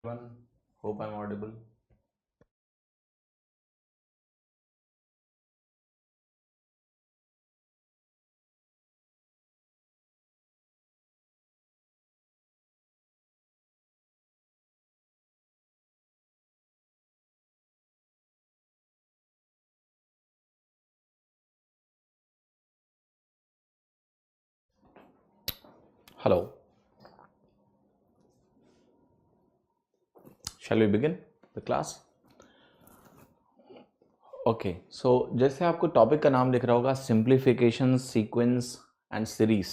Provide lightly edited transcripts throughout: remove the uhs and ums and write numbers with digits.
Hope I'm audible. Hello. Shall we begin the class? Okay. So जैसे आपको topic का नाम दिख रहा होगा, simplification, sequence and series.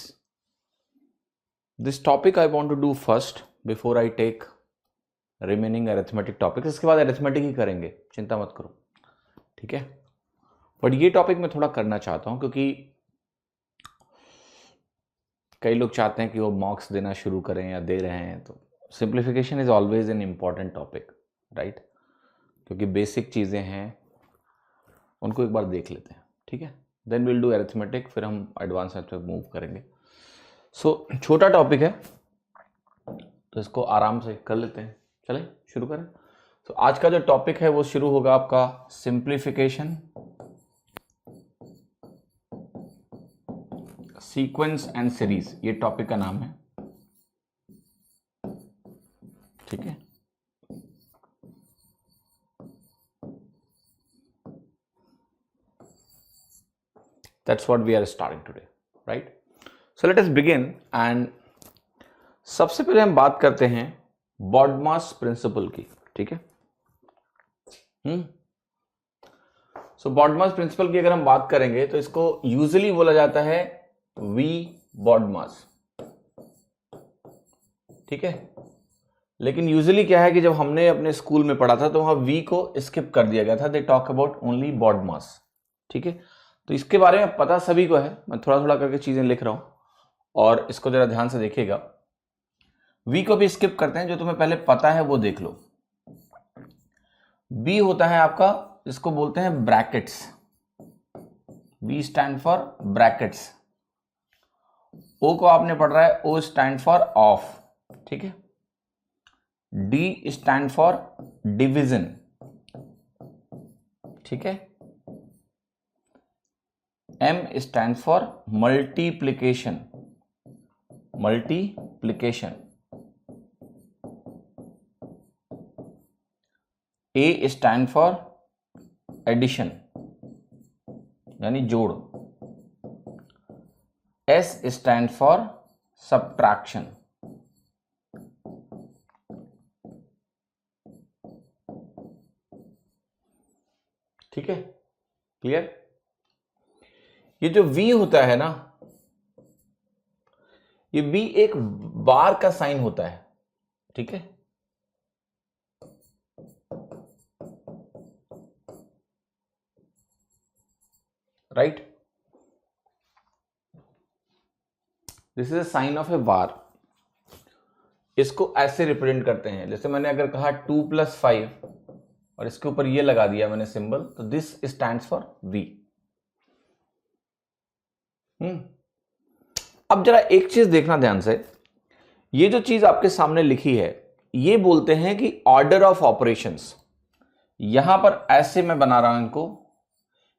This topic I want to do first before I take remaining arithmetic topics. इसके बाद arithmetic ही करेंगे, चिंता मत करो, ठीक है. बट ये टॉपिक मैं थोड़ा करना चाहता हूँ क्योंकि कई लोग चाहते हैं कि वो मॉक्स देना शुरू करें या दे रहे हैं. तो simplification is always an important topic, right, क्योंकि बेसिक चीज़ें हैं, उनको एक बार देख लेते हैं, ठीक है. देन विल डू अरिथमेटिक, फिर हम एडवांस पे मूव करेंगे. सो छोटा टॉपिक है तो इसको आराम से कर लेते हैं. चले शुरू करें. तो आज का जो टॉपिक है वो शुरू होगा आपका सिंप्लीफिकेशन, सीक्वेंस एंड सीरीज. ये टॉपिक का नाम है, ठीक है. That's what we are starting today, right? So let us begin and सबसे पहले हम बात करते हैं बॉडमास प्रिंसिपल की, ठीक है. सो बॉडमास प्रिंसिपल की अगर हम बात करेंगे तो इसको यूजुअली बोला जाता है वी बॉडमास, ठीक है. लेकिन यूजुअली क्या है कि जब हमने अपने स्कूल में पढ़ा था तो वहां वी को स्किप कर दिया गया था. They talk about only BODMAS, ठीक है. तो इसके बारे में पता सभी को है. मैं थोड़ा थोड़ा करके चीजें लिख रहा हूं और इसको जरा ध्यान से देखिएगा. वी को भी स्किप करते हैं, जो तुम्हें पहले पता है वो देख लो. बी होता है आपका, जिसको बोलते हैं brackets. B stand for brackets. O को आपने पढ़ रहा है, ओ स्टैंड फॉर ऑफ, ठीक है. डी स्टैंड फॉर डिवीजन, ठीक है. M stands for multiplication. A stand for addition, यानी जोड़. S stand for subtraction. ठीक है, क्लियर. ये जो V होता है ना, ये V एक बार का साइन होता है, ठीक है. Right, this is a sign of a bar. इसको ऐसे रिप्रेजेंट करते हैं, जैसे मैंने अगर कहा 2+5 और इसके ऊपर ये लगा दिया मैंने सिंबल, तो दिस स्टैंड्स फॉर V. अब जरा एक चीज देखना ध्यान से. ये जो चीज आपके सामने लिखी है, ये बोलते हैं कि ऑर्डर ऑफ ऑपरेशंस. यहां पर ऐसे मैं बना रहा हूं इनको.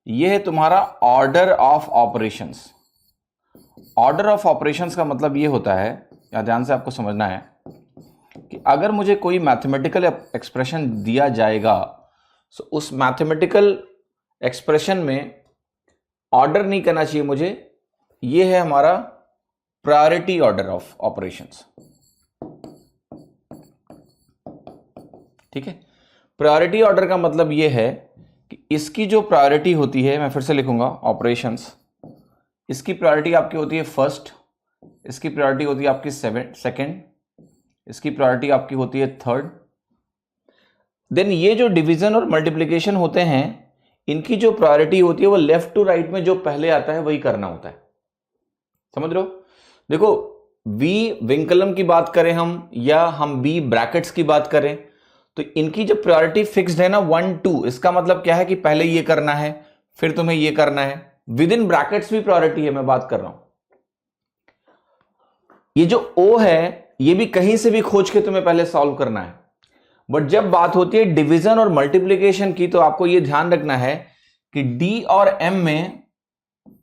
ये है तुम्हारा order of operations. Order of operations का मतलब ये होता है, या ध्यान से आपको समझना है, कि अगर मुझे कोई मैथमेटिकल एक्सप्रेशन दिया जाएगा, तो उस मैथमेटिकल एक्सप्रेशन में ऑर्डर नहीं करना चाहिए मुझे. ये है हमारा प्रायोरिटी ऑर्डर ऑफ ऑपरेशंस, ठीक है. प्रायोरिटी ऑर्डर का मतलब ये है कि इसकी जो प्रायोरिटी होती है, मैं फिर से लिखूंगा ऑपरेशंस. इसकी प्रायोरिटी आपकी होती है फर्स्ट, इसकी प्रायोरिटी होती है आपकी सेकंड, इसकी प्रायोरिटी आपकी होती है थर्ड. देन ये जो डिवीजन और मल्टीप्लिकेशन होते हैं, इनकी जो प्रायोरिटी होती है वो लेफ्ट टू राइट में जो पहले आता है वही करना होता है. समझ रहे हो. देखो, वी विंकलम की बात करें हम, या हम बी ब्रैकेट्स की बात करें, तो इनकी जो प्रायोरिटी फिक्स्ड है ना 1 2, इसका मतलब क्या है कि पहले ये करना है, फिर तुम्हें ये करना है. विद इन ब्रैकेट्स भी प्रायोरिटी है, मैं बात कर रहा हूं. ये जो O है, ये भी कहीं से भी खोज के तुम्हें पहले सॉल्व करना है. बट जब बात होती है डिवीजन और मल्टीप्लीकेशन की तो आपको यह ध्यान रखना है कि डी और एम में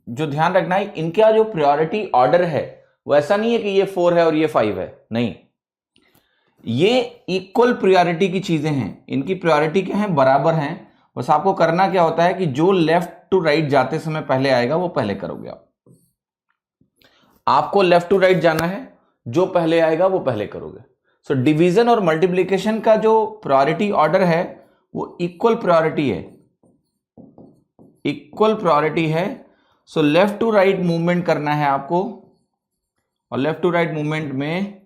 जो ध्यान रखना है, इनका जो प्रायोरिटी ऑर्डर है वो ऐसा नहीं है कि ये 4 है और ये 5 है, नहीं, ये इक्वल प्रायोरिटी की चीजें हैं, इनकी प्रायोरिटी क्या है, बराबर हैं। बस आपको करना क्या होता है कि जो लेफ्ट टू राइट जाते समय पहले आएगा वो पहले करोगे आप। आपको लेफ्ट टू राइट जाना है, जो पहले आएगा वो पहले करोगे। सो डिवीजन और मल्टीप्लिकेशन का जो प्रायोरिटी ऑर्डर है वो इक्वल प्रायोरिटी है, इक्वल प्रायोरिटी है। So left to right movement करना है आपको, और लेफ्ट टू राइट मूवमेंट में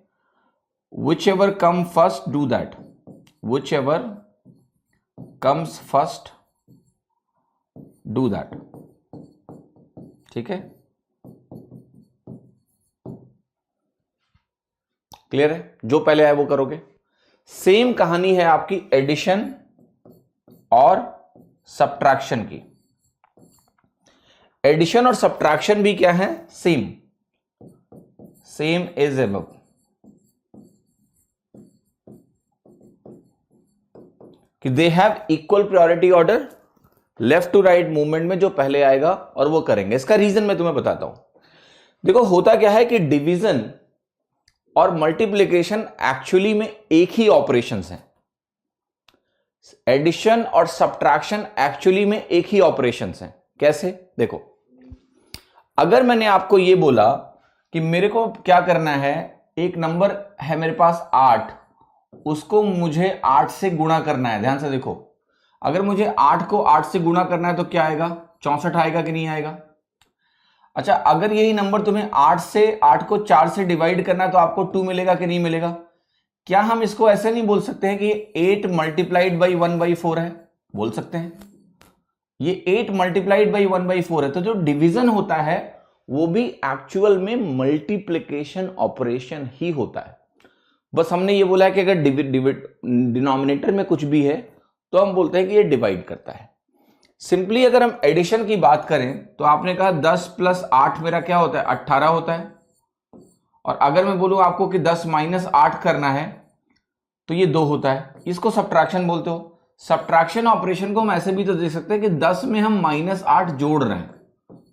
whichever come first do that, whichever comes first do that, ठीक है, क्लियर है, जो पहले आए वो करोगे। सेम कहानी है आपकी एडिशन और सब्ट्रैक्शन की। एडिशन और सब्ट्रैक्शन भी क्या है, सेम, सेम एज अबव। कि they have equal priority order, left to right movement में जो पहले आएगा और वो करेंगे। इसका रीजन मैं तुम्हें बताता हूं। देखो होता क्या है कि डिवीजन और मल्टीप्लिकेशन एक्चुअली में एक ही ऑपरेशंस हैं, एडिशन और सब्ट्रैक्शन एक्चुअली में एक ही ऑपरेशंस हैं। कैसे, देखो अगर मैंने आपको ये बोला कि मेरे को क्या करना है, एक नंबर है मेरे पास 8, उसको मुझे 8 से गुणा करना है। ध्यान से देखो, अगर मुझे 8 को 8 से गुणा करना है तो क्या आएगा, 64 आएगा कि नहीं आएगा। अच्छा, अगर यही नंबर तुम्हें 8 को 4 से डिवाइड करना है तो आपको 2 मिलेगा कि नहीं मिलेगा। क्या हम इसको ऐसे नहीं बोल सकते हैं कि 8 मल्टीप्लाइड बाई 1/4 है, बोल सकते हैं। ये 8 मल्टीप्लाइड बाई 1/4 है। तो जो डिवीजन होता है वो भी एक्चुअल में मल्टीप्लिकेशन ऑपरेशन ही होता है। बस हमने ये बोला है कि अगर डिनोमिनेटर में कुछ भी है तो हम बोलते हैं कि ये डिवाइड करता है। सिंपली अगर हम एडिशन की बात करें तो आपने कहा 10 + 8 मेरा क्या होता है, 18 होता है। और अगर मैं बोलूं आपको कि 10 - 8 करना है तो ये 2 होता है। इसको सब्ट्रैक्शन बोलते हो। सब्ट्रैक्शन ऑपरेशन को हम ऐसे भी तो देख सकते हैं कि 10 में हम -8 जोड़ रहे हैं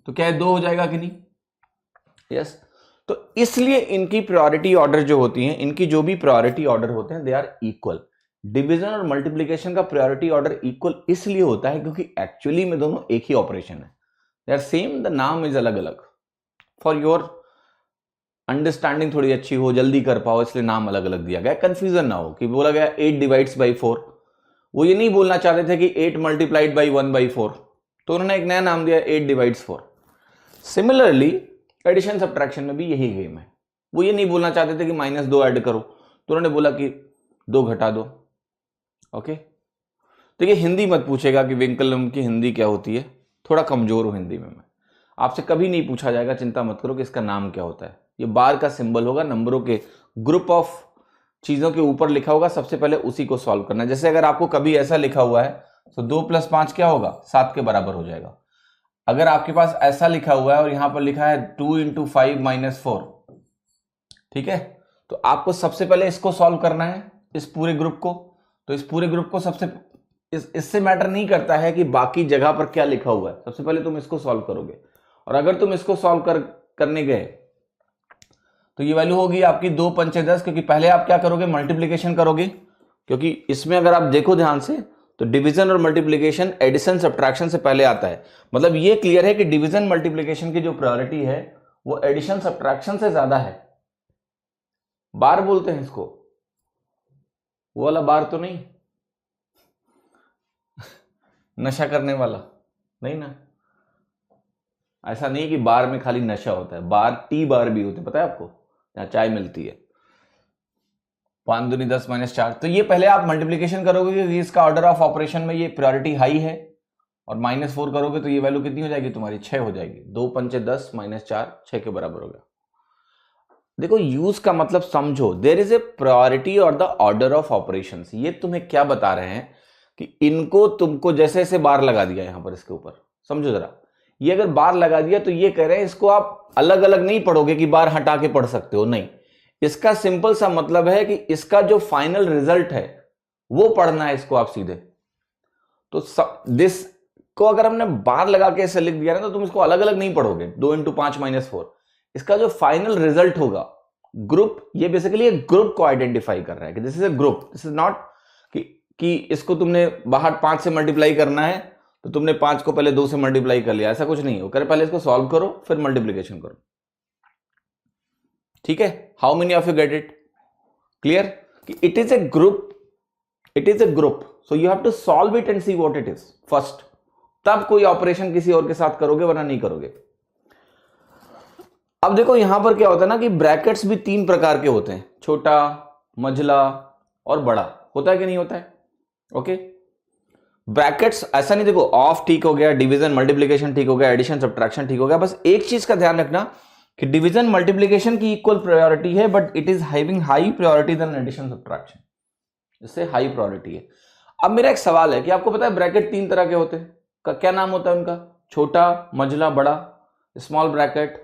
तो क्या है, 2 हो जाएगा कि नहीं, यस। तो इसलिए इनकी प्रायोरिटी ऑर्डर जो होती हैं, इनकी जो भी प्रायोरिटी ऑर्डर होते हैं, दे आर इक्वल। डिवीजन और मल्टीप्लिकेशन का प्रायोरिटी ऑर्डर इक्वल इसलिए होता है क्योंकि एक्चुअली में दोनों एक ही ऑपरेशन है, दे आर सेम, द नाम इज अलग अलग। फॉर योर अंडरस्टैंडिंग थोड़ी अच्छी हो, जल्दी कर पाओ, इसलिए नाम अलग अलग दिया गया, कंफ्यूजन ना हो कि बोला गया 8 डिवाइड्स बाई 4। वो ये नहीं बोलना चाहते थे कि 8 मल्टीप्लाइड बाई 1/4, तो उन्होंने एक नया नाम दिया 8 डिवाइड्स 4। सिमिलरली एडिशन सब्ट्रैक्शन में भी यही गेम है। वो ये नहीं बोलना चाहते थे कि -2 ऐड करो, तो उन्होंने बोला कि 2 घटा दो। ओके, तो ये हिंदी मत पूछेगा कि विंकलम की हिंदी क्या होती है, थोड़ा कमजोर हूं हिंदी में मैं। आपसे कभी नहीं पूछा जाएगा, चिंता मत करो कि इसका नाम क्या होता है। ये बार का सिंबल होगा, नंबरों के ग्रुप ऑफ चीजों के ऊपर लिखा होगा, सबसे पहले उसी को सॉल्व करना है। जैसे अगर आपको कभी ऐसा लिखा हुआ है तो 2 + 5 क्या होगा, 7 के बराबर हो जाएगा। अगर आपके पास ऐसा लिखा हुआ है और यहां पर लिखा है 2 × 5 - 4, ठीक है, तो आपको सबसे पहले इसको सॉल्व करना है, इस पूरे ग्रुप को। तो इस पूरे ग्रुप को सबसे इससे मैटर नहीं करता है कि बाकी जगह पर क्या लिखा हुआ है, सबसे पहले तुम इसको सॉल्व करोगे। और अगर तुम इसको सॉल्व करने गए तो ये वैल्यू होगी आपकी 2 × 5 = 10, क्योंकि पहले आप क्या करोगे, मल्टीप्लीकेशन करोगे। क्योंकि इसमें अगर आप देखो ध्यान से तो डिवीजन और मल्टीप्लिकेशन एडिशन सब्ट्रैक्शन से पहले आता है। मतलब ये क्लियर है कि डिवीजन मल्टीप्लिकेशन की जो प्रायोरिटी है वो एडिशन सब्ट्रैक्शन से ज्यादा है। बार बोलते हैं इसको, वो वाला बार तो नहीं, नशा करने वाला नहीं ना। ऐसा नहीं कि बार में खाली नशा होता है, बार टी बार भी होते हैं, पता है आपको, जहां चाय मिलती है। 5 दूनी 10 - 4। तो ये पहले आप मल्टीप्लिकेशन करोगे क्योंकि इसका ऑर्डर ऑफ ऑपरेशन में ये प्रायोरिटी हाई है, और -4 करोगे तो ये वैल्यू कितनी हो जाएगी तुम्हारी, 6 हो जाएगी। 2 × 5 = 10 - 4 6 के बराबर हो गया। देखो यूज का मतलब समझो, देयर इज ए प्रायोरिटी और द ऑर्डर ऑफ ऑपरेशंस। ये तुम्हें क्या बता रहे हैं कि इनको तुमको जैसे ऐसे बार लगा दिया यहां पर, इसके ऊपर समझो जरा। ये अगर बार लगा दिया तो ये कह रहे हैं इसको आप अलग अलग नहीं पढ़ोगे कि बार हटा के पढ़ सकते हो, नहीं। इसका सिंपल सा मतलब है कि इसका जो फाइनल रिजल्ट है वो पढ़ना है इसको आप सीधे। तो दिस को अगर हमने बार लगा के ऐसे लिख दिया ना तो तुम इसको अलग अलग नहीं पढ़ोगे, 2 × 5 - 4। इसका जो फाइनल रिजल्ट होगा ग्रुप, ये बेसिकली एक ग्रुप को आइडेंटिफाई कर रहा है कि this is a group, this is not कि इसको तुमने बाहर 5 से मल्टीप्लाई करना है तो तुमने 5 को पहले 2 से मल्टीप्लाई कर लिया, ऐसा कुछ नहीं हो। पहले इसको सॉल्व करो फिर मल्टीप्लीकेशन करो, ठीक है। How many of you get it? Clear कि it is a group, it is a group, so you have to solve it and see what it is first, तब कोई ऑपरेशन किसी और के साथ करोगे, वरना नहीं करोगे। अब देखो यहां पर क्या होता है ना कि ब्रैकेट्स भी 3 प्रकार के होते हैं, छोटा, मझला और बड़ा, होता है कि नहीं होता है? ओके, ब्रैकेट्स ऐसा नहीं, देखो ऑफ ठीक हो गया, डिवीजन मल्टीप्लिकेशन ठीक हो गया, एडिशन सब्ट्रैक्शन ठीक हो गया, बस एक चीज का ध्यान रखना कि डिवीजन मल्टीप्लिकेशन की इक्वल प्रायोरिटी है, but it is having high priority then addition subtraction, इससे हाई प्रायोरिटी है। अब मेरा एक सवाल है कि आपको पता है ब्रैकेट 3 तरह के होते हैं, का क्या नाम होता है उनका? छोटा, मझला, बड़ा, स्मॉल ब्रैकेट,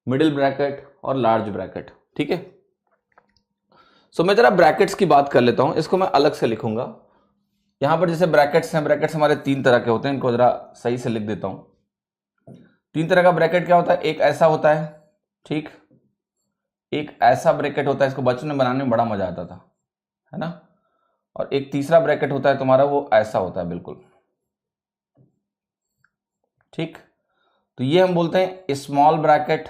मिडिल ब्रैकेट और लार्ज ब्रैकेट, ठीक है। सो मैं जरा ब्रैकेट्स की बात कर लेता हूं, इसको मैं अलग से लिखूंगा। यहां पर जैसे ब्रैकेट्स हैं, ब्रैकेट्स हमारे 3 तरह के होते हैं, इनको जरा सही से लिख देता हूं। 3 तरह का ब्रैकेट क्या होता है? एक ऐसा होता है, ठीक, एक ऐसा ब्रैकेट होता है, इसको बचपन में बनाने में बड़ा मजा आता था, है ना। और एक तीसरा ब्रैकेट होता है तुम्हारा, वो ऐसा होता है बिल्कुल, ठीक। तो ये हम बोलते हैं स्मॉल ब्रैकेट,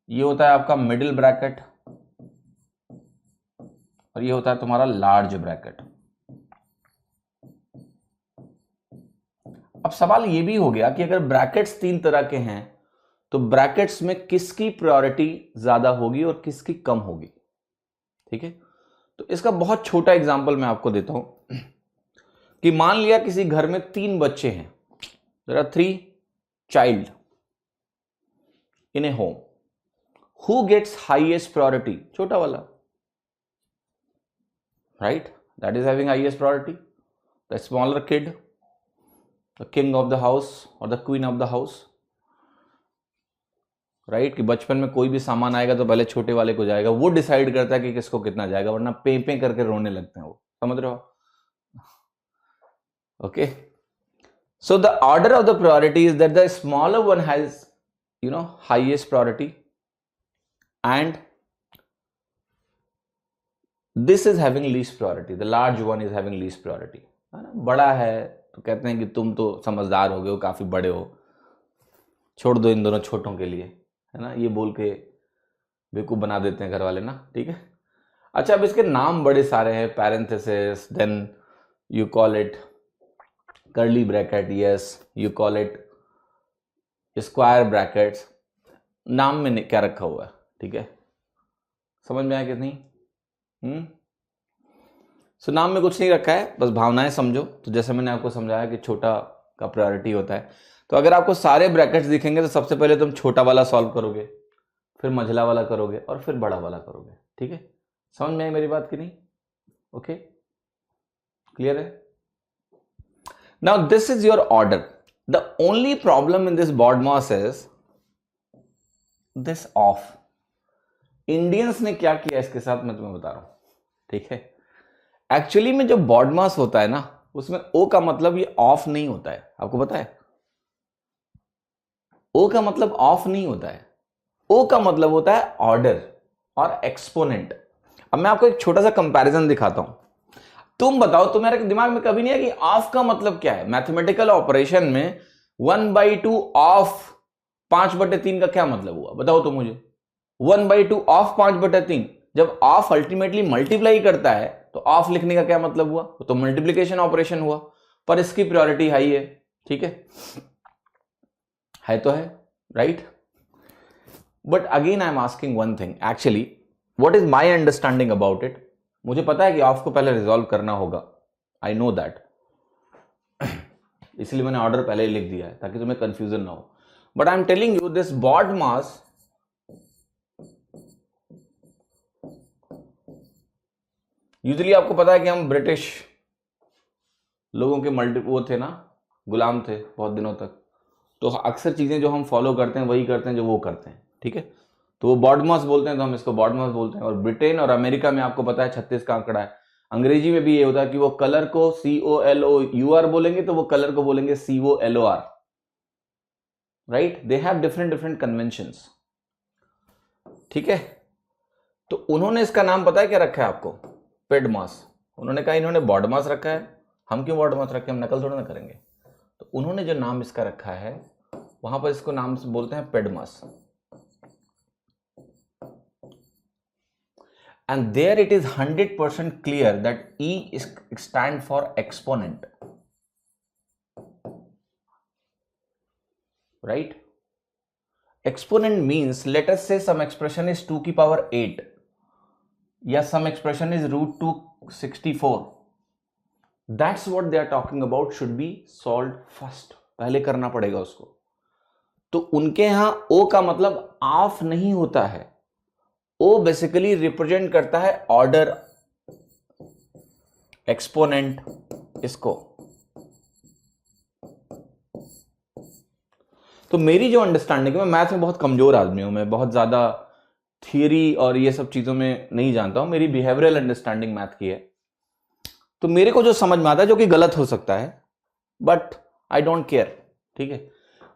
ये होता है आपका मिडिल ब्रैकेट, और ये होता है तुम्हारा लार्ज ब्रैकेट। अब सवाल ये भी हो गया कि अगर ब्रैकेट्स 3 तरह के हैं तो ब्रैकेट्स में किसकी प्रायोरिटी ज्यादा होगी और किसकी कम होगी, ठीक है। तो इसका बहुत छोटा एग्जांपल मैं आपको देता हूं कि मान लिया किसी घर में 3 बच्चे हैं, there are 3 child in a home, who gets highest priority? छोटा वाला, right, that is having highest priority. The smaller kid, the king of the house or the queen of the house, right, कि बचपन में कोई भी सामान आएगा तो पहले छोटे वाले को जाएगा, वो डिसाइड करता है कि किसको कितना जाएगा, वरना पे पे करके रोने लगते हैं वो, समझ रहे हो? Okay, so the order of the priority is that the smaller one has highest priority and this is having least priority, the large one is having least priority, है ना। बड़ा है तो कहते हैं कि तुम तो समझदार हो गए हो, काफी बड़े हो, छोड़ दो इन दोनों छोटों के लिए, है ना, ये बोल के बेवकूफ बना देते हैं घर वाले ना, ठीक है। अच्छा, अब इसके नाम बड़े सारे हैं, parenthesis, then you call it curly bracket, yes you call it square brackets, नाम में क्या रखा हुआ है, ठीक है, समझ में आया कि नहीं? सो नाम में कुछ नहीं रखा है, बस भावनाएं समझो। तो जैसे मैंने आपको समझाया कि छोटा का प्रायोरिटी होता है, तो अगर आपको सारे ब्रैकेट्स दिखेंगे तो सबसे पहले तुम छोटा वाला सॉल्व करोगे, फिर मझला वाला करोगे और फिर बड़ा वाला करोगे, ठीक है। समझ में आई मेरी बात कि नहीं? ओके, क्लियर है? Now this is your order. The only problem in this BODMAS is this of. Indians ने क्या किया इसके साथ मैं तुम्हें बता रहा हूं, ठीक है। एक्चुअली में जो BODMAS होता है ना, उसमें ओ का मतलब ये ऑफ नहीं होता है, आपको पता है? ओ का मतलब ऑफ नहीं होता है, ओ का मतलब होता है ऑर्डर और एक्सपोनेंट। अब मैं आपको एक छोटा सा कंपैरिजन दिखाता हूं, तुम बताओ, तुम्हारे दिमाग में कभी नहीं है कि ऑफ का मतलब क्या है? मैथमेटिकल ऑपरेशन में 1/2 ऑफ 5/3 का क्या मतलब हुआ, बताओ तो मुझे। 1/2 ऑफ 5/3, जब ऑफ अल्टीमेटली मल्टीप्लाई करता है तो ऑफ लिखने का क्या मतलब हुआ? तो मल्टीप्लिकेशन ऑपरेशन हुआ, पर इसकी प्रायोरिटी हाई है, ठीक है तो है, right. But again I am asking one thing, actually what is my understanding about it. मुझे पता है कि ऑफ को पहले रिजॉल्व करना होगा, आई नो दैट, इसलिए मैंने ऑर्डर पहले ही लिख दिया है ताकि तुम्हें कंफ्यूजन ना हो। But I am telling you this BODMAS usually, आपको पता है कि हम ब्रिटिश लोगों के वो थे ना, गुलाम थे बहुत दिनों तक, तो अक्सर चीजें जो हम फॉलो करते हैं वही करते हैं जो वो करते हैं, ठीक है। तो वो बॉडमॉस बोलते हैं, तो हम इसको बॉडमॉस बोलते हैं। और ब्रिटेन और अमेरिका में आपको पता है 36 का आंकड़ा है। अंग्रेजी में भी ये होता है कि वो कलर को COLOUR बोलेंगे तो वो कलर को बोलेंगे COLOR, right. They have different different conventions, ठीक है। तो उन्होंने इसका नाम पता है क्या रखा है आपको? पेडमास। उन्होंने कहा इन्होंने बॉडमास रखा है, हम क्यों बॉडमास रखे, हम नकल थोड़ा ना करेंगे। तो उन्होंने जो नाम इसका रखा है वहां पर इसको नाम से बोलते हैं पेडमास। And there it is 100% clear that E is stand for exponent, right? Exponent means, let us say some expression is 2 की power 8 या some expression is √264. That's what they are talking about should be solved first. पहले करना पड़ेगा उसको। तो उनके यहां O का मतलब ऑफ नहीं होता है। O बेसिकली रिप्रेजेंट करता है ऑर्डर, एक्सपोनेंट, इसको। तो मेरी जो अंडरस्टैंडिंग है, मैं मैथ में बहुत कमजोर आदमी हूं, मैं बहुत ज्यादा थियरी और ये सब चीजों में नहीं जानता हूं, मेरी बिहेवियरल अंडरस्टैंडिंग मैथ की है। तो मेरे को जो समझ में आता है, जो कि गलत हो सकता है, बट आई डोंट केयर, ठीक है।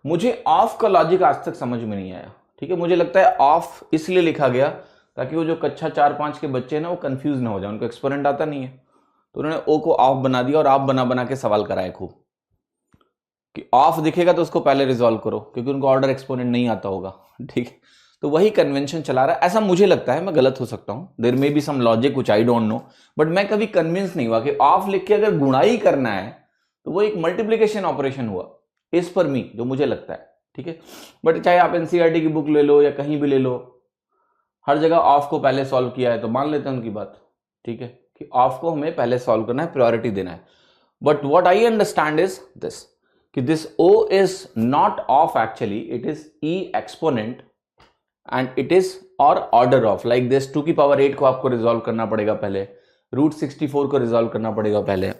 मुझे ऑफ का लॉजिक आज तक समझ में नहीं आया, ठीक है। मुझे लगता है ऑफ इसलिए लिखा गया ताकि वो जो कक्षा 4-5 के बच्चे हैं ना, वो कंफ्यूज ना हो जाए, उनको एक्सपोनेंट आता नहीं है, तो उन्होंने ओ को ऑफ बना दिया और ऑफ बना बना के सवाल कराए खूब कि ऑफ दिखेगा तो उसको पहले रिजॉल्व करो, क्योंकि उनको ऑर्डर एक्सपोनेंट नहीं आता होगा, ठीक है। तो वही कन्वेंशन चला रहा है, ऐसा मुझे लगता है, मैं गलत हो सकता हूं, there may be some logic which I don't know, but मैं कभी कन्विंस नहीं हुआ कि ऑफ लिख के अगर गुणाई करना है तो वो एक मल्टीप्लीकेशन ऑपरेशन हुआ, इस पर मी, जो मुझे लगता है, ठीक है। बट चाहे आप एनसीईआरटी की बुक ले लो या कहीं भी ले लो, हर जगह ऑफ को पहले सॉल्व किया है, तो मान लेते हैं उनकी बात, ठीक है, कि ऑफ को हमें पहले सॉल्व करना है, प्रायोरिटी देना है। But what I understand is this, कि this O is not of actually, it is E exponent and it is or order of, like this 2 की पावर 8 को आपको रिजॉल्व करना पड़ेगा पहले, √64 को रिजॉल्व करना पड़ेगा पहले,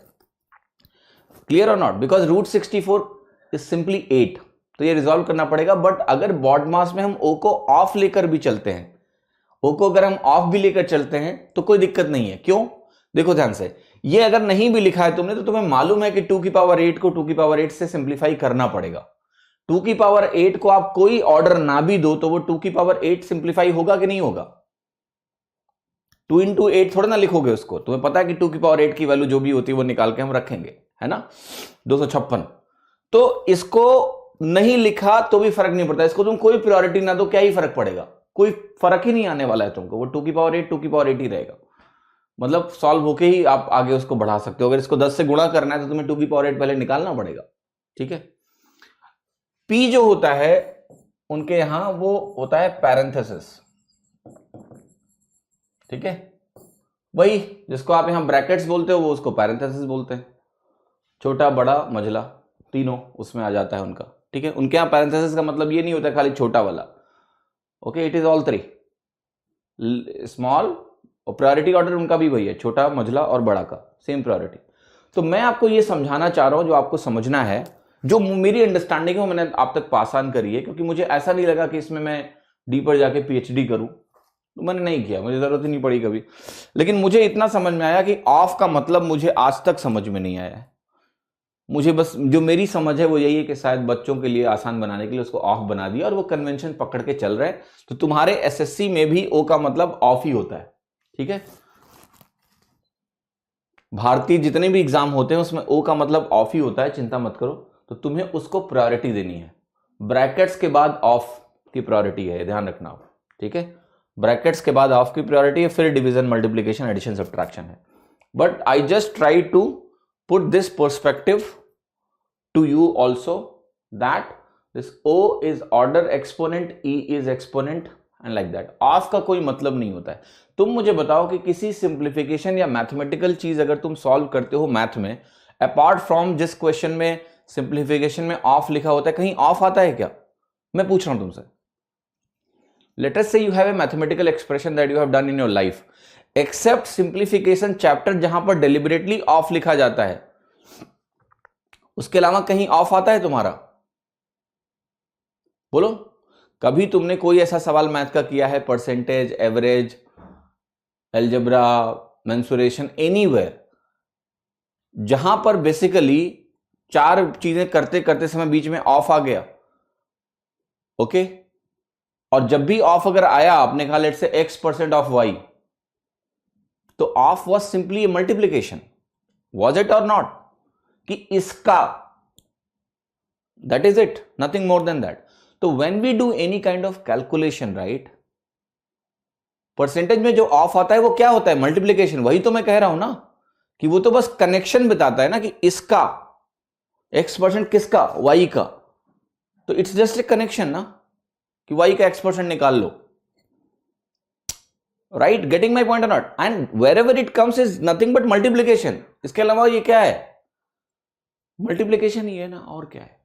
क्लियर और नॉट, बिकॉज √64 इज सिंपली 8, तो ये रिजॉल्व करना पड़ेगा। बट अगर बॉडमास में हम O को ऑफ लेकर भी चलते हैं, O को अगर हम ऑफ भी लेकर चलते हैं तो कोई दिक्कत नहीं है। क्यों? देखो ध्यान से, ये अगर नहीं भी लिखा है तुमने तो तुम्हें मालूम है कि 2 की पावर 8 को 2 की पावर 8 से सिंप्लीफाई करना पड़ेगा। 2 की पावर 8 को आप कोई ऑर्डर ना भी दो तो वो 2 की पावर 8 सिंप्लीफाई होगा कि नहीं होगा? 2 into 8 थोड़ा ना लिखोगे उसको, तुम्हें पता है कि 2 की पावर 8 की वैल्यू जो भी होती है वो निकाल के हम रखेंगे, है ना, 256। तो इसको नहीं लिखा तो भी फर्क नहीं पड़ता, इसको तुम कोई प्रायोरिटी ना दो, क्या ही फर्क पड़ेगा, कोई फर्क ही नहीं आने वाला है तुमको, वो 2 की पावर 8 2 की पावर 8 ही रहेगा। मतलब सॉल्व होके ही आप आगे उसको बढ़ा सकते हो। अगर इसको 10 से गुणा करना है तो तुम्हें 2 की पावर 8 पहले निकालना पड़ेगा, ठीक है। P जो होता है उनके यहां वो होता है पैरेंथेसिस, ठीक है, वही जिसको आप यहां ब्रैकेट्स बोलते हो वो उसको पैरेंथेसिस बोलते हैं। छोटा बड़ा मझला तीनों उसमें आ जाता है उनका, ठीक है। उनके यहां पैरेंथेसिस का मतलब ये नहीं होता खाली छोटा वाला, okay, it is all 3 small, और प्रायोरिटी ऑर्डर उनका भी वही है, छोटा मझला और बड़ा का सेम प्रायोरिटी। तो मैं आपको ये समझाना चाह रहा हूं, जो आपको समझना है, जो मेरी अंडरस्टैंडिंग है मैंने आप तक पास ऑन करी है, क्योंकि मुझे ऐसा नहीं लगा कि इसमें मैं डीपर जाके PhD करूं, तो मैंने नहीं किया, मुझे जरूरत ही नहीं पड़ी कभी। लेकिन मुझे इतना समझ में आया कि ऑफ का मतलब मुझे आज तक समझ में नहीं आया है। मुझे बस जो मेरी समझ है वो यही है कि शायद बच्चों के लिए आसान बनाने के लिए उसको ऑफ बना दिया और वो कन्वेंशन पकड़ के चल रहे हैं। तो तुम्हारे SSC में भी O का मतलब ऑफ ही होता है, ठीक है। भारतीय जितने भी एग्जाम होते हैं उसमें O का मतलब ऑफ ही होता है, चिंता मत करो। तो तुम्हें उसको प्रायोरिटी देनी है, ब्रैकेट्स के बाद ऑफ की प्रायोरिटी है, ध्यान रखना आप, ठीक है। ब्रैकेट्स के बाद ऑफ की प्रायोरिटी है, फिर डिवीजन, मल्टीप्लीकेशन, एडिशन, सब्ट्रैक्शन है। But I just try to put this perspective to you also, that this O is order exponent, E is exponent and like that. Of का कोई मतलब नहीं होता है। तुम मुझे बताओ कि किसी सिंप्लीफिकेशन या मैथमेटिकल चीज अगर तुम सॉल्व करते हो मैथ में, अपार्ट फ्रॉम जिस क्वेश्चन में सिंप्लीफिकेशन में ऑफ लिखा होता है, कहीं ऑफ आता है क्या? मैं पूछ रहा हूं तुमसे। Let us say you have a mathematical expression that you have done in your life, except simplification chapter जहां पर डेलिबरेटली ऑफ लिखा जाता है, उसके अलावा कहीं ऑफ आता है तुम्हारा? बोलो। कभी तुमने कोई ऐसा सवाल मैथ का किया है, percentage, average, algebra, mensuration, anywhere, जहां पर बेसिकली 4 चीजें करते करते समय बीच में ऑफ आ गया, ओके, और जब भी ऑफ अगर आया, आपने कहा let's say x% of y, तो of was simply a multiplication, was it or not, कि इसका, that is it, nothing more than that. तो when we do any kind of calculation, right, percentage में जो ऑफ आता है वो क्या होता है? मल्टीप्लीकेशन. वही तो मैं कह रहा हूं ना, कि वो तो बस कनेक्शन बताता है ना, कि इसका x% किसका? y का. तो इट्स जस्ट ए कनेक्शन ना, कि y का x% निकाल लो. राइट, गेटिंग माई पॉइंट और not? And wherever it comes is nothing but multiplication. इसके अलावा ये क्या है? मल्टीप्लीकेशन ही है ना, और क्या है?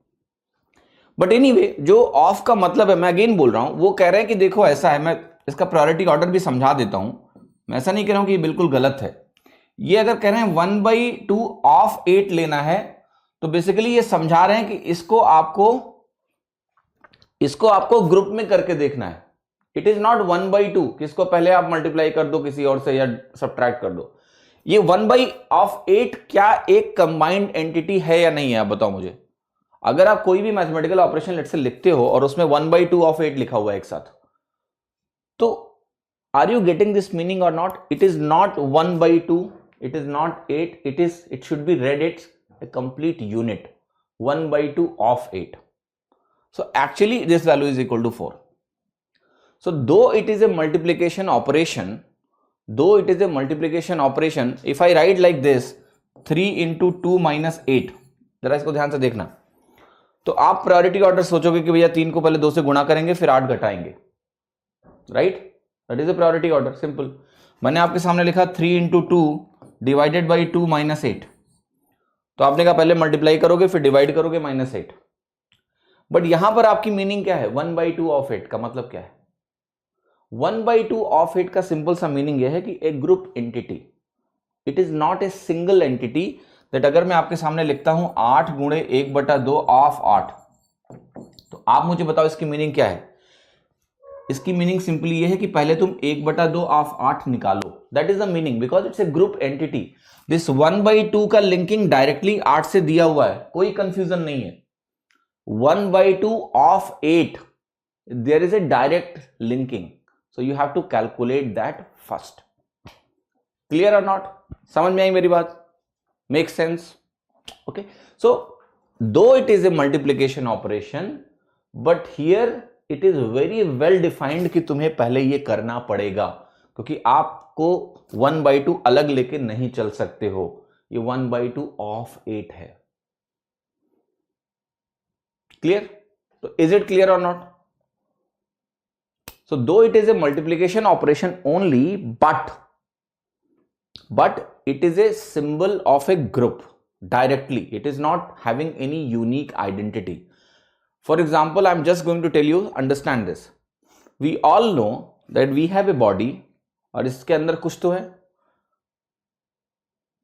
बट एनीवे, जो ऑफ का मतलब है, मैं अगेन बोल रहा हूं, वो कह रहे हैं कि देखो ऐसा है, मैं इसका प्रायोरिटी ऑर्डर भी समझा देता हूं. मैं ऐसा नहीं कह रहा हूं कि ये बिल्कुल गलत है. ये अगर कह रहे हैं 1/2 ऑफ 8 लेना है, तो बेसिकली ये समझा रहे हैं कि इसको आपको ग्रुप में करके देखना है. इट इज नॉट 1/2 कि इसको पहले आप मल्टीप्लाई कर दो किसी और से या सब्ट्रैक्ट कर दो. ये 1/8 क्या एक कंबाइंड एंटिटी है या नहीं है? आप बताओ मुझे. अगर आप कोई भी मैथमेटिकल ऑपरेशन लेट से लिखते हो और उसमें 1/2 ऑफ 8 लिखा हुआ है एक साथ, तो are you getting this meaning or not? It is not 1/2, it is not 8, it should be read it's a complete unit, 1/2 of 8. So actually this value is equal to 4. So though it is a multiplication operation, if I write like this, 3 into 2 minus 8, जरा इसको ध्यान से देखना. तो आप priority order सोचोगे कि भैया 3 को पहले 2 से गुणा करेंगे फिर 8 घटाएंगे, right? That is a priority order, simple. मैंने आपके सामने लिखा 3 into 2 डिवाइडेड बाई 2 minus 8. तो आपने कहा पहले मल्टीप्लाई करोगे फिर डिवाइड करोगे -8. बट यहां पर आपकी मीनिंग क्या है? 1/2 ऑफ 8 का मतलब क्या है? 1/2 ऑफ 8 का सिंपल सा मीनिंग यह है कि एक group entity, it is not a single entity. That अगर मैं आपके सामने लिखता हूं 8 गुणे 1/2 ऑफ 8, तो आप मुझे बताओ इसकी मीनिंग क्या है? इसकी मीनिंग सिंपली ये है कि पहले तुम 1/2 ऑफ 8 निकालो. That is the meaning, because it's a group entity. This 1/2 का लिंकिंग डायरेक्टली 8 से दिया हुआ है, कोई कंफ्यूजन नहीं है. 1/2 of 8, there is a direct linking, so you have to calculate that first. Clear और नॉट? समझ में आई मेरी बात? Make sense? ओके. सो दो it is A multiplication operation, but here it is very well defined कि तुम्हें पहले ये करना पड़ेगा, क्योंकि आपको 1/2 अलग लेके नहीं चल सकते हो. ये 1/2 ऑफ 8 है. क्लियर? तो इज इट क्लियर और नॉट? सो दो it is A multiplication operation only, but it is a symbol of a group directly. It is not having any unique identity. For example, I'm just going to tell you, understand this. We all know that we have a body, और इसके अंदर कुछ तो है,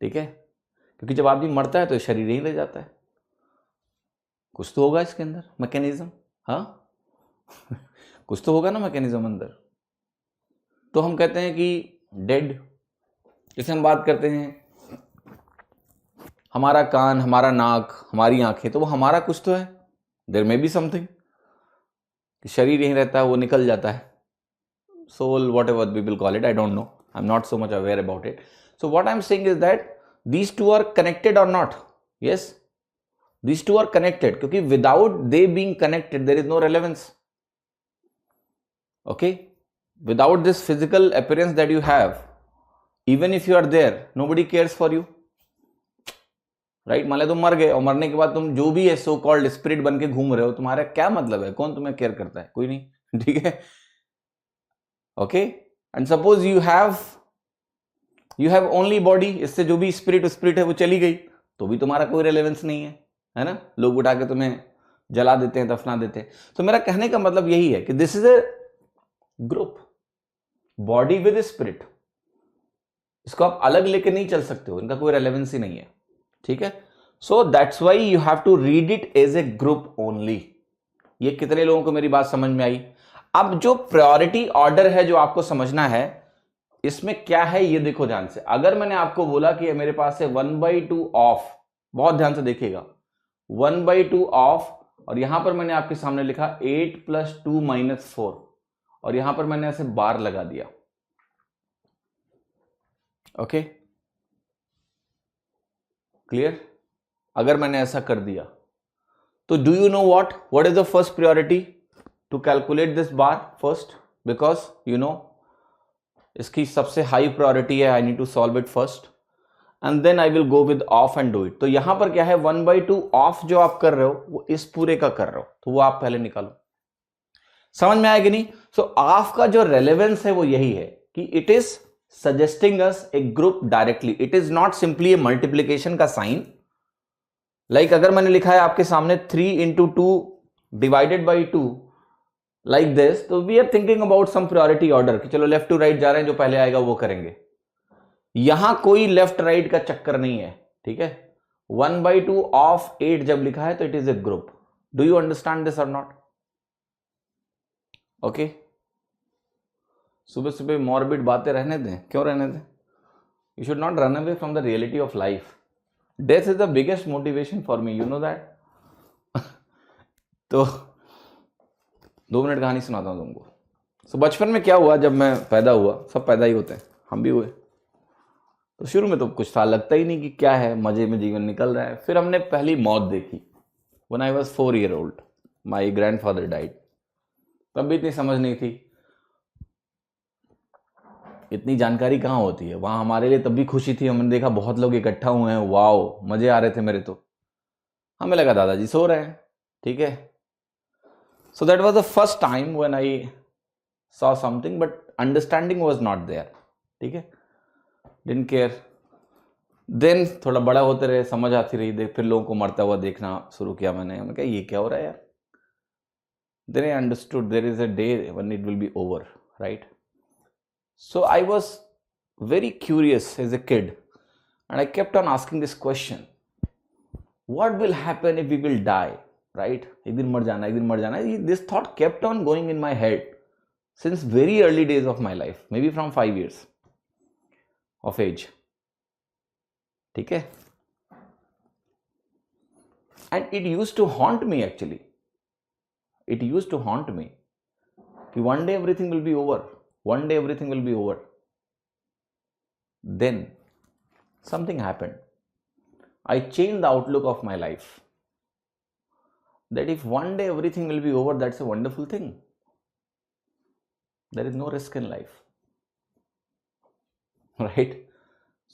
ठीक है? क्योंकि जब आदमी मरता है तो शरीर ही रह जाता है. कुछ तो होगा इसके अंदर मैकेनिज्म, हाँ? कुछ तो होगा ना मैकेनिज्म अंदर. तो हम कहते हैं कि डेड. जैसे हम बात करते हैं हमारा कान, हमारा नाक, हमारी आंखें, तो वो हमारा कुछ तो है. There may be something. शरीर यहीं रहता है, वो निकल जाता है. Soul, whatever we will call it, I don't know, I am not so much aware about it. So what I am saying is that these two are connected or not? Yes, these two are connected, क्योंकि without they being connected there is no relevance. Okay, without this physical appearance that you have, even if you are there, nobody cares for you, right? मान लो तुम मर गए और मरने के बाद तुम जो भी है सो कॉल्ड स्पिरिट बन के घूम रहे हो, तुम्हारा क्या मतलब है? कौन तुम्हें केयर करता है? कोई नहीं, ठीक है? Okay. And suppose you have only body, इससे जो भी स्पिरिट है वो चली गई, तो भी तुम्हारा कोई रेलेवेंस नहीं है ना? लोग उठा के तुम्हें जला देते हैं, दफना देते हैं. तो मेरा कहने का मतलब यही है कि this is a group, body with spirit. इसको आप अलग लेके नहीं चल सकते हो, इनका कोई रेलेवेंस ही नहीं है, ठीक है? So that's why you have to read it as a group only. ये कितने लोगों को मेरी बात समझ में आई? अब जो प्रायोरिटी ऑर्डर है जो आपको समझना है, इसमें क्या है ये देखो ध्यान से। अगर मैंने आपको बोला कि मेरे पास है 1/2 ऑफ, बहुत ध्यान से देखिएगा, 1/2 ऑफ, और यहां पर मैंने आपके सामने लिखा 8 + 2 - 4, और यहां पर मैंने ऐसे बार लगा दिया। Okay, clear? अगर मैंने ऐसा कर दिया तो do you know what is the first priority to calculate this bar first, because you know इसकी सबसे हाई प्रायोरिटी है, I need to solve it first and then I will go with of and do it. तो यहां पर क्या है, 1/2 of जो आप कर रहे हो वो इस पूरे का कर रहे हो, तो वो आप पहले निकालो। समझ में आएगी नहीं? सो ऑफ का जो रेलेवेंस है वो यही है कि it is suggesting us A group directly, it is not simply a multiplication का साइन। लाइक अगर मैंने लिखा है आपके सामने 3 × 2 / 2 लाइक दिस, तो we are thinking about some priority order कि चलो लेफ्ट टू राइट जा रहे हैं, जो पहले आएगा वो करेंगे। यहां कोई लेफ्ट राइट का चक्कर नहीं है, ठीक है। 1/2 ऑफ 8 जब लिखा है तो it is a group. Do you understand this और नॉट? ओके, सुबह सुबह मॉर्बिड बातें रहने दें, क्यों रहने दें? You should not run away from the reality of life. Death is the biggest motivation for me, you know that. तो 2 मिनट कहानी सुनाता हूं तुमको। सो बचपन में क्या हुआ, जब मैं पैदा हुआ, सब पैदा ही होते हैं, हम भी हुए, तो शुरू में तो कुछ साल लगता ही नहीं कि क्या है, मजे में जीवन निकल रहा है। फिर हमने पहली मौत देखी when I was 4 year old, my grandfather died. तब भी इतनी समझ नहीं थी, इतनी जानकारी कहाँ होती है वहां। हमारे लिए तब भी खुशी थी, हमने देखा बहुत लोग इकट्ठा हुए हैं, वाओ मजे आ रहे थे मेरे। तो हमें लगा दादाजी सो रहे हैं, ठीक है। So that was the first time when I saw something, but understanding was not there, ठीक है, डिडंट केयर। देन थोड़ा बड़ा होते रहे, समझ आती रही, फिर लोगों को मरता हुआ देखना शुरू किया मैंने कहा ये क्या हो रहा है यार। Then I understood there is a day when it will be over, right. So I was very curious as a kid and I kept on asking this question, what will happen if we will die, right? एक दिन मर जाना, एक दिन मर जाना। This thought kept on going in my head since very early days of my life, maybe from 5 years of age, ठीक है। And it used to haunt me actually. It used to haunt me कि one day everything will be over. One day everything will be over. Then something happened. I changed the outlook of my life. That if one day everything will be over, that's a wonderful thing. There is no risk in life. Right?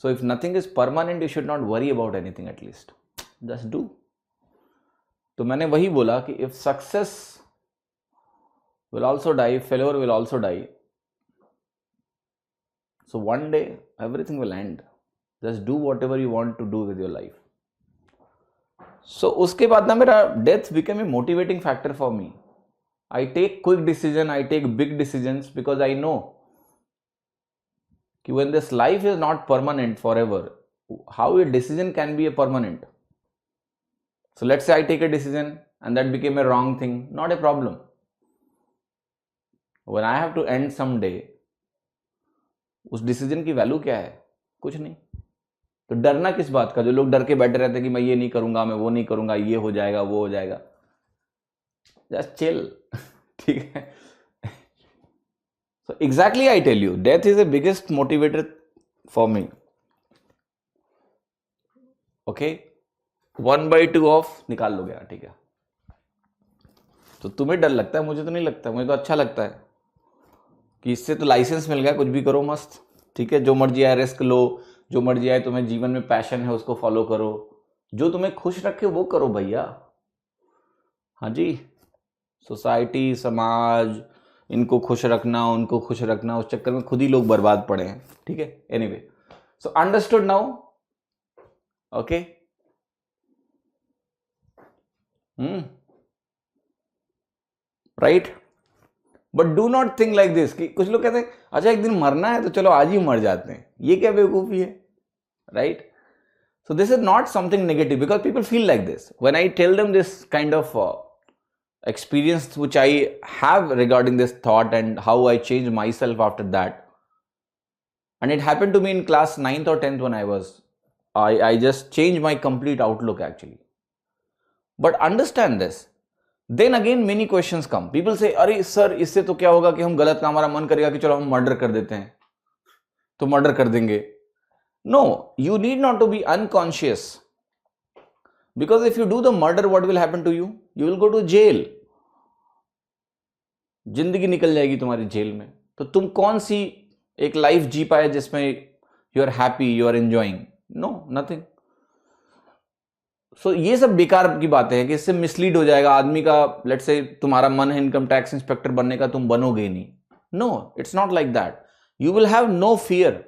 So if nothing is permanent, you should not worry about anything at least. Just do. तो मैंने वही बोला कि if success will also die, failure will also die. So one day everything will end. Just do whatever you want to do with your life. So उसके बाद ना मेरा death became a motivating factor for me. I take quick decision, I take big decisions because I know कि when this life is not permanent forever, how a decision can be a permanent. So let's say I take a decision and that became a wrong thing, not a problem. When I have to end someday, उस decision की value क्या है? कुछ नहीं। तो डरना किस बात का? जो लोग डर के बैठे रहते हैं कि मैं ये नहीं करूंगा, मैं वो नहीं करूंगा, ये हो जाएगा, वो हो जाएगा। जस्ट चिल, ठीक है। So exactly I tell you, death is the biggest motivator for me. Okay, 1/2 of निकाल लोगे, ठीक है। तो तुम्हें डर लगता है, मुझे तो नहीं लगता, मुझे तो अच्छा लगता है कि इससे तो लाइसेंस मिल गया, कुछ भी करो मस्त, ठीक है। जो मर्जी आए रिस्क लो, जो मर्जी आए, तुम्हें जीवन में पैशन है उसको फॉलो करो, जो तुम्हें खुश रखे वो करो भैया। हाँ जी, सोसाइटी, समाज, इनको खुश रखना, उनको खुश रखना, उस चक्कर में खुद ही लोग बर्बाद पड़े हैं, ठीक है। Anyway, so understood now? Okay, right. But do not think like this कि कुछ लोग कहते हैं अच्छा एक दिन मरना है तो चलो आज ही मर जाते हैं। ये क्या बेवकूफ़ी है, right. So this is not something negative because people feel like this when I tell them this kind of experience which I have regarding this thought and how I changed myself after that. And it happened to me in class 9th or 10th when I just changed my complete outlook actually. But understand this. Then again many questions come. People say, अरे sir इससे तो क्या होगा कि हम गलत काम, हमारा मन करेगा कि चलो हम मर्डर कर देते हैं, तो मर्डर कर देंगे. No, you need not to be unconscious. Because if you do the murder, what will happen to you? You will go to jail. जिंदगी निकल जाएगी तुम्हारी जेल में. तो तुम कौन सी एक लाइफ जी पाए जिसमें you are happy, you are enjoying? No, nothing. So ये सब बेकार की बातें हैं कि इससे मिसलीड हो जाएगा आदमी का. लेट्स से तुम्हारा मन है इनकम टैक्स इंस्पेक्टर बनने का, तुम बनोगे ही नहीं. No, it's not like that. You will have no fear.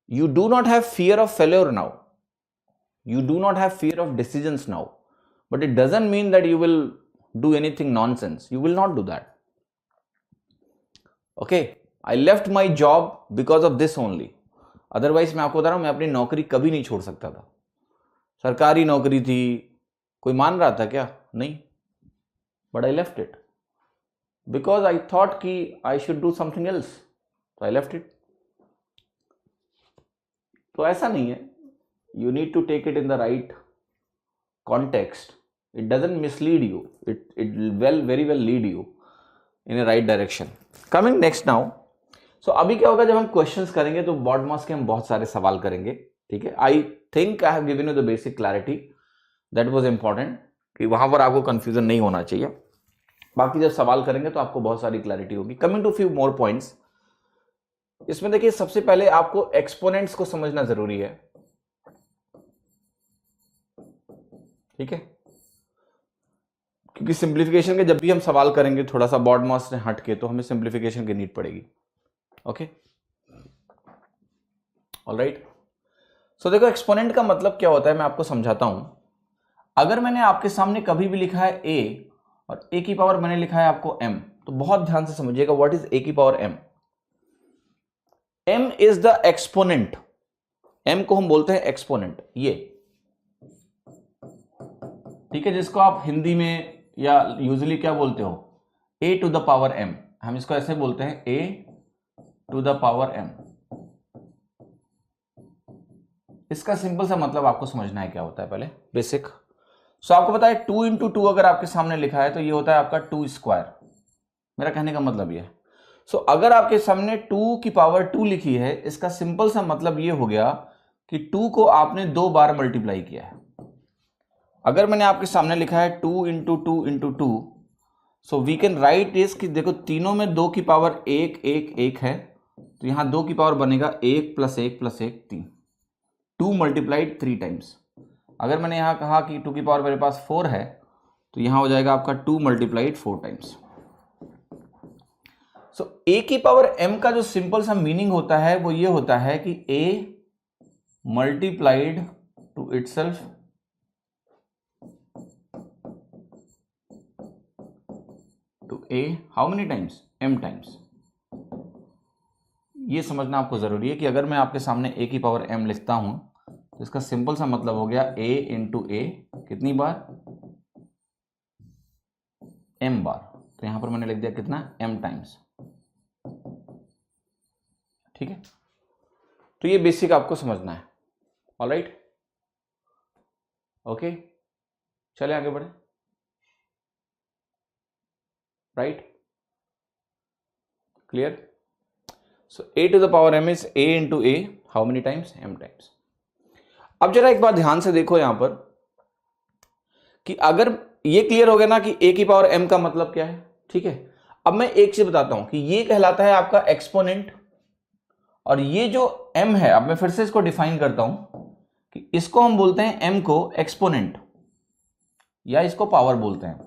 You do not have fear of failure now. You do not have fear of decisions now. But it doesn't mean that you will do anything nonsense. You will not do that. Okay? I left my job because of this only. Otherwise, मैं आपको बता रहा हूं, मैं अपनी नौकरी कभी नहीं छोड़ सकता था. सरकारी नौकरी थी, कोई मान रहा था क्या? नहीं. But I left it. Because I thought कि I should do something else. So I left it. तो ऐसा नहीं है. You need to take it in the right context. It doesn't mislead you, it very well lead you in a right direction. Coming next now. So अभी क्या होगा, जब हम questions करेंगे तो BODMAS के हम बहुत सारे सवाल करेंगे. ठीक है. I think I have given you the basic clarity. That was important कि वहां पर आपको कंफ्यूजन नहीं होना चाहिए. बाकी जब सवाल करेंगे तो आपको बहुत सारी क्लैरिटी होगी. Coming to few more points. इसमें देखिए, सबसे पहले आपको एक्सपोनेंट्स को समझना जरूरी है. ठीक है. क्योंकि सिंप्लीफिकेशन के जब भी हम सवाल करेंगे थोड़ा सा BODMAS से हट के, तो हमें सिंप्लीफिकेशन की नीड पड़ेगी. Okay, alright. सो देखो, एक्सपोनेंट का मतलब क्या होता है मैं आपको समझाता हूं. अगर मैंने आपके सामने कभी भी लिखा है a और a की पावर मैंने लिखा है आपको m, तो बहुत ध्यान से समझिएगा व्हाट इज a की power m. m is the exponent. m को हम बोलते हैं एक्सपोनेंट. ये ठीक है, जिसको आप हिंदी में या यूजुअली क्या बोलते हो, a to the power m. हम इसको ऐसे बोलते हैं a to the power m. इसका सिंपल सा मतलब आपको समझना है क्या होता है पहले बेसिक. सो आपको पता है 2 into 2 अगर आपके सामने लिखा है तो ये होता है आपका 2 स्क्वायर. मेरा कहने का मतलब ये है. सो अगर आपके सामने 2 की पावर 2 लिखी है, इसका सिंपल सा मतलब ये हो गया कि 2 को आपने 2 बार मल्टीप्लाई किया है. अगर मैंने आपके सामने लिखा है 2 into 2 into 2, so we can write इस कि देखो तीनों में 2 की पावर 1 1 1 है, तो यहां 2 की पावर बनेगा 1 + 1 + 1 3. 2 मल्टीप्लाइड 3 टाइम्स. अगर मैंने यहां कहा कि 2 की पावर मेरे पास 4 है, तो यहां हो जाएगा आपका 2 मल्टीप्लाइड 4 टाइम्स. सो a की पावर m का जो सिंपल सा मीनिंग होता है वो ये होता है कि a multiplied to itself to a how many times, m times. ये समझना आपको जरूरी है कि अगर मैं आपके सामने a की पावर m लिखता हूं तो इसका सिंपल सा मतलब हो गया a इंटू a कितनी बार, m बार. तो यहां पर मैंने लिख दिया कितना, m टाइम्स. ठीक है. तो ये बेसिक आपको समझना है. ऑलराइट, ओके, चले आगे बढ़े. Right, clear. So a to the power m is a into a how many times, m times. अब जरा एक बार ध्यान से देखो यहां पर कि अगर ये क्लियर हो गया ना कि a की पावर m का मतलब क्या है. ठीक है. अब मैं एक चीज बताता हूं कि ये कहलाता है आपका एक्सपोनेंट, और ये जो m है, अब मैं फिर से इसको डिफाइन करता हूं कि इसको हम बोलते हैं m को एक्सपोनेंट या इसको पावर बोलते हैं.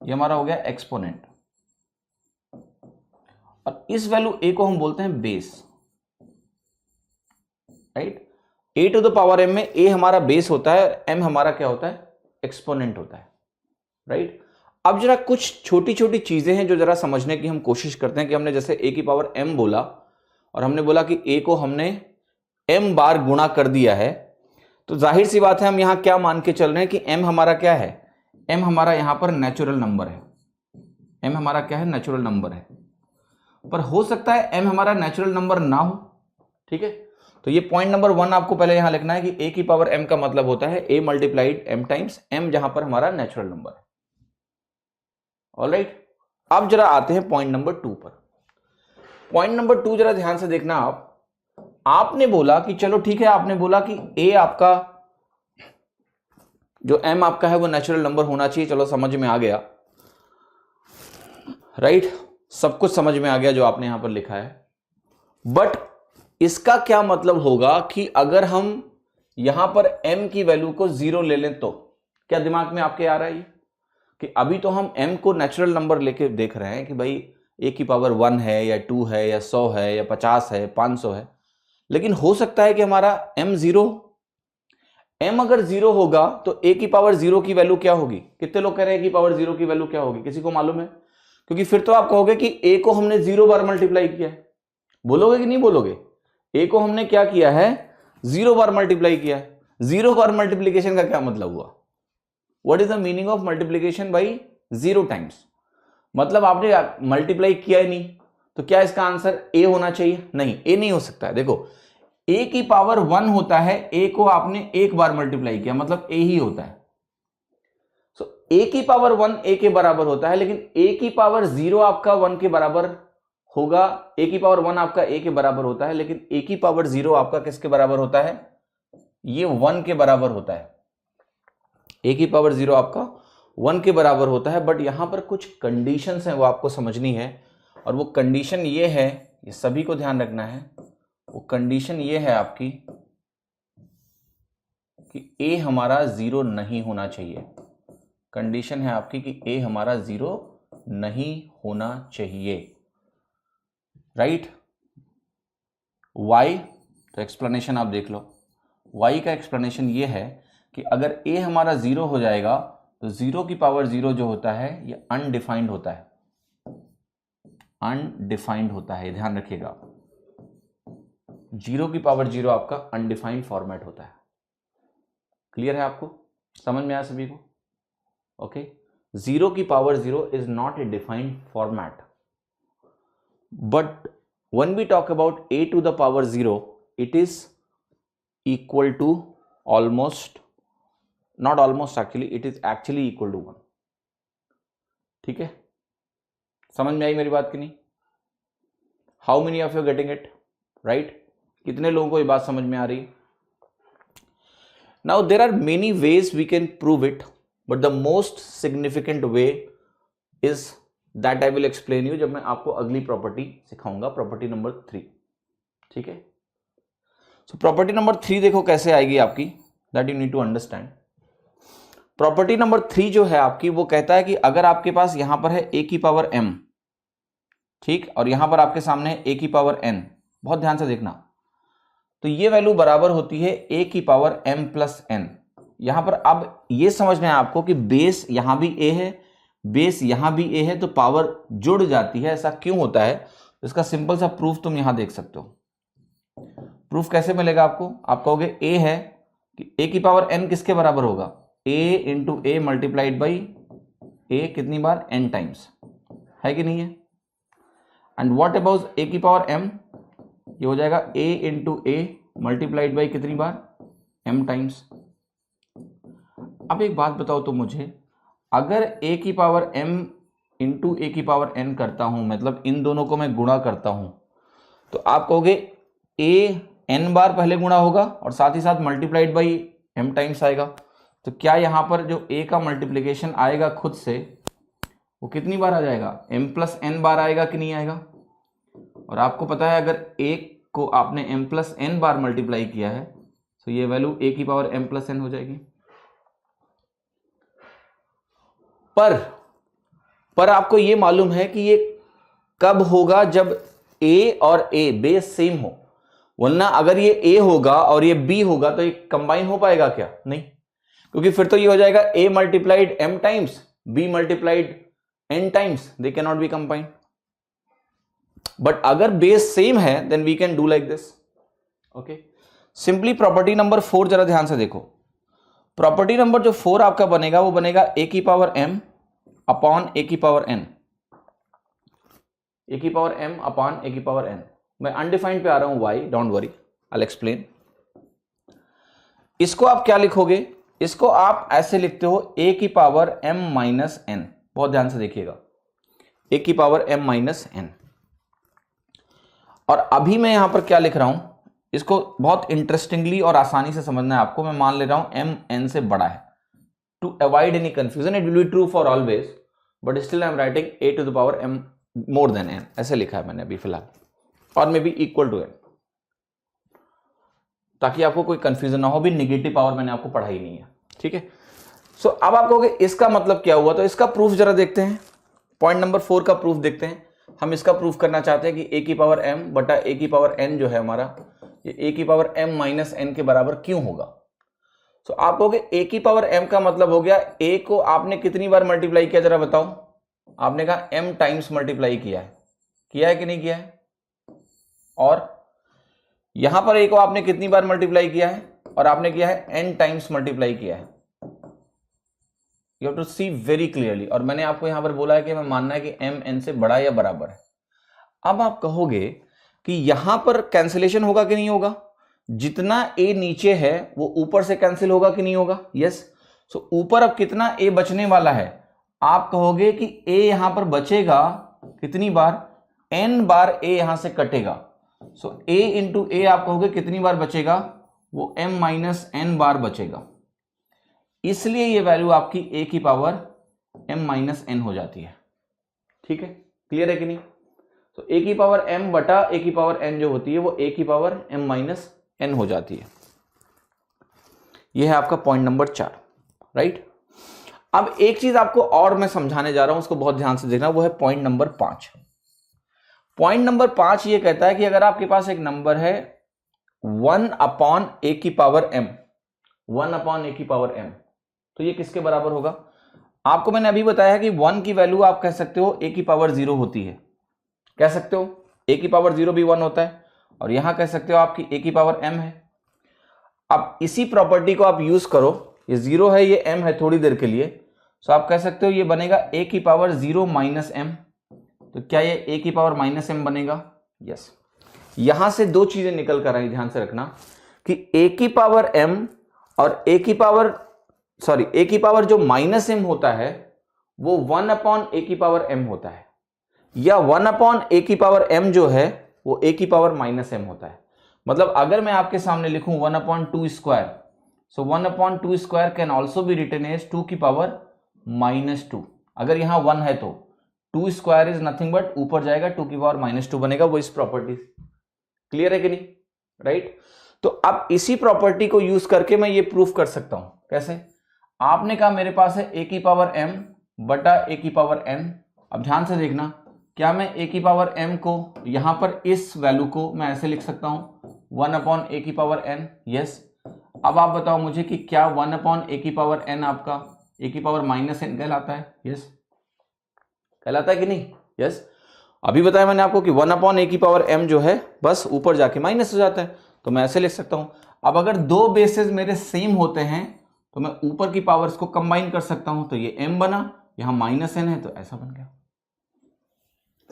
ये हमारा हो गया एक्सपोनेंट. और इस वैल्यू a को हम बोलते हैं base. Right. a to the power m में a हमारा बेस होता है, m हमारा क्या होता है, एक्सपोनेंट होता है. राइट. अब जरा कुछ छोटी छोटी चीजें हैं जो जरा समझने की हम कोशिश करते हैं कि हमने जैसे a की पावर m बोला और हमने बोला कि a को हमने m बार गुणा कर दिया है, तो जाहिर सी बात है हम यहां क्या मान के चल रहे हैं कि m हमारा क्या है, m हमारा यहां पर नेचुरल नंबर है, m हमारा क्या है, नेचुरल नंबर है, पर हो सकता है m हमारा नेचुरल नंबर ना हो, ठीक है। तो ये पॉइंट नंबर 1 आपको पहले यहां लिखना है कि a की पावर m का मतलब होता है a multiplied m times m, जहां पर हमारा नेचुरल नंबर है। ऑलराइट, अब जरा आते हैं पॉइंट नंबर 2 पर। पॉइंट नंबर 2 जरा ध्यान से देखना आपने बोला कि चलो ठीक है, आपने बोला कि a आपका जो m आपका है वो नेचुरल नंबर होना चाहिए, चलो समझ में आ गया, राइट, सब कुछ समझ में आ गया जो आपने यहां पर लिखा है। बट इसका क्या मतलब होगा कि अगर हम यहां पर m की वैल्यू को 0 ले लें तो क्या दिमाग में आपके आ रहा है ये कि अभी तो हम m को नेचुरल नंबर लेके देख रहे हैं कि भाई a की पावर 1 है या 2 है या 100 है या 50 है 500 है, लेकिन हो सकता है कि हमारा m 0, m अगर 0 होगा तो a की पावर 0 की वैल्यू क्या होगी? कितने लोग कह रहे हैं कि पावर 0 की वैल्यू क्या होगी? किसी को मालूम है? क्योंकि फिर तो आप कहोगे कि a को हमने 0 बार मल्टीप्लाई किया है, बोलोगे कि नहीं बोलोगे? a को हमने क्या किया है? 0 बार मल्टीप्लाई किया है। 0 बार मल्टीप्लीकेशन का क्या मतलब हुआ? What is the meaning of multiplication by 0 times? मतलब आपने मल्टीप्लाई किया ही नहीं, तो क्या इसका आंसर a होना चाहिए? नहीं, a नहीं हो सकता है। देखो a की पावर 1 होता है, a को आपने एक बार मल्टीप्लाई किया मतलब a ही होता है। सो a की पावर 1 a के बराबर होता है, लेकिन a की पावर 0 आपका 1 के बराबर होगा। a की पावर 1 आपका a के बराबर होता है, लेकिन a की पावर 0 आपका किसके बराबर होता है? ये 1 के बराबर होता है। a की पावर 0 आपका 1 के बराबर होता है, बट यहां पर कुछ कंडीशंस हैं वो आपको समझनी है, और वो कंडीशन ये है, ये सभी को ध्यान रखना है, वो कंडीशन ये है आपकी कि a हमारा 0 नहीं होना चाहिए। कंडीशन है आपकी कि a हमारा 0 नहीं होना चाहिए, राइट। y, तो एक्सप्लेनेशन आप देख लो। y का एक्सप्लेनेशन ये है कि अगर a हमारा 0 हो जाएगा तो 0 की पावर 0 जो होता है ये अनडिफाइंड होता है, अनडिफाइंड होता है, ध्यान रखिएगा। 0 की पावर 0 आपका अनडिफाइंड फॉर्मेट होता है। क्लियर है आपको? समझ में आया सभी को? ओके, 0 की power 0 is not a defined format, but when we talk about a to the power 0, it is equal to almost, not almost actually, it is actually equal to 1। ठीक है, समझ में आई मेरी बात कि नहीं? How many of you getting it, right? कितने लोगों को ये बात समझ में आ रही? Now there are many ways we can prove it, but the most significant way is that I will explain you जब मैं आपको अगली प्रॉपर्टी सिखाऊंगा, प्रॉपर्टी नंबर 3। ठीक है, सो प्रॉपर्टी नंबर 3 देखो कैसे आएगी आपकी, that you need to understand. Property number 3 जो है आपकी, वो कहता है कि अगर आपके पास यहां पर है a की पावर m, ठीक, और यहां पर आपके सामने है a की पावर n, बहुत ध्यान से देखना, तो ये वैल्यू बराबर होती है a की पावर m प्लस n। यहां पर अब ये समझना है आपको कि बेस यहां भी a है, बेस यहां भी a है, तो पावर जुड़ जाती है। ऐसा क्यों होता है? इसका सिंपल सा प्रूफ तुम यहां देख सकते हो। प्रूफ कैसे मिलेगा आपको? आप कहोगे a है कि a की पावर n किसके बराबर होगा? a into A multiplied by a कितनी बार? n टाइम्स, है कि नहीं है? एंड व्हाट अबाउट a की पावर m? ये हो जाएगा a into A multiplied by कितनी बार? m times. अब एक बात बताओ तो मुझे, अगर a की पावर m इंटू ए की पावर n करता हूं, मतलब इन दोनों को मैं गुणा करता हूं, तो आप कहोगे a n बार पहले गुणा होगा और साथ ही साथ मल्टीप्लाइड बाई m टाइम्स आएगा। तो क्या यहां पर जो a का मल्टीप्लिकेशन आएगा खुद से, वो कितनी बार आ जाएगा? m प्लस n बार आएगा कि नहीं आएगा? और आपको पता है अगर a को आपने m प्लस n बार मल्टीप्लाई किया है तो ये वैल्यू a की पावर m प्लस n हो जाएगी। पर आपको ये मालूम है कि ये कब होगा? जब a और a बेस सेम हो, वरना अगर ये a होगा और ये b होगा तो ये कंबाइन हो पाएगा क्या? नहीं, क्योंकि फिर तो ये हो जाएगा a multiplied m times b multiplied n times, they can not be combined. But अगर बेस सेम है then we can do like this. Okay, simply property number 4 जरा ध्यान से देखो। प्रॉपर्टी नंबर जो 4 आपका बनेगा वो बनेगा ए की पावर m अपॉन ए की पावर n, ए की पावर m अपॉन ए की पावर n। मैं अनडिफाइंड पे आ रहा हूं, why, don't worry, I will explain. इसको आप क्या लिखोगे, इसको आप ऐसे लिखते हो ए की पावर m माइनस n। बहुत ध्यान से देखिएगा, ए की पावर m माइनस n। और अभी मैं यहां पर क्या लिख रहा हूं, इसको बहुत इंटरेस्टिंगली और आसानी से समझना है आपको। मैं मान ले रहा हूं m n से बड़ा है। To avoid any confusion, it will be true for always, but still I am writing a to the power m more than n, ऐसे लिखा है मैंने अभी फिलहाल, और may be equal to n, ताकि आपको कोई कंफ्यूजन ना हो। भी निगेटिव पावर मैंने आपको पढ़ाई नहीं है, ठीक है। सो अब आप कहोगे इसका मतलब क्या हुआ, तो इसका प्रूफ जरा देखते हैं। पॉइंट नंबर 4 का प्रूफ देखते हैं। हम इसका प्रूफ करना चाहते हैं कि a की पावर m बटा a की पावर n जो है हमारा, ये a की पावर m माइनस n के बराबर क्यों होगा। तो आप कहोगे a की पावर m का मतलब हो गया, a को आपने कितनी बार मल्टीप्लाई किया जरा बताओ। आपने कहा m टाइम्स मल्टीप्लाई किया है कि नहीं किया है। और यहां पर a को आपने कितनी बार मल्टीप्लाई किया है, और आपने किया है n टाइम्स मल्टीप्लाई किया है। You have to see very clearly. और मैंने आपको यहां पर बोला है कि मैं मानना है कि m n से बड़ा या बराबर है। अब आप कहोगे कि यहां पर कैंसिलेशन होगा कि नहीं होगा, जितना a नीचे है वो ऊपर से कैंसिल होगा कि नहीं होगा। यस। सो ऊपर अब कितना a बचने वाला है, आप कहोगे कि a यहां पर बचेगा कितनी बार, n बार a यहां से कटेगा। सो a इंटू ए आप कहोगे कितनी बार बचेगा, वो m माइनस n बार बचेगा। इसलिए ये वैल्यू आपकी a की पावर m माइनस n हो जाती है। ठीक है, क्लियर है कि नहीं। तो a की पावर m बटा a की पावर n जो होती है वो a की पावर m माइनस n हो जाती है। यह है आपका पॉइंट नंबर 4, राइट। अब एक चीज आपको और मैं समझाने जा रहा हूं, उसको बहुत ध्यान से देखना, वो है पॉइंट नंबर 5। पॉइंट नंबर 5 ये कहता है कि अगर आपके पास एक नंबर है 1 अपॉन ए की पावर m, 1 अपॉन ए की पावर m, तो ये किसके बराबर होगा। आपको मैंने अभी बताया कि 1 की वैल्यू आप कह सकते हो a की पावर 0 होती है, कह सकते हो a की पावर 0 भी 1 होता है, और यहां कह सकते हो आपकी a की पावर m है। अब इसी प्रॉपर्टी को आप यूज करो, ये 0 है ये m है थोड़ी देर के लिए, तो आप कह सकते हो ये बनेगा a की पावर 0 माइनस m। तो क्या ये a की पावर माइनस m बनेगा। यस। यहां से दो चीजें निकल कर आई, ध्यान से रखना कि a की पावर m और a की पावर जो माइनस m होता है वो 1 अपॉन a की पावर m होता है, या 1 अपॉन a की पावर m जो है वो a की पावर माइनस m होता है। मतलब अगर मैं आपके सामने लिखूं 1 upon 2 square, so 1 upon 2 square can also be written as 2 की पावर माइनस 2। अगर यहां 1 है तो 2 स्क्वायर इज नथिंग बट ऊपर जाएगा 2 की पावर माइनस 2 बनेगा, वो इस प्रॉपर्टी। क्लियर है कि नहीं, राइट। तो अब इसी प्रॉपर्टी को यूज करके मैं ये प्रूफ कर सकता हूं। कैसे, आपने कहा मेरे पास है a की पावर m बटा a की पावर n। अब ध्यान से देखना, क्या मैं a की पावर m को यहां पर इस वैल्यू को मैं ऐसे लिख सकता हूं 1 अपॉन a की पावर n। यस। अब आप बताओ मुझे कि क्या 1 अपॉन a की पावर n आपका a की पावर माइनस n कहलाता है। यस, कहलाता है कि नहीं। यस। अभी बताया मैंने आपको कि 1 अपॉन a की पावर m जो है बस ऊपर जाके माइनस हो जाता है, तो मैं ऐसे लिख सकता हूं। अब अगर दो बेसेस मेरे सेम होते हैं तो मैं ऊपर की पावर्स को कंबाइन कर सकता हूं, तो ये m बना, यहां माइनस n है तो ऐसा बन गया।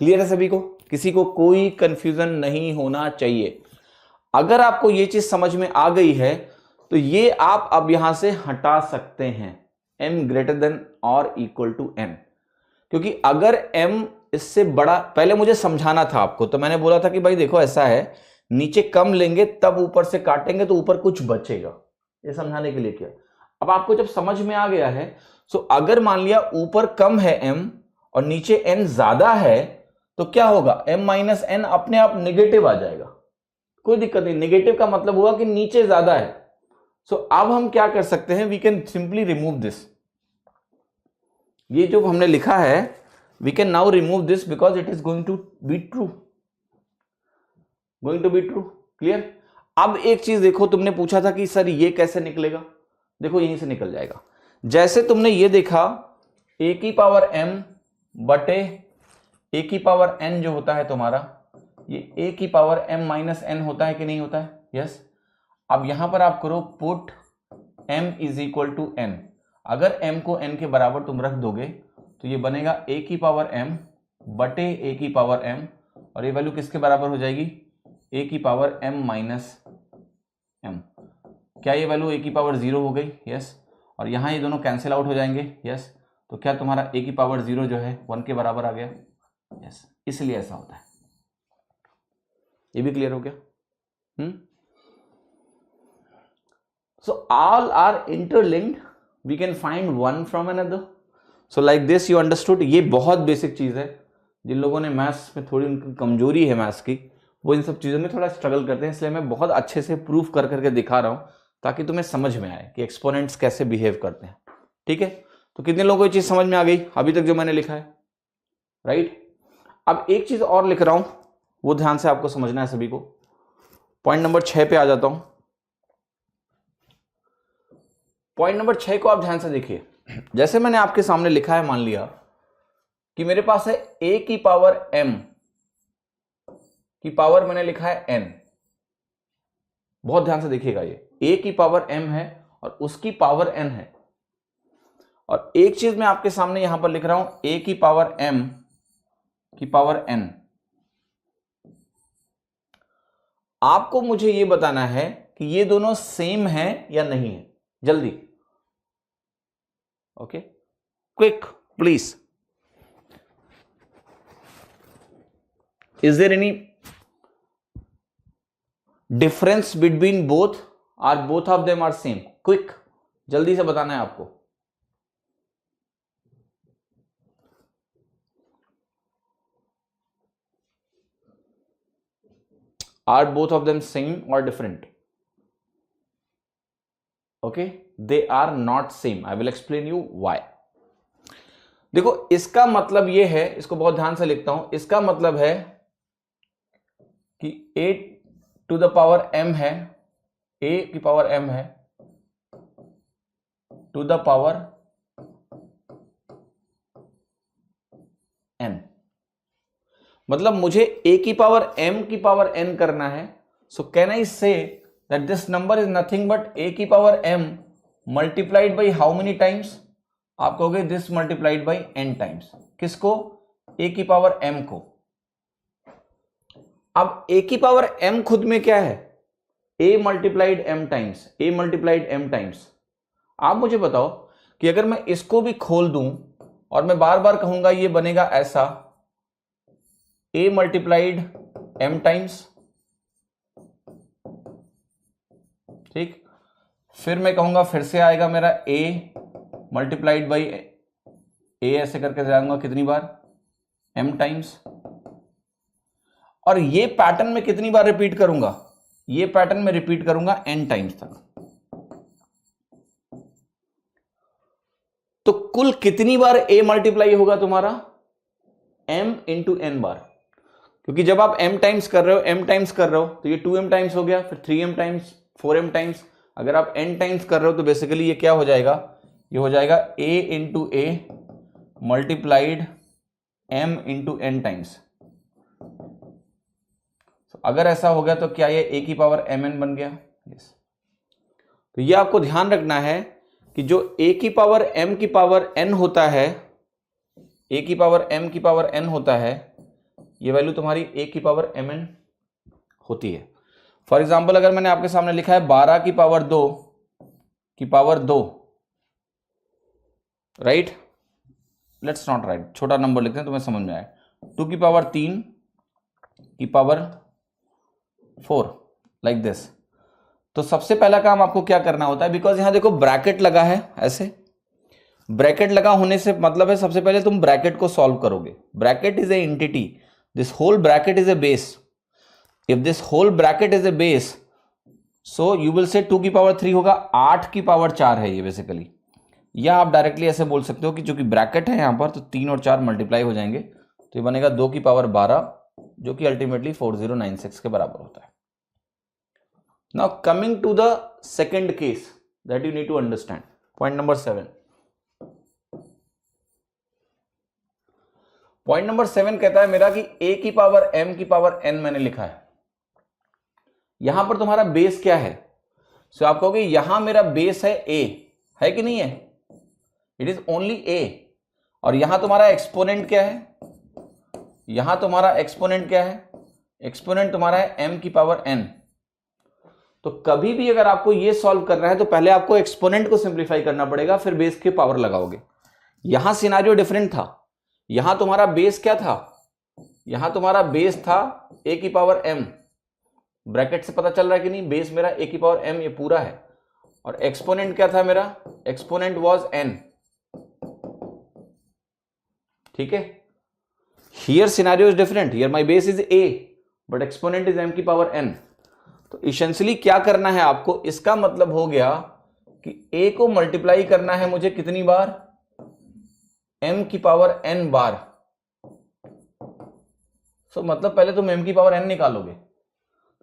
क्लियर है सभी को, किसी को कोई कंफ्यूजन नहीं होना चाहिए। अगर आपको ये चीज समझ में आ गई है तो ये आप अब यहां से हटा सकते हैं m ग्रेटर देन और इक्वल टू n, क्योंकि अगर m इससे बड़ा, पहले मुझे समझाना था आपको, तो मैंने बोला था कि भाई देखो ऐसा है, नीचे कम लेंगे तब ऊपर से काटेंगे तो ऊपर कुछ बचेगा, ये समझाने के लिए किया। अब आपको जब समझ में आ गया है, तो अगर मान लिया ऊपर कम है m और नीचे n ज्यादा है, तो क्या होगा, m माइनस n अपने आप निगेटिव आ जाएगा, कोई दिक्कत नहीं। निगेटिव का मतलब हुआ कि नीचे ज्यादा है। सो अब हम क्या कर सकते हैं, we can simply remove this. ये जो हमने लिखा है we can now remove this because it is going to be true, going to be true. Clear. अब एक चीज देखो, तुमने पूछा था कि सर ये कैसे निकलेगा, देखो यहीं से निकल जाएगा। जैसे तुमने ये देखा a की पावर m बटे a की पावर n जो होता है तुम्हारा, ये a की पावर m माइनस n होता है कि नहीं होता है। यस। अब यहां पर आप करो put m is equal to n। अगर m को n के बराबर तुम रख दोगे तो ये बनेगा a की पावर m बटे a की पावर m, और ये वैल्यू किसके बराबर हो जाएगी, a की पावर m माइनस m। क्या ये वैल्यू a की पावर 0 हो गई? यस। और यहाँ ये दोनों कैंसिल आउट हो जाएंगे। यस। तो क्या तुम्हारा a की पावर 0 जो है 1 के बराबर आ गया? यस। इसलिए ऐसा होता है। ये भी क्लियर हो गया? So all are interlinked, we can find one from another. So like this you understood. ये बहुत बेसिक चीज है। जिन लोगों ने मैथ्स में थोड़ी उनकी कमजोरी है मैथ्स की, वो इन सब चीजों में थोड़ा स्ट्रगल करते हैं, इसलिए मैं बहुत अच्छे से प्रूफ कर करके दिखा रहा हूं ताकि तुम्हें समझ में आए कि एक्सपोनेंट्स कैसे बिहेव करते हैं। ठीक है, तो कितने लोगों को ये चीज समझ में आ गई अभी तक जो मैंने लिखा है? राइट। अब एक चीज और लिख रहा हूं, वो ध्यान से आपको समझना है सभी को। पॉइंट नंबर 6 पे आ जाता हूं। पॉइंट नंबर 6 को आप ध्यान से देखिए। जैसे मैंने आपके सामने लिखा है, मान लिया कि मेरे पास है a की पावर m की पावर मैंने लिखा है n। बहुत ध्यान से देखिएगा, ये a की पावर m है और उसकी पावर n है। और एक चीज मैं आपके सामने यहां पर लिख रहा हूं, a की पावर m की पावर n। आपको मुझे ये बताना है कि ये दोनों सेम है या नहीं है, जल्दी। Okay, quick please. Is there any difference between both, are both of them are same? Quick, जल्दी से बताना है आपको। Are both of them same or different? Okay, they are not same. I will explain you why. देखो, इसका मतलब ये है, इसको बहुत ध्यान से लिखता हूं, इसका मतलब है कि a to the power m है, a की पावर m है टू द पावर n। मतलब मुझे a की पावर m की पावर n करना है। So can I say that this number is nothing but a की power m multiplied by how many times? आप कहोगे this multiplied by n times. किसको? a की पावर m को। अब a की पावर m खुद में क्या है? a multiplied m times, a multiplied m times. आप मुझे बताओ कि अगर मैं इसको भी खोल दूं और मैं बार बार कहूंगा ये बनेगा ऐसा, a मल्टीप्लाइड m टाइम्स, ठीक। फिर मैं कहूंगा फिर से आएगा मेरा a मल्टीप्लाइड बाई a, ऐसे करके जाऊंगा कितनी बार? m times. और ये पैटर्न में कितनी बार रिपीट करूंगा? ये पैटर्न में रिपीट करूंगा n टाइम्स तक। तो कुल कितनी बार a मल्टीप्लाई होगा तुम्हारा? m इंटू n बार। क्योंकि जब आप m टाइम्स कर रहे हो, m टाइम्स कर रहे हो, तो ये 2m टाइम्स हो गया, फिर 3m टाइम्स, 4m टाइम्स। अगर आप n टाइम्स कर रहे हो तो बेसिकली ये क्या हो जाएगा? ये हो जाएगा a into a multiplied m into n times. अगर ऐसा हो गया तो क्या ये a की पावर mn बन गया? यस। तो ये आपको ध्यान रखना है कि जो a की पावर m की पावर n होता है, a की पावर m की पावर n होता है, ये वैल्यू तुम्हारी a की पावर mn होती है। फॉर एग्जाम्पल अगर मैंने आपके सामने लिखा है 12 की पावर 2 की power 2, right, let's not right, छोटा नंबर लिखते हैं तुम्हें समझ में आए, 2 की पावर 3 की पावर 4, लाइक दिस। तो सबसे पहला काम आपको क्या करना होता है, बिकॉज यहां देखो ब्रैकेट लगा है, ऐसे ब्रैकेट लगा होने से मतलब है सबसे पहले तुम ब्रैकेट को सॉल्व करोगे। Bracket is a entity, this whole bracket is a base. If this whole bracket is a base, so you will say 2 की पावर 3 होगा, 8 की पावर 4 है ये बेसिकली। या आप डायरेक्टली ऐसे बोल सकते हो कि जो कि ब्रैकेट है यहां पर, तो 3 और 4 मल्टीप्लाई हो जाएंगे, तो ये बनेगा 2 की पावर 12, जो कि अल्टीमेटली 4096 के बराबर होता है। Now coming to the second case that you need to understand, point number 7। Point number 7 कहता है मेरा कि a की पावर m की पावर n मैंने लिखा है। यहां पर तुम्हारा बेस क्या है? सो आप कहोगे यहां मेरा बेस है a, है कि नहीं है? It is only a। और यहां तुम्हारा एक्सपोनेंट क्या है? यहां तुम्हारा एक्सपोनेंट क्या है? एक्सपोनेंट तुम्हारा है m की पावर n। तो कभी भी अगर आपको ये सॉल्व करना है तो पहले आपको एक्सपोनेंट को सिंप्लीफाई करना पड़ेगा, फिर बेस के पावर लगाओगे। यहां सिनारियो डिफरेंट था। यहां तुम्हारा बेस क्या था? यहां तुम्हारा बेस था a की पावर m। ब्रैकेट से पता चल रहा है कि नहीं? बेस मेरा a की पावर m ये पूरा है। और एक्सपोनेंट क्या था मेरा? Exponent was n। ठीक है, here scenario is different. Here my base is a but exponent is m की पावर n। तो इसेंशियली क्या करना है आपको? इसका मतलब हो गया कि a को मल्टीप्लाई करना है मुझे कितनी बार? m की पावर n बार। सो मतलब पहले तुम m की पावर n निकालोगे।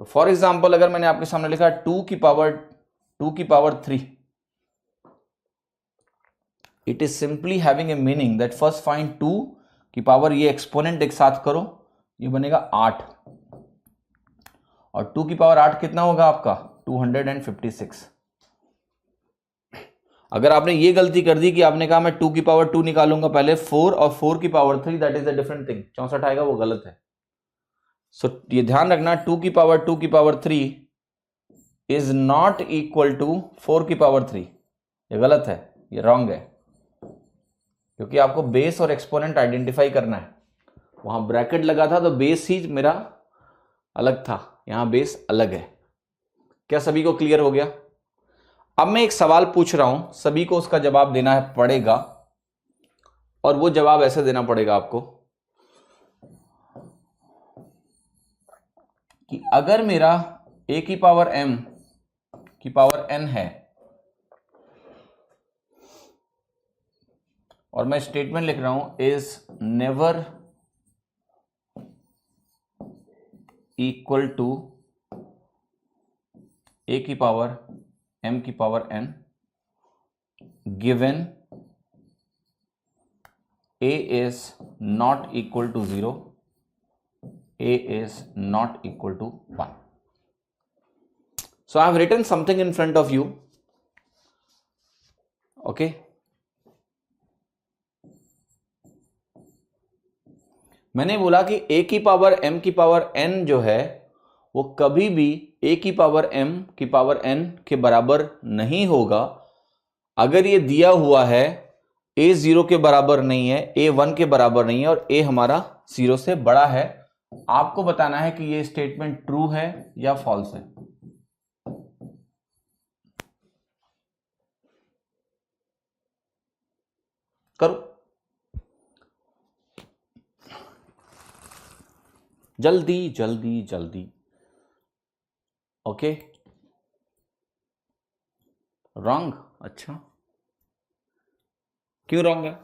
तो फॉर एग्जाम्पल अगर मैंने आपके सामने लिखा 2 की power 3, it is simply having a meaning that first find 2 की पावर, ये एक्सपोनेंट एक साथ करो, ये बनेगा 8। और 2 की पावर 8 कितना होगा आपका? 256। अगर आपने ये गलती कर दी कि आपने कहा मैं 2 की पावर 2 निकालूंगा पहले 4 और 4 की power 3, that is a different thing. 64 आएगा, वो गलत है। सो ये ध्यान रखना, 2 की power 3 is not equal to 4 की पावर 3। ये गलत है, ये रॉन्ग है, क्योंकि आपको बेस और एक्सपोनेंट आइडेंटिफाई करना है। वहां ब्रैकेट लगा था तो बेस ही मेरा अलग था, यहां बेस अलग है। क्या सभी को क्लियर हो गया? अब मैं एक सवाल पूछ रहा हूं, सभी को उसका जवाब देना पड़ेगा, और वो जवाब ऐसे देना पड़ेगा आपको कि अगर मेरा a की पावर m की पावर n है और मैं स्टेटमेंट लिख रहा हूं is never equal to a की पावर m की power n given a is not equal to 0, a is not equal to 1. So I have written something in front of you. Okay. मैंने बोला कि a की power m की power n जो है वो कभी भी a की पावर m की पावर n के बराबर नहीं होगा। अगर ये दिया हुआ है a 0 के बराबर नहीं है, a 1 के बराबर नहीं है और a हमारा 0 से बड़ा है, आपको बताना है कि ये स्टेटमेंट ट्रू है या फॉल्स है। करो जल्दी जल्दी जल्दी। Okay, wrong? अच्छा, क्यों रॉन्ग है?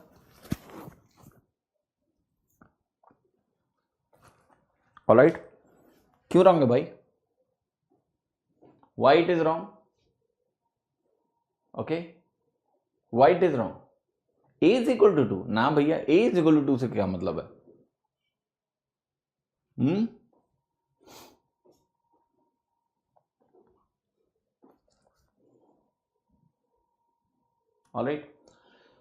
ऑलराइट, क्यों रॉन्ग है भाई? Why it is wrong? Okay, why it is wrong? a is equal to 2 ना भैया, a इज इक्वल टू 2 से क्या मतलब है? Alright.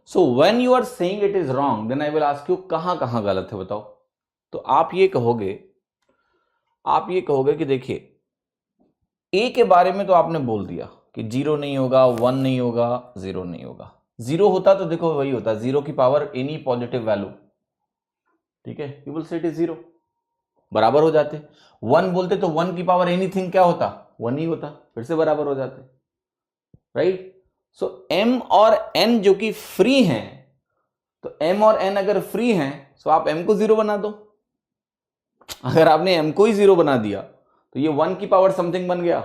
So when you are saying it is wrong, then I will ask you कहां गलत है बताओ। तो आप ये कहोगे कि देखिए a के बारे में तो आपने बोल दिया कि 0 नहीं होगा, 1 नहीं होगा, 0 नहीं होगा। 0 होता तो देखो वही होता, 0 की पावर एनी पॉजिटिव वैल्यू, ठीक है, यू विल से इट इज 0, बराबर हो जाते। 1 बोलते तो 1 की पावर एनीथिंग क्या होता? 1 ही होता, फिर से बराबर हो जाते, राइट। सो m और n जो कि फ्री हैं, तो m और n अगर फ्री हैं तो आप m को 0 बना दो। अगर आपने m को ही 0 बना दिया तो ये 1 की पावर समथिंग बन गया,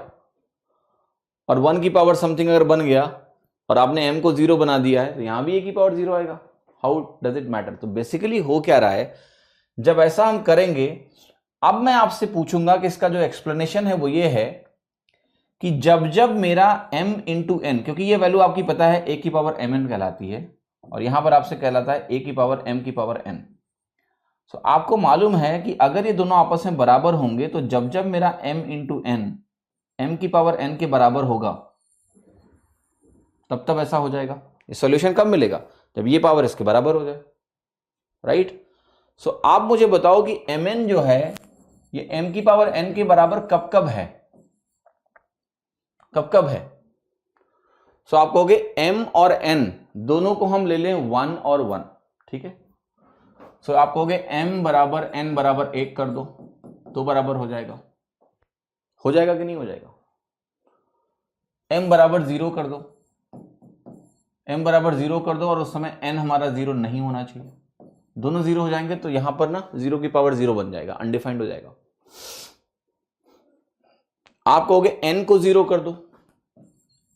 और 1 की पावर समथिंग अगर बन गया और आपने m को 0 बना दिया है तो यहां भी a की पावर 0 आएगा। How does it matter? तो बेसिकली हो क्या रहा है, जब ऐसा हम करेंगे, अब मैं आपसे पूछूंगा कि इसका जो एक्सप्लेनेशन है वो ये है कि जब जब मेरा m इंटू n, क्योंकि ये वैल्यू आपकी पता है a की पावर mn कहलाती है और यहां पर आपसे कहलाता है a की पावर m की पावर n। सो आपको मालूम है कि अगर ये दोनों आपस में बराबर होंगे तो जब जब मेरा m इंटू n m की पावर n के बराबर होगा तब ऐसा हो जाएगा। ये सॉल्यूशन कब मिलेगा? जब ये पावर इसके बराबर हो जाए, राइट। सो आप मुझे बताओ कि mn जो है ये m की पावर n के बराबर कब कब है, कब कब है? सो आप कहोगे m और n दोनों को हम ले लें 1 और 1, ठीक है। सो आप कहोगे m बराबर n बराबर 1 कर दो तो बराबर हो जाएगा कि नहीं हो जाएगा? m बराबर 0 कर दो, m बराबर 0 कर दो और उस समय n हमारा 0 नहीं होना चाहिए, दोनों 0 हो जाएंगे तो यहां पर ना 0 की पावर 0 बन जाएगा, अनडिफाइंड हो जाएगा। आप कहोगे n को 0 कर दो,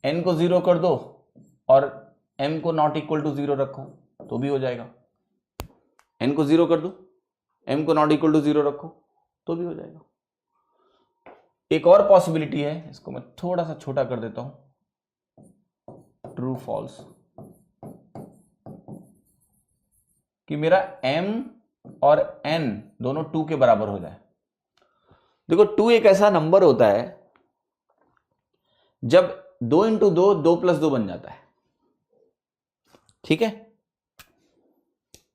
n को 0 कर दो और m को नॉट इक्वल टू 0 रखो तो भी हो जाएगा। n को 0 कर दो, m को नॉट इक्वल टू 0 रखो तो भी हो जाएगा। एक और पॉसिबिलिटी है, इसको मैं थोड़ा सा छोटा कर देता हूं, ट्रू फॉल्स, कि मेरा m और n दोनों 2 के बराबर हो जाए। देखो 2 एक ऐसा नंबर होता है जब 2 इंटू 2 2 प्लस 2 बन जाता है, ठीक है।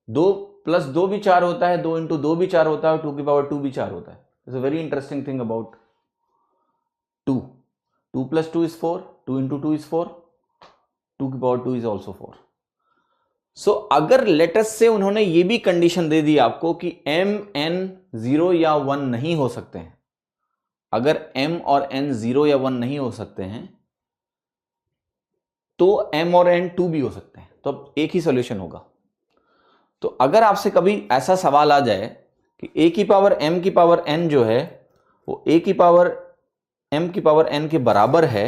2 प्लस 2 भी 4 होता है, 2 इंटू 2 भी 4 होता है, 2 की पावर 2 भी 4 होता है। It's a very interesting thing about 2 plus 2 is 4, 2 into 2 is 4, 2 की पावर 2 इज ऑल्सो 4। सो अगर लेटस से उन्होंने ये भी कंडीशन दे दी आपको कि m n 0 या 1 नहीं हो सकते हैं, अगर m और n 0 या 1 नहीं हो सकते हैं तो m और n 2 भी हो सकते हैं, तो अब एक ही सॉल्यूशन होगा। तो अगर आपसे कभी ऐसा सवाल आ जाए कि a की पावर m की पावर n जो है वो a की पावर m की पावर n के बराबर है,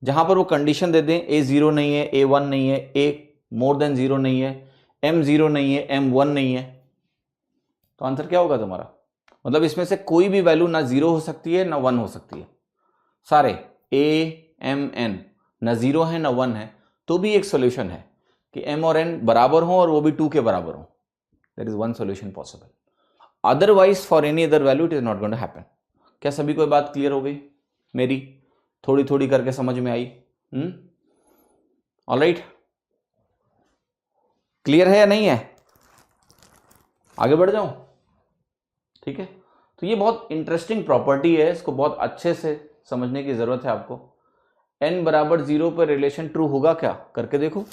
जहां पर वो कंडीशन दे दें a 0 नहीं है, a 1 नहीं है, a मोर देन 0 नहीं है, m 0 नहीं है, m 1 नहीं है, तो आंसर क्या होगा तुम्हारा? मतलब इसमें से कोई भी वैल्यू ना 0 हो सकती है ना 1 हो सकती है, सारे a m n ना 0 है ना 1 है, तो भी एक सॉल्यूशन है कि m और n बराबर हो और वो भी 2 के बराबर हो। There is one solution possible, otherwise for any other value it is not going to happen. क्या सभी को बात क्लियर हो गई? मेरी थोड़ी थोड़ी करके समझ में आई? ऑलराइट, क्लियर है या नहीं है? आगे बढ़ जाऊं? ठीक है, तो ये बहुत इंटरेस्टिंग प्रॉपर्टी है, इसको बहुत अच्छे से समझने की जरूरत है आपको। n बराबर 0 पर रिलेशन ट्रू होगा क्या? करके देखो।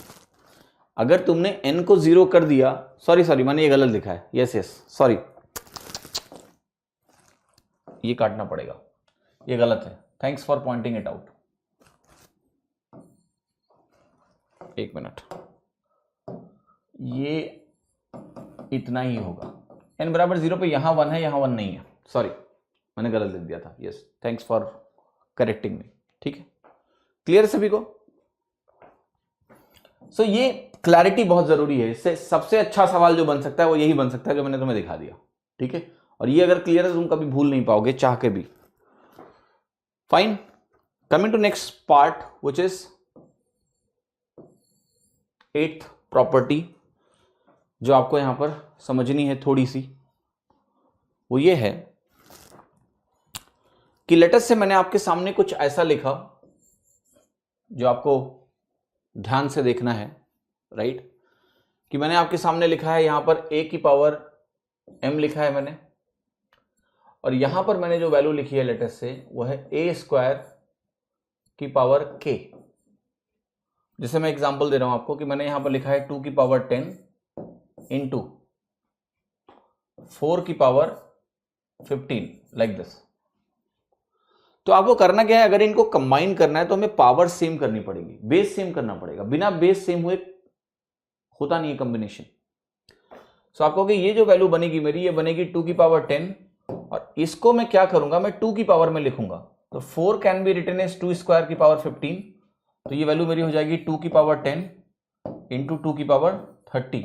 अगर तुमने n को 0 कर दिया, सॉरी मैंने ये गलत लिखा है, यस सॉरी, ये काटना पड़ेगा, ये गलत है, thanks for pointing it out. एक मिनट, ये इतना ही होगा, n बराबर 0 पे यहां 1 है, यहां 1 नहीं है, सॉरी मैंने गलत लिख दिया था, yes thanks for correcting me. ठीक है, क्लियर सभी को? सो ये क्लैरिटी बहुत जरूरी है, इससे सबसे अच्छा सवाल जो बन सकता है वो यही बन सकता है जो मैंने तुम्हें दिखा दिया। ठीक है, और ये अगर क्लियर है तो तुम कभी भूल नहीं पाओगे चाह के भी। Fine, coming to next part which is 8th property जो आपको यहां पर समझनी है थोड़ी सी, वो ये है कि लेटस से मैंने आपके सामने कुछ ऐसा लिखा जो आपको ध्यान से देखना है, राइट। कि मैंने आपके सामने लिखा है यहां पर a की पावर m लिखा है मैंने, और यहां पर मैंने जो वैल्यू लिखी है लेटस से वो है a स्क्वायर की पावर k। जैसे मैं एग्जांपल दे रहा हूं आपको कि मैंने यहां पर लिखा है 2 की पावर 10 इंटू 4 की पावर 15 लाइक दिस। तो आपको करना क्या है, अगर इनको कंबाइन करना है तो हमें पावर सेम करनी पड़ेगी, बेस सेम करना पड़ेगा, बिना बेस सेम हुए होता नहीं है कॉम्बिनेशन। सो आप कहोगे ये जो वैल्यू बनेगी मेरी, ये बनेगी 2 की पावर 10, और इसको मैं क्या करूंगा, मैं 2 की पावर में लिखूंगा, तो 4 can be written as 2 square की पावर 15, तो ये वैल्यू मेरी हो जाएगी 2 की पावर 10 इंटू 2 की पावर 30।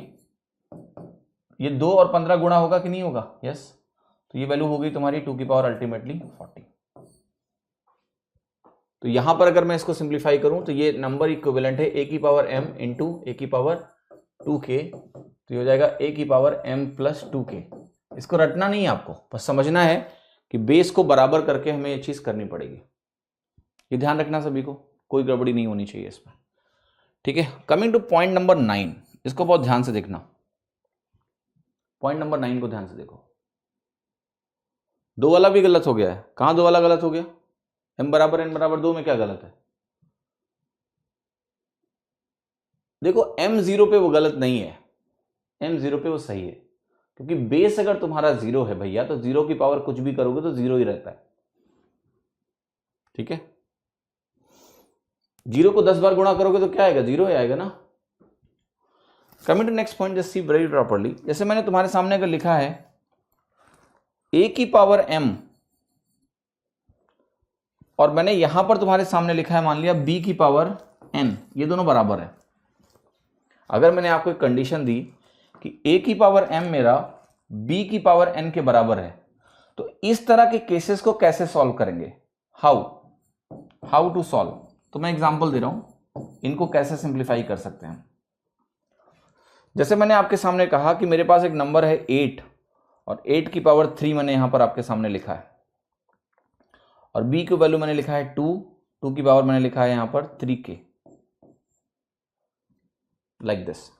ये 2 और 15 गुणा होगा कि नहीं होगा? यस, तो ये वैल्यू होगी तुम्हारी 2 की पावर अल्टीमेटली 40। तो यहां पर अगर मैं इसको सिंप्लीफाई करूं तो ये नंबर इक्विवेलेंट है a की पावर m इंटू a की पावर 2k, तो ये हो जाएगा a की पावर m प्लस 2k। इसको रटना नहीं है आपको, बस समझना है कि बेस को बराबर करके हमें ये चीज करनी पड़ेगी। ये ध्यान रखना सभी को, कोई गड़बड़ी नहीं होनी चाहिए इसमें। ठीक है, कमिंग टू पॉइंट नंबर 9, इसको बहुत ध्यान से देखना। पॉइंट नंबर 9 को ध्यान से देखो। दो वाला भी गलत हो गया है। कहां दो वाला गलत हो गया? m बराबर n बराबर 2 में क्या गलत है? देखो m0 पे वो गलत नहीं है, m0 पे वो सही है, क्योंकि बेस अगर तुम्हारा 0 है भैया तो 0 की पावर कुछ भी करोगे तो 0 ही रहता है। ठीक है, 0 को 10 बार गुणा करोगे तो क्या आएगा? 0 ही आएगा ना। Coming to next point, just see very properly. जैसे मैंने तुम्हारे सामने अगर लिखा है a की पावर m, और मैंने यहां पर तुम्हारे सामने लिखा है मान लिया b की पावर n, ये दोनों बराबर है। अगर मैंने आपको एक कंडीशन दी कि a की पावर m मेरा b की पावर n के बराबर है, तो इस तरह के केसेस को कैसे सॉल्व करेंगे? How to solve? तो मैं एग्जांपल दे रहा हूं, इनको कैसे सिंप्लीफाई कर सकते हैं। जैसे मैंने आपके सामने कहा कि मेरे पास एक नंबर है 8, और 8 की पावर 3 मैंने यहां पर आपके सामने लिखा है, और b की वैल्यू मैंने लिखा है 2 की पावर मैंने लिखा है यहां पर 3k, like this,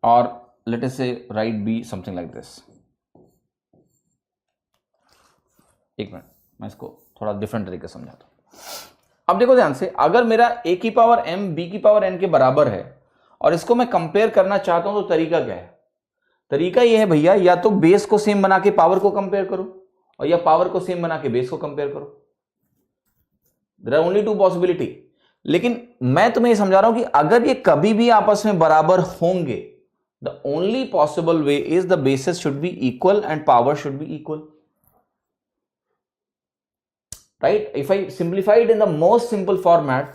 or let us say write b something like this। एक मिनट, मैं इसको थोड़ा डिफरेंट तरीके से समझाता हूं। अब देखो ध्यान से, अगर मेरा a की पावर m b की पावर n के बराबर है और इसको मैं कंपेयर करना चाहता हूं, तो तरीका क्या है? तरीका यह है भैया, या तो बेस को सेम बना के पावर को कंपेयर करो, और या पावर को सेम बना के बेस को कंपेयर करो। There are only two possibility. लेकिन मैं तुम्हें ये समझा रहा हूं कि अगर ये कभी भी आपस में बराबर होंगे, the only possible way is the basis should be equal and power should be equal, right? If I simplify it in the most simple format,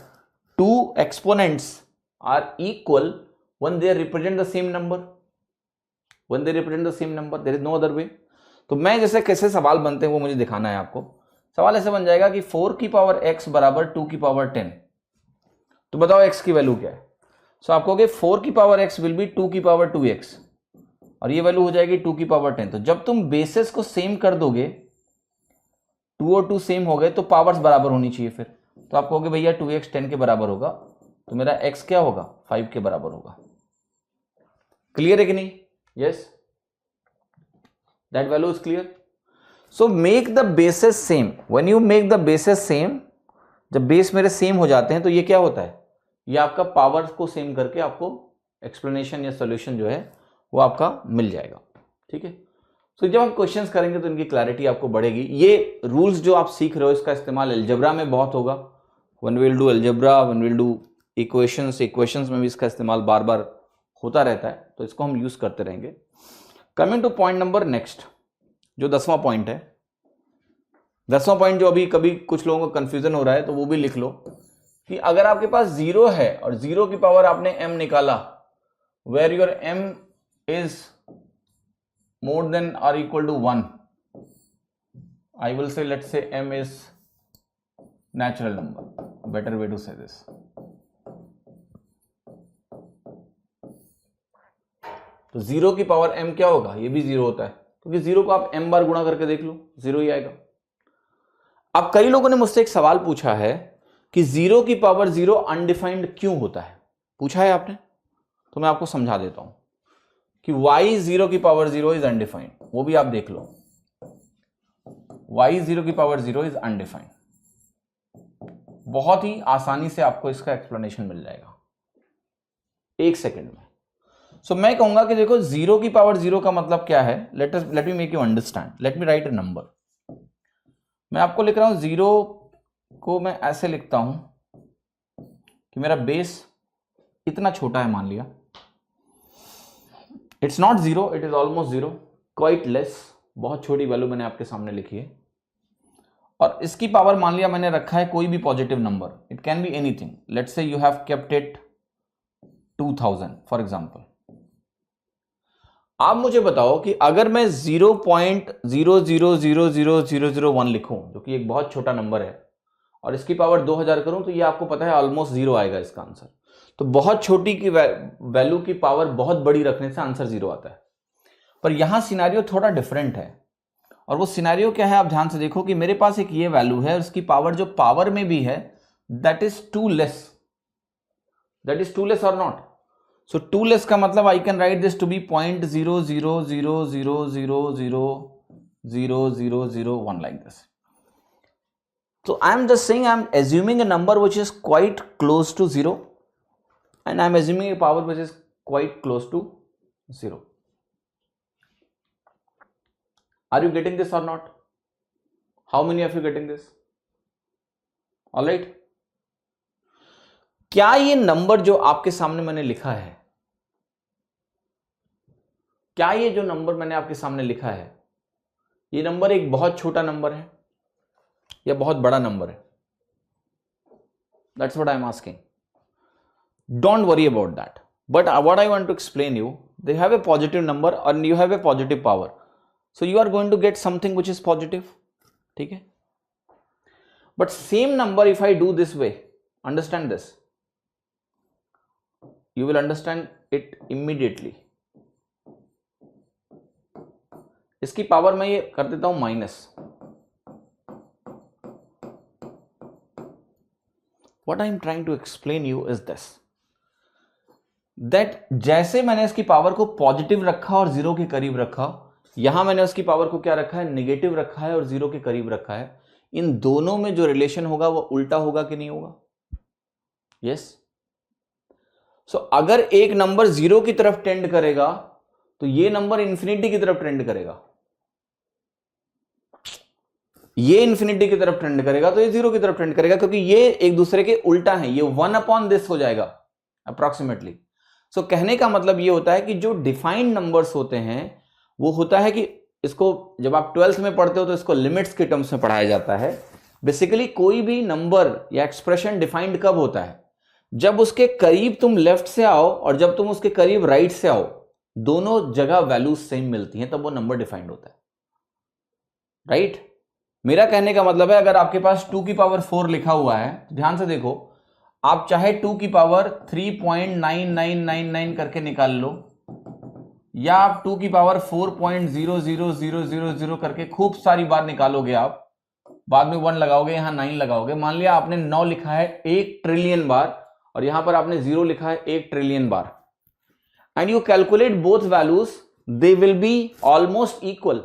two exponents are equal when they represent the same number, when they represent the same number, there is no other way। तो मैं जैसे कैसे सवाल बनते हैं वो मुझे दिखाना है आपको। सवाल ऐसे बन जाएगा कि 4 की पावर x बराबर 2 की पावर 10, तो बताओ x की वैल्यू क्या है? सो आप कहोगे 4 की पावर x विल बी 2 की पावर 2x, और ये वैल्यू हो जाएगी 2 की पावर 10। तो जब तुम बेसिस को सेम कर दोगे, 2 और 2 सेम हो गए, तो पावर्स बराबर होनी चाहिए फिर। तो आप कहोगे भैया 2x 10 के बराबर होगा, तो मेरा x क्या होगा? 5 के बराबर होगा। क्लियर है कि नहीं? Yes, that value is clear. So make the basis same. When you make the basis same, जब बेस मेरे सेम हो जाते हैं तो ये क्या होता है? ये आपका पावर को सेम करके आपको एक्सप्लेनेशन या सोल्यूशन जो है वो आपका मिल जाएगा। ठीक है, तो जब हम क्वेश्चंस करेंगे तो इनकी क्लैरिटी आपको बढ़ेगी। ये रूल्स जो आप सीख रहे हो इसका इस्तेमाल अलजेब्रा में बहुत होगा। When we will do algebra, when we will do equations में भी इसका इस्तेमाल बार बार होता रहता है, तो इसको हम यूज करते रहेंगे। Coming two point number next, जो 10वां पॉइंट है। 10वां पॉइंट जो अभी कभी कुछ लोगों को कंफ्यूजन हो रहा है, तो वो भी लिख लो कि अगर आपके पास 0 है और 0 की पावर आपने m निकाला, where your m is more than or equal to 1, I will say, let's say m is natural number, better way to say this। तो 0 की पावर m क्या होगा? ये भी 0 होता है, क्योंकि 0 को आप m बार गुणा करके देख लो, 0 ही आएगा। अब कई लोगों ने मुझसे एक सवाल पूछा है कि 0 की पावर 0 अनडिफाइंड क्यों होता है? पूछा है आपने, तो मैं आपको समझा देता हूं कि y 0 की पावर 0 इज अनडिफाइंड। वो भी आप देख लो, y 0 की पावर 0 इज अनडिफाइंड। बहुत ही आसानी से आपको इसका एक्सप्लेनेशन मिल जाएगा 1 सेकंड में। सो मैं कहूंगा कि देखो 0 की पावर 0 का मतलब क्या है? Let me make you understand. Let me right a number. मैं आपको लिख रहा हूं 0 को मैं ऐसे लिखता हूं कि मेरा बेस इतना छोटा है, मान लिया it's not 0, it is almost 0, quite less, बहुत छोटी वैल्यू मैंने आपके सामने लिखी है। और इसकी पावर मान लिया मैंने रखा है कोई भी positive number, it can be anything. Let's say you have kept it 2000 for example. आप मुझे बताओ कि अगर मैं 0.000001 लिखूं, जो कि एक बहुत छोटा नंबर है, और इसकी पावर 2000 करूं, तो ये आपको पता है ऑलमोस्ट 0 आएगा इसका आंसर। तो बहुत छोटी की वैल्यू की पावर बहुत बड़ी रखने से आंसर 0 आता है। पर यहां सिनेरियो थोड़ा डिफरेंट है, और वो सिनेरियो क्या है आप ध्यान से देखो कि मेरे पास एक ये वैल्यू है और इसकी पावर जो पावर में भी है that is too less. That is too less or not? So too less का मतलब I can write this to be 0.00000000001 like this. So I am just saying I am assuming a number which is quite close to 0 and I am assuming a power which is quite close to 0. Are you getting this or not? How many of you getting this? All right. क्या ये number जो आपके सामने मैंने लिखा है, क्या ये जो नंबर मैंने आपके सामने लिखा है, ये नंबर एक बहुत छोटा नंबर है या बहुत बड़ा नंबर है? That's what I'm asking. Don't worry about that. But what I want to explain you, they have a positive number and you have a positive power. So you are going to get something which is positive. ठीक है? But same number if I do this way, understand this. You will understand it immediately. इसकी power मैं ये कर देता हूं minus. What I am trying to explain you is this. That जैसे मैंने इसकी पावर को पॉजिटिव रखा और जीरो के करीब रखा, यहां मैंने उसकी पावर को क्या रखा है, नेगेटिव रखा है और जीरो के करीब रखा है. इन दोनों में जो रिलेशन होगा वो उल्टा होगा कि नहीं होगा? यस. सो अगर एक नंबर जीरो की तरफ टेंड करेगा तो ये नंबर इंफिनिटी की तरफ ट्रेंड करेगा. ये इंफिनिटी की तरफ ट्रेंड करेगा तो ये जीरो की तरफ ट्रेंड करेगा, क्योंकि ये एक दूसरे के उल्टा है. ये 1/this हो जाएगा अप्रोक्सीमेटली. सो कहने का मतलब ये होता है कि जो डिफाइंड नंबर्स होते हैं वो होता है कि इसको जब आप 12th में पढ़ते हो तो इसको लिमिट्स के टर्म्स में पढ़ाया जाता है. बेसिकली कोई भी नंबर या एक्सप्रेशन डिफाइंड कब होता है? जब उसके करीब तुम लेफ्ट से आओ और जब तुम उसके करीब राइट से आओ, दोनों जगह वैल्यूज सेम मिलती हैं, तब वो नंबर डिफाइंड होता है. राइट? मेरा कहने का मतलब है अगर आपके पास 2 की पावर 4 लिखा हुआ है, ध्यान से देखो, आप चाहे 2 की पावर 3.9999 करके निकाल लो या आप 2 की पावर 4.00000 करके खूब सारी बार निकालोगे. आप बाद में 1 लगाओगे, यहां 9 लगाओगे. मान लिया आपने 9 लिखा है 1 ट्रिलियन बार और यहां पर आपने 0 लिखा है 1 trillion bar. And you calculate both values, they will be almost equal.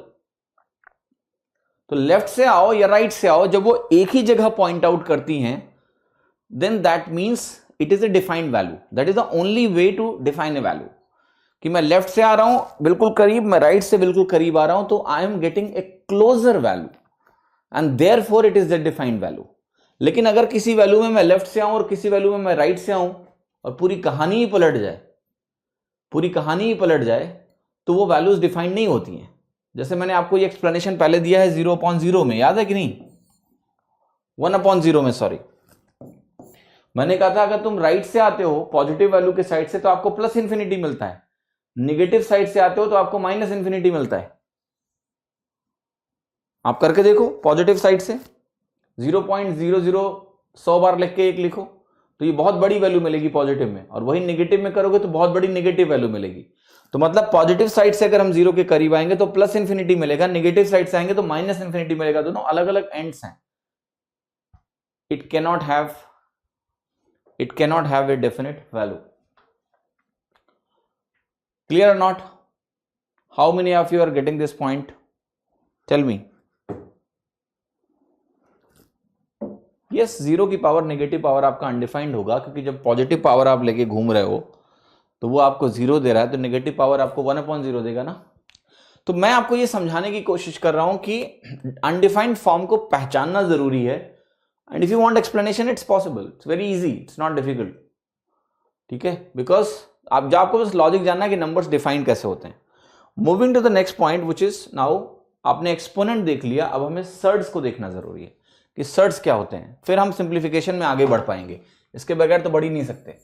तो लेफ्ट से आओ या राइट से आओ, जब वो एक ही जगह पॉइंट आउट करती हैं, then that means it is a defined value. That is the only way to define a value. कि मैं लेफ्ट से आ रहा हूं बिल्कुल करीब, मैं राइट से बिल्कुल करीब आ रहा हूं, तो I am getting a closer value and therefore it is the defined value. लेकिन अगर किसी वैल्यू में मैं लेफ्ट से आऊं और किसी वैल्यू में मैं राइट से आऊं और पूरी कहानी ही पलट जाए, तो वो वैल्यूज डिफाइंड नहीं होती हैं. जैसे मैंने आपको ये एक्सप्लेनेशन पहले दिया है 0/0 में, याद है कि नहीं? 1/0 में, सॉरी. मैंने कहा था अगर तुम राइट से आते हो पॉजिटिव वैल्यू के साइड से तो आपको प्लस इंफिनिटी मिलता है, नेगेटिव साइड से आते हो तो आपको माइनस इंफिनिटी मिलता है. आप करके देखो, पॉजिटिव साइड से 0.00 100 बार लिख के 1 लिखो तो ये बहुत बड़ी वैल्यू मिलेगी पॉजिटिव में, और वही नेगेटिव में करोगे तो बहुत बड़ी नेगेटिव वैल्यू मिलेगी. तो मतलब पॉजिटिव साइड से अगर हम 0 के करीब आएंगे तो प्लस इंफिनिटी मिलेगा, नेगेटिव साइड से आएंगे तो माइनस इंफिनिटी मिलेगा. दोनों अलग अलग एंड्स हैं. It cannot have a definite value. Clear or not? How many of you are getting this point? Tell me. Yes, 0 की पावर नेगेटिव पावर आपका अनडिफाइंड होगा, क्योंकि जब पॉजिटिव पावर आप लेके घूम रहे हो तो वो आपको 0 दे रहा है, तो नेगेटिव पावर आपको 1/0 देगा ना. तो मैं आपको ये समझाने की कोशिश कर रहा हूं कि अनडिफाइंड फॉर्म को पहचानना जरूरी है. And if you want explanation, it's possible, it's very easy, it's not difficult. ठीक है? बिकॉज आपको बस लॉजिक जानना है कि नंबर्स डिफाइन कैसे होते हैं. Moving to the next point which is now, आपने एक्सपोनेंट देख लिया, अब हमें सर्ड्स को देखना जरूरी है कि सर्ड्स क्या होते हैं, फिर हम सिंप्लीफिकेशन में आगे बढ़ पाएंगे. इसके बगैर तो बढ़ ही नहीं सकते.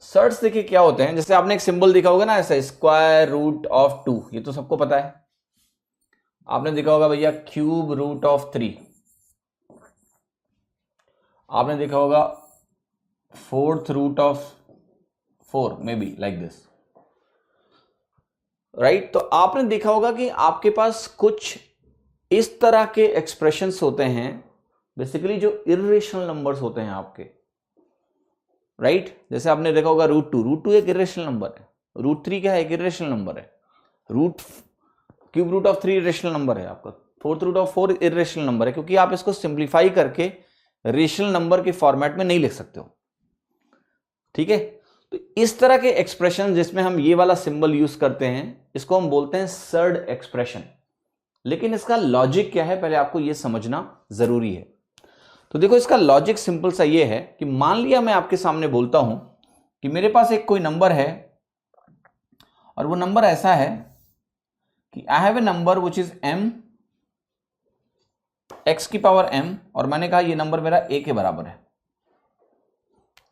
सर्ड्स देखिए क्या होते हैं. जैसे आपने एक सिंबल देखा होगा ना, ऐसा स्क्वायर रूट ऑफ 2, ये तो सबको पता है. आपने देखा होगा भैया क्यूब रूट ऑफ 3, आपने देखा होगा 4th root of 4, maybe like this, right. तो आपने देखा होगा कि आपके पास कुछ इस तरह के एक्सप्रेशंस होते हैं बेसिकली जो इर्रेशनल नंबर्स होते हैं आपके, राइट? जैसे आपने देखा होगा √2 एक इर्रेशनल नंबर है, √3 क्या है? एक इर्रेशनल नंबर है, cube root of 3 irrational number है आपका, fourth root of 4 irrational number है, क्योंकि आप इसको सिंप्लीफाई करके रेशनल नंबर के फॉर्मेट में नहीं लिख सकते हो, ठीक है? तो इस तरह के एक्सप्रेशन जिसमें हम ये वाला सिंबल यूज करते हैं, इसको हम बोलते हैं सर्ड एक्सप्रेशन। लेकिन इसका लॉजिक क्या है, पहले आपको यह समझना जरूरी है। तो देखो, इसका लॉजिक सिंपल सा ये है कि मान लिया मैं आपके सामने बोलता हूं कि मेरे पास एक कोई नंबर है और वो नंबर ऐसा है कि I have a number which is m x की पावर m, और मैंने कहा ये नंबर मेरा a के बराबर है।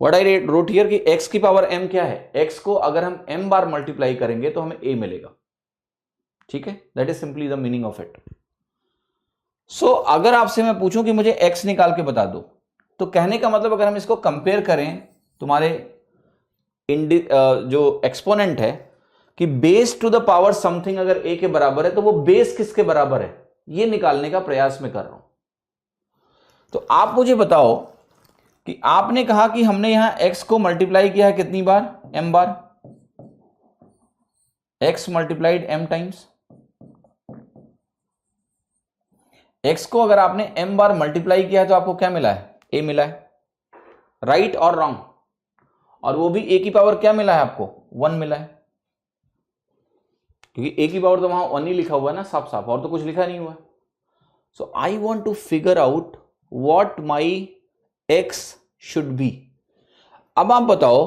व्हाट आई रोट हियर कि x की पावर m क्या है? x को अगर हम m बार मल्टीप्लाई करेंगे तो हमें a मिलेगा, ठीक है? That is simply the meaning of it. So अगर आपसे मैं पूछूं कि मुझे x निकाल के बता दो, तो कहने का मतलब अगर हम इसको कंपेयर करें तुम्हारे जो एक्सपोनेंट है कि base to the power something अगर a के बराबर है तो वो बेस किसके बराबर है, ये निकालने का प्रयास मैं कर रहा हूं। तो आप मुझे बताओ कि आपने कहा कि हमने यहां x को मल्टीप्लाई किया है कितनी बार? m बार। x multiplied m times. x को अगर आपने m बार मल्टीप्लाई किया है तो आपको क्या मिला है? a मिला है, राइट और रॉन्ग? और वो भी a की पावर क्या मिला है आपको? 1 मिला है, क्योंकि a की पावर तो वहां 1 ही लिखा हुआ है ना, साफ साफ, और तो कुछ लिखा नहीं हुआ है। So I want to figure out what my x should be. अब आप बताओ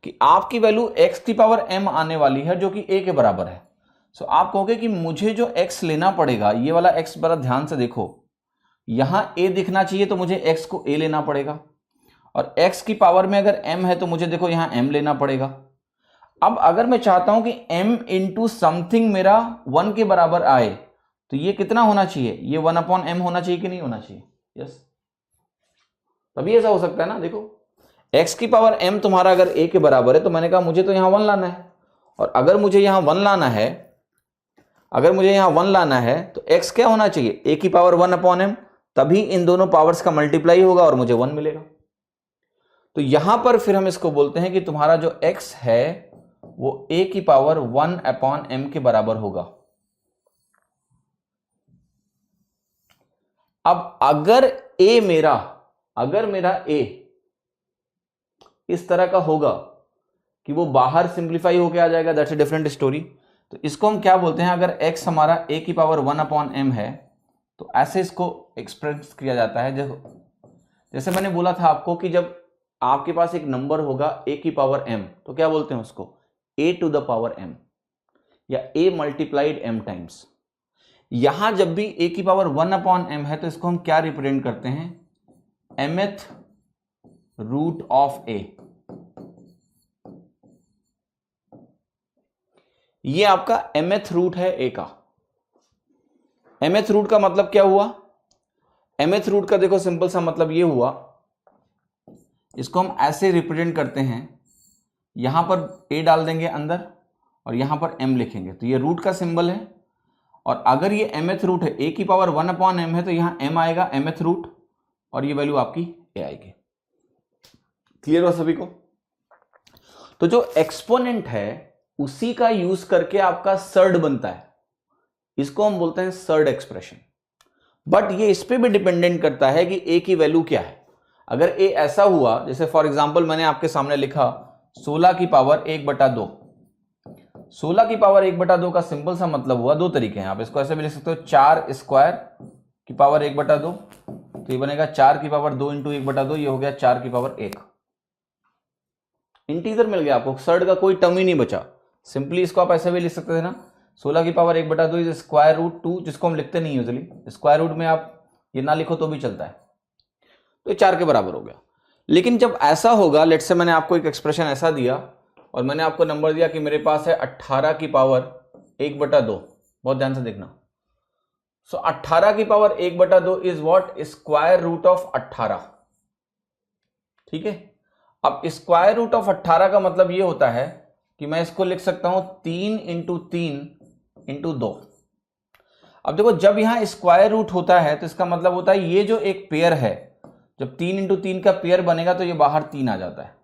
कि आपकी वैल्यू x की पावर m आने वाली है जो कि a के बराबर है। सो आप कहोगे कि मुझे जो x लेना पड़ेगा, ये वाला x बड़ा ध्यान से देखो, यहां a दिखना चाहिए तो मुझे x को a लेना पड़ेगा, और x की पावर में अगर m है तो मुझे देखो यहां m लेना पड़ेगा। अब अगर मैं चाहता हूं कि m इंटू समथिंग मेरा 1 के बराबर आए तो ये कितना होना चाहिए? ये 1/m होना चाहिए कि नहीं होना चाहिए? यस, तभी ऐसा हो सकता है ना। देखो, x की पावर m तुम्हारा अगर a के बराबर है तो मैंने कहा मुझे तो यहां 1 लाना है, और अगर मुझे यहां 1 लाना है, तो x क्या होना चाहिए? a की पावर 1/m, तभी इन दोनों पावर्स का मल्टीप्लाई होगा और मुझे 1 मिलेगा। तो यहां पर फिर हम इसको बोलते हैं कि तुम्हारा जो x है वो a की पावर 1/m के बराबर होगा। अब अगर मेरा a इस तरह का होगा कि वो बाहर सिंप्लीफाई होके आ जाएगा, दैट्स अ डिफरेंट स्टोरी। तो इसको हम क्या बोलते हैं? अगर x हमारा a की पावर 1/m है तो ऐसे इसको एक्सप्रेस किया जाता है। जैसे मैंने बोला था आपको कि जब आपके पास एक नंबर होगा a की पावर m, तो क्या बोलते हैं उसको? a to the power m, या a मल्टीप्लाइड m टाइम्स। यहां जब भी a की पावर 1/m है तो इसको हम क्या रिप्रेजेंट करते हैं? mth root of a। ये आपका mth रूट है a का। mth रूट का मतलब क्या हुआ? mth रूट का देखो सिंपल सा मतलब ये हुआ, इसको हम ऐसे रिप्रेजेंट करते हैं, यहां पर a डाल देंगे अंदर और यहां पर m लिखेंगे, तो ये रूट का सिंबल है। और अगर ये mth रूट है, a की पावर 1/m है, तो यहां m आएगा mth रूट, और ये वैल्यू आपकी a आएगी। क्लियर हो सभी को? तो जो एक्सपोनेंट है उसी का यूज करके आपका सर्ड बनता है, इसको हम बोलते हैं सर्ड एक्सप्रेशन। बट ये इस पे भी डिपेंडेंट करता है कि a की वैल्यू क्या है। अगर a ऐसा हुआ, जैसे फॉर एग्जांपल मैंने आपके सामने लिखा 16 की पावर 1/2। 16 की पावर 1/2 का सिंपल सा मतलब हुआ, दो तरीके हैं, आप इसको ऐसे भी लिख सकते हो, 4 स्क्वायर की पावर 1/2, तो ये बनेगा 4 की पावर 2 इंटू 1/2, ये हो गया 4 की पावर 1। इंटीजर मिल गया आपको, सर्ड का कोई टर्म ही नहीं बचा। सिंपली इसको आप ऐसे भी लिख सकते थे ना, 16 की पावर 1/2 इज स्क्वायर रूट 2, जिसको हम लिखते नहीं यूजुअली, स्क्वायर रूट में आप ये ना लिखो तो भी चलता है, तो 4 के बराबर हो गया। लेकिन जब ऐसा होगा, लेट्स से मैंने आपको एक एक्सप्रेशन ऐसा दिया और मैंने आपको नंबर दिया कि मेरे पास है 18 की पावर 1/2, बहुत ध्यान से देखना। सो 18 की power 1/2 is what? Square root of 18, ठीक है। अब स्क्वायर रूट ऑफ 18 का मतलब ये होता है कि मैं इसको लिख सकता हूं 3 इंटू 3 इंटू 2। अब देखो जब यहां स्क्वायर रूट होता है तो इसका मतलब होता है ये जो एक पेयर है, जब 3 इंटू 3 का पेयर बनेगा तो ये बाहर 3 आ जाता है।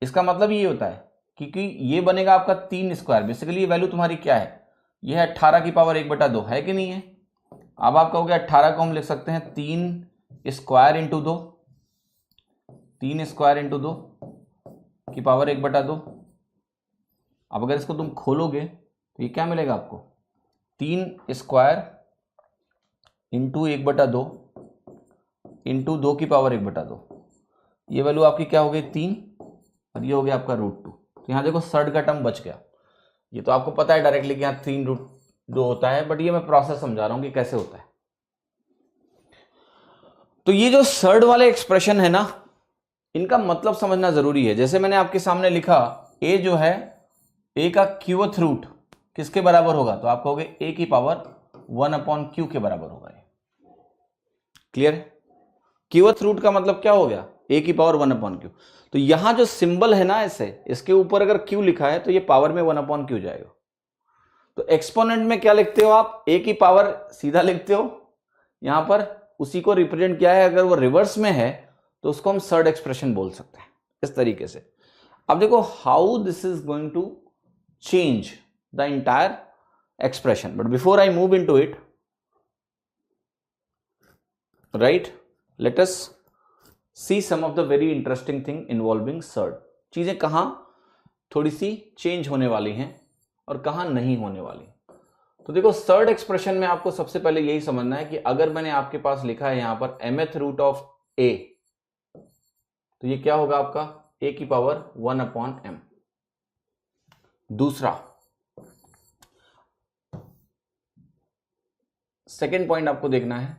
इसका मतलब ये होता है क्योंकि ये बनेगा आपका 3 स्क्वायर। बेसिकली ये वैल्यू तुम्हारी क्या है, ये है 18 की पावर 1/2 है कि नहीं है। अब आप कहोगे 18 को हम लिख सकते हैं 3 स्क्वायर इंटू 2, 3 स्क्वायर इंटू 2 की पावर 1/2। अब अगर इसको तुम खोलोगे तो ये क्या मिलेगा आपको, 3 स्क्वायर इंटू 1/2 इंटू 2 की पावर 1/2। ये वैल्यू आपकी क्या हो गई 3 और ये हो गया आपका √2। तो यहाँ देखो सर्ड का टर्म बच गया। ये तो आपको पता है डायरेक्टली कि यहाँ 3√2 होता है, बट ये मैं प्रोसेस समझा रहा हूं कि कैसे होता है। तो ये जो सर्ड वाले एक्सप्रेशन है ना, इनका मतलब समझना जरूरी है। जैसे मैंने आपके सामने लिखा a जो है, a का क्यूथ रूट किसके बराबर होगा, तो आप कहोगे a की पावर 1/q के बराबर होगा। क्लियर है। क्यूथ रूट का मतलब क्या हो गया, a की पावर 1/q। तो यहां जो सिंबल है ना ऐसे, इसके ऊपर अगर q लिखा है तो ये पावर में 1/q जाएगा। तो एक्सपोनेंट में क्या लिखते हो आप, a की पावर सीधा लिखते हो, यहां पर उसी को रिप्रेजेंट किया है। अगर वो रिवर्स में है तो उसको हम सर्ड एक्सप्रेशन बोल सकते हैं इस तरीके से। अब देखो how this is going to change the entire expression, but before I move into it, right, let us see some of the very interesting thing involving surd. चीजें कहां थोड़ी सी चेंज होने वाली हैं और कहां नहीं होने वाली। तो देखो सर्ड एक्सप्रेशन में आपको सबसे पहले यही समझना है कि अगर मैंने आपके पास लिखा है यहां पर mth रूट ऑफ a, तो ये क्या होगा आपका a की पावर 1/m। दूसरा सेकेंड पॉइंट आपको देखना है,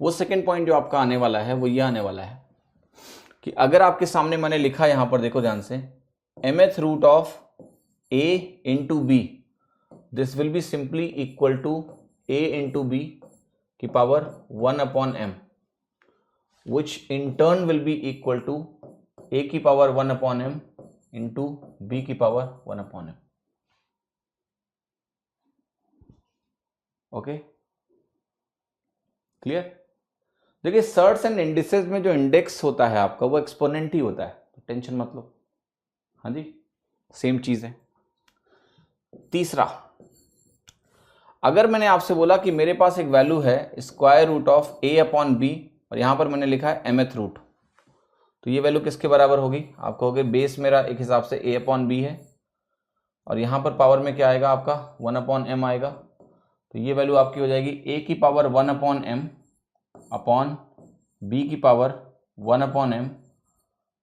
वो सेकेंड पॉइंट जो आपका आने वाला है वो ये आने वाला है कि अगर आपके सामने मैंने लिखा यहां पर, देखो ध्यान से, mth root of a into b, this will be simply equal to a into b की power 1/m, which in turn will be equal to a की पावर 1/m इंटू b की पावर 1/m। Okay, clear. देखिए surds and indices में जो index होता है आपका वो एक्सपोनेंट ही होता है, तो टेंशन मत लो। हाँ जी, सेम चीज है। तीसरा, अगर मैंने आपसे बोला कि मेरे पास एक वैल्यू है स्क्वायर रूट ऑफ a/b और यहां पर मैंने लिखा है mth रूट, तो ये वैल्यू किसके बराबर होगी, आप कहोगे बेस मेरा एक हिसाब से a/b है और यहां पर पावर में क्या आएगा आपका 1/m आएगा। तो ये वैल्यू आपकी हो जाएगी a की पावर 1/m अपॉन b की power 1/m,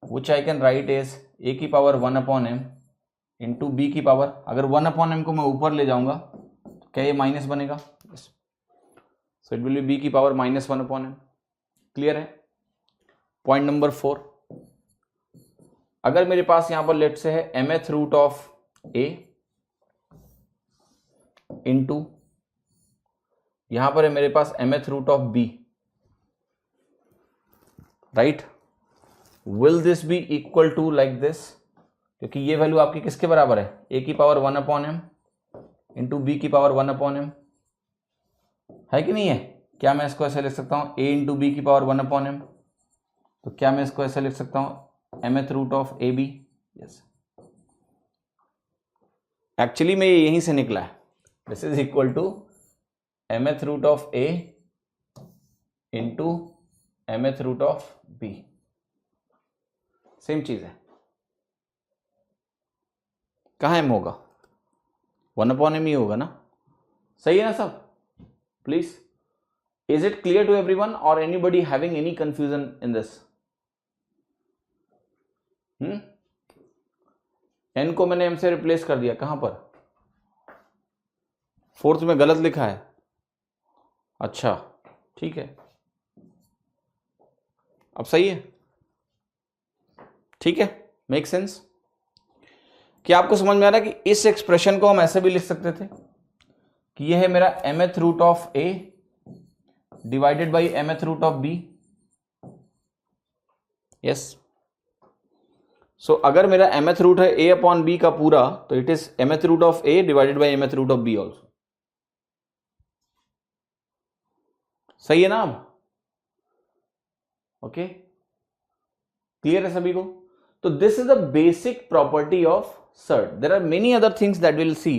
which I can write as a की पावर 1/m इंटू b की पावर, अगर 1/m को मैं ऊपर ले जाऊंगा तो क्या ये माइनस बनेगा, so it will B b की पावर -1/m। क्लियर है। पॉइंट नंबर 4, अगर मेरे पास यहां पर लेट से है mth root of a into यहां पर है मेरे पास mth root of b, right, will this be equal to like this, क्योंकि ये वैल्यू आपकी किसके बराबर है, a की पावर 1/m इंटू b की पावर 1/m है कि नहीं है। क्या मैं इसको ऐसे लिख सकता हूं a इंटू b की पावर 1/m, तो क्या मैं इसको ऐसे लिख सकता हूं mth root of ab, yes, actually में ये यहीं से निकला है, this is equal to mth root of a into mth root of b, same चीज है। कहाँ m होगा, 1/m ही होगा ना, सही है ना सब। Please, is it clear to everyone or anybody having any confusion in this. n को मैंने m से रिप्लेस कर दिया, कहां पर, फोर्थ में गलत लिखा है, अच्छा ठीक है, अब सही है, ठीक है, मेक सेंस। क्या आपको समझ में आ रहा है कि इस एक्सप्रेशन को हम ऐसे भी लिख सकते थे कि यह है मेरा mth root of a divided by mth root of b, yes. So अगर मेरा mth रूट है a अपॉन b का पूरा, तो it is mth root of a divided by mth root of b also. सही है ना? अब ओके, क्लियर है सभी को? तो this is the basic property of surd. There are many other things that will see,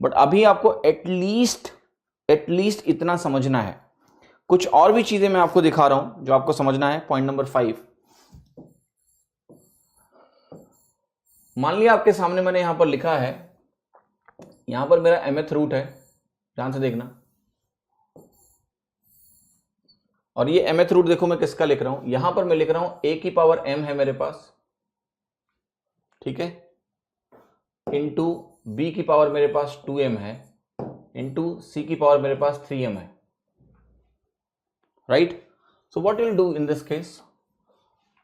but अभी आपको एटलीस्ट इतना समझना है. कुछ और भी चीजें मैं आपको दिखा रहा हूं जो आपको समझना है. पॉइंट नंबर 5, मान लिया आपके सामने मैंने यहां पर लिखा है, यहां पर मेरा mth रूट है, ध्यान से देखना, और ये mth रूट देखो मैं किसका लिख रहा हूं, यहां पर मैं लिख रहा हूं a की पावर m है मेरे पास, ठीक है, इंटू b की पावर मेरे पास 2m है, इंटू c की पावर मेरे पास 3m है, right? So what will do in this case,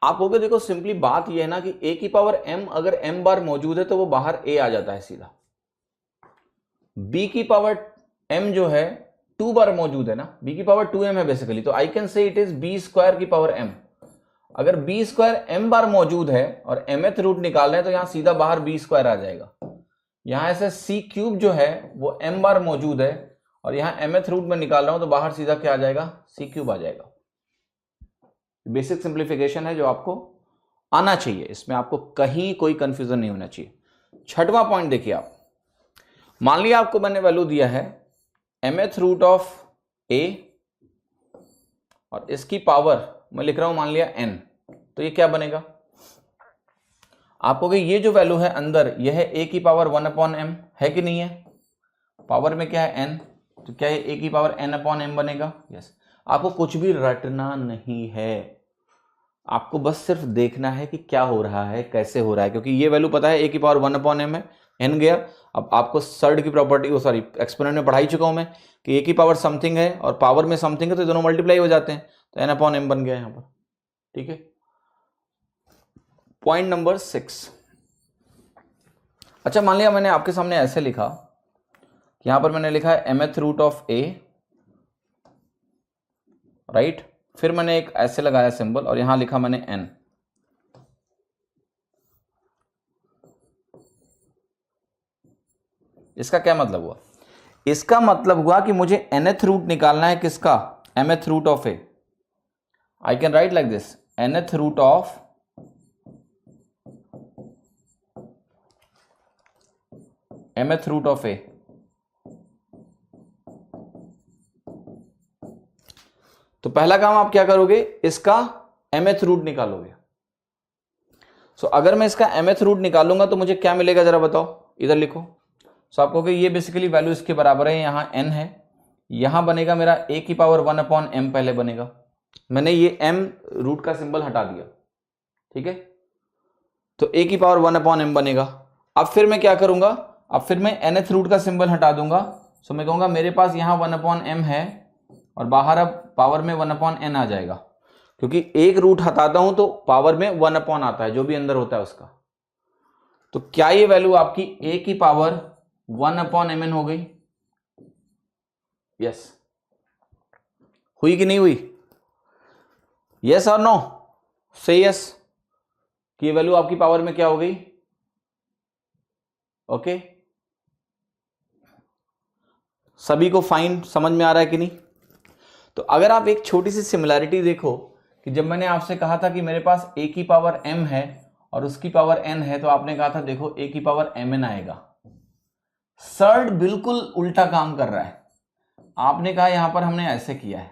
आप कहोगे देखो सिंपली बात यह है ना कि a की पावर m अगर m बार मौजूद है तो वो बाहर a आ जाता है सीधा. b की पावर m जो है 2 बार मौजूद है ना, b की पावर 2m है बेसिकली, तो I can say it is b square की पावर m. अगर b स्क्वायर m बार मौजूद है और mth रूट निकाल रहे हैं तो यहां सीधा बाहर b स्क्वायर आ जाएगा. यहां ऐसे c क्यूब जो है वो m बार मौजूद है और यहां mth रूट में निकाल रहा हूं तो बाहर सीधा क्या आ जाएगा, c क्यूब आ जाएगा. बेसिक सिंप्लीफिकेशन है जो आपको आना चाहिए, इसमें आपको कहीं कोई कंफ्यूजन नहीं होना चाहिए. छठवां पॉइंट देखिए आप, मान लिया आपको मैंने वैल्यू दिया है mth रूट ऑफ a और इसकी पावर मैं लिख रहा हूं मान लिया n, तो ये क्या बनेगा, आपको ये जो वैल्यू है अंदर यह है a की पावर 1/m है कि नहीं है, पावर में क्या है n, तो क्या ये a की पावर n/m बनेगा. यस. आपको कुछ भी रटना नहीं है, आपको बस सिर्फ देखना है कि क्या हो रहा है, कैसे हो रहा है, क्योंकि ये वैल्यू पता है a की पावर 1/m है, n गया. अब आपको सर्ड की प्रॉपर्टी एक्सपोनेंट में पढ़ा ही चुका हूं मैं कि a की पावर समथिंग है और पावर में समथिंग है तो दोनों मल्टीप्लाई हो जाते हैं, तो n/m बन गया यहां पर. ठीक है. पॉइंट नंबर 6, अच्छा मान लिया मैंने आपके सामने ऐसे लिखा, यहां पर मैंने लिखा है mth root of a, right, फिर मैंने एक ऐसे लगाया सिंबल और यहां लिखा मैंने n. इसका क्या मतलब हुआ, इसका मतलब हुआ कि मुझे nth रूट निकालना है किसका, mth root of a. I can write like this, nth root of mth root of a. तो पहला काम आप क्या करोगे, इसका mth रूट निकालोगे. सो अगर मैं इसका mth रूट निकालूंगा तो मुझे क्या मिलेगा जरा बताओ, इधर लिखो. सो आप कहोगे ये बेसिकली वैल्यू इसके बराबर है, यहां n है, यहां बनेगा मेरा a की पावर 1/m पहले बनेगा. मैंने ये m रूट का सिंबल हटा दिया, ठीक है, तो a की पावर 1/m बनेगा. अब फिर मैं क्या करूंगा, अब फिर मैं nth रूट का सिंबल हटा दूंगा. सो मैं कहूंगा मेरे पास यहां 1/m है और बाहर अब पावर में 1/n आ जाएगा, क्योंकि एक रूट हटाता हूं तो पावर में 1/, आता है जो भी अंदर होता है उसका. तो क्या ये वैल्यू आपकी a की पावर 1/mn हो गई? यस. हुई कि नहीं हुई? यस और नो? से यस कि ये वैल्यू आपकी पावर में क्या हो गई. ओके, सभी को फाइन समझ में आ रहा है कि नहीं? तो अगर आप एक छोटी सी सिमिलैरिटी देखो कि जब मैंने आपसे कहा था कि मेरे पास a की पावर m है और उसकी पावर n है, तो आपने कहा था देखो a की पावर mn आएगा. सर्ड बिल्कुल उल्टा काम कर रहा है, आपने कहा यहां पर हमने ऐसे किया है,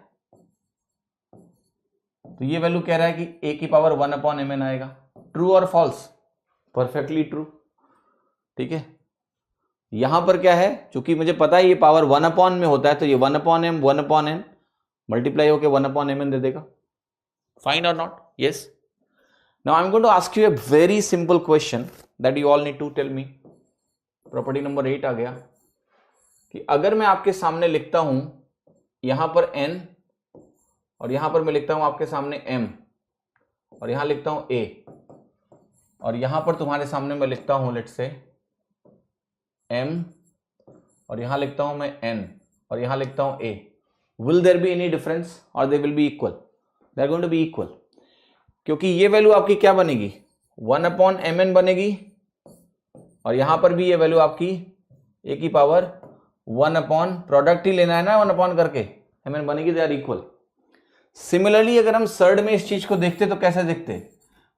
तो ये वैल्यू कह रहा है कि a की पावर 1/mn आएगा. ट्रू और फॉल्स? Perfectly true. ठीक है. यहां पर क्या है, क्योंकि मुझे पता है ये पावर 1/n में होता है, तो ये 1/m 1/n मल्टीप्लाई होकर 1/mn दे देगा. फाइन और not? Yes. Now I am going to ask you a very simple question that you all need to tell me. Property number 8 आ गया कि अगर मैं आपके सामने लिखता हूं यहां पर n और यहां पर मैं लिखता हूं आपके सामने m और यहां लिखता हूं a और यहां पर तुम्हारे सामने मैं लिखता हूं लेट्स से m और यहां लिखता हूं मैं n और यहां लिखता हूं a, will there be any difference or they will be equal? They are going to be equal, क्योंकि ये वैल्यू आपकी क्या बनेगी, 1/mn बनेगी और यहां पर भी ये वैल्यू आपकी a की पावर 1/, प्रोडक्ट ही लेना है ना 1/ करके, mn बनेगी, दे आर इक्वल। सिमिलरली अगर हम सर्ड में इस चीज को देखते तो कैसे देखते,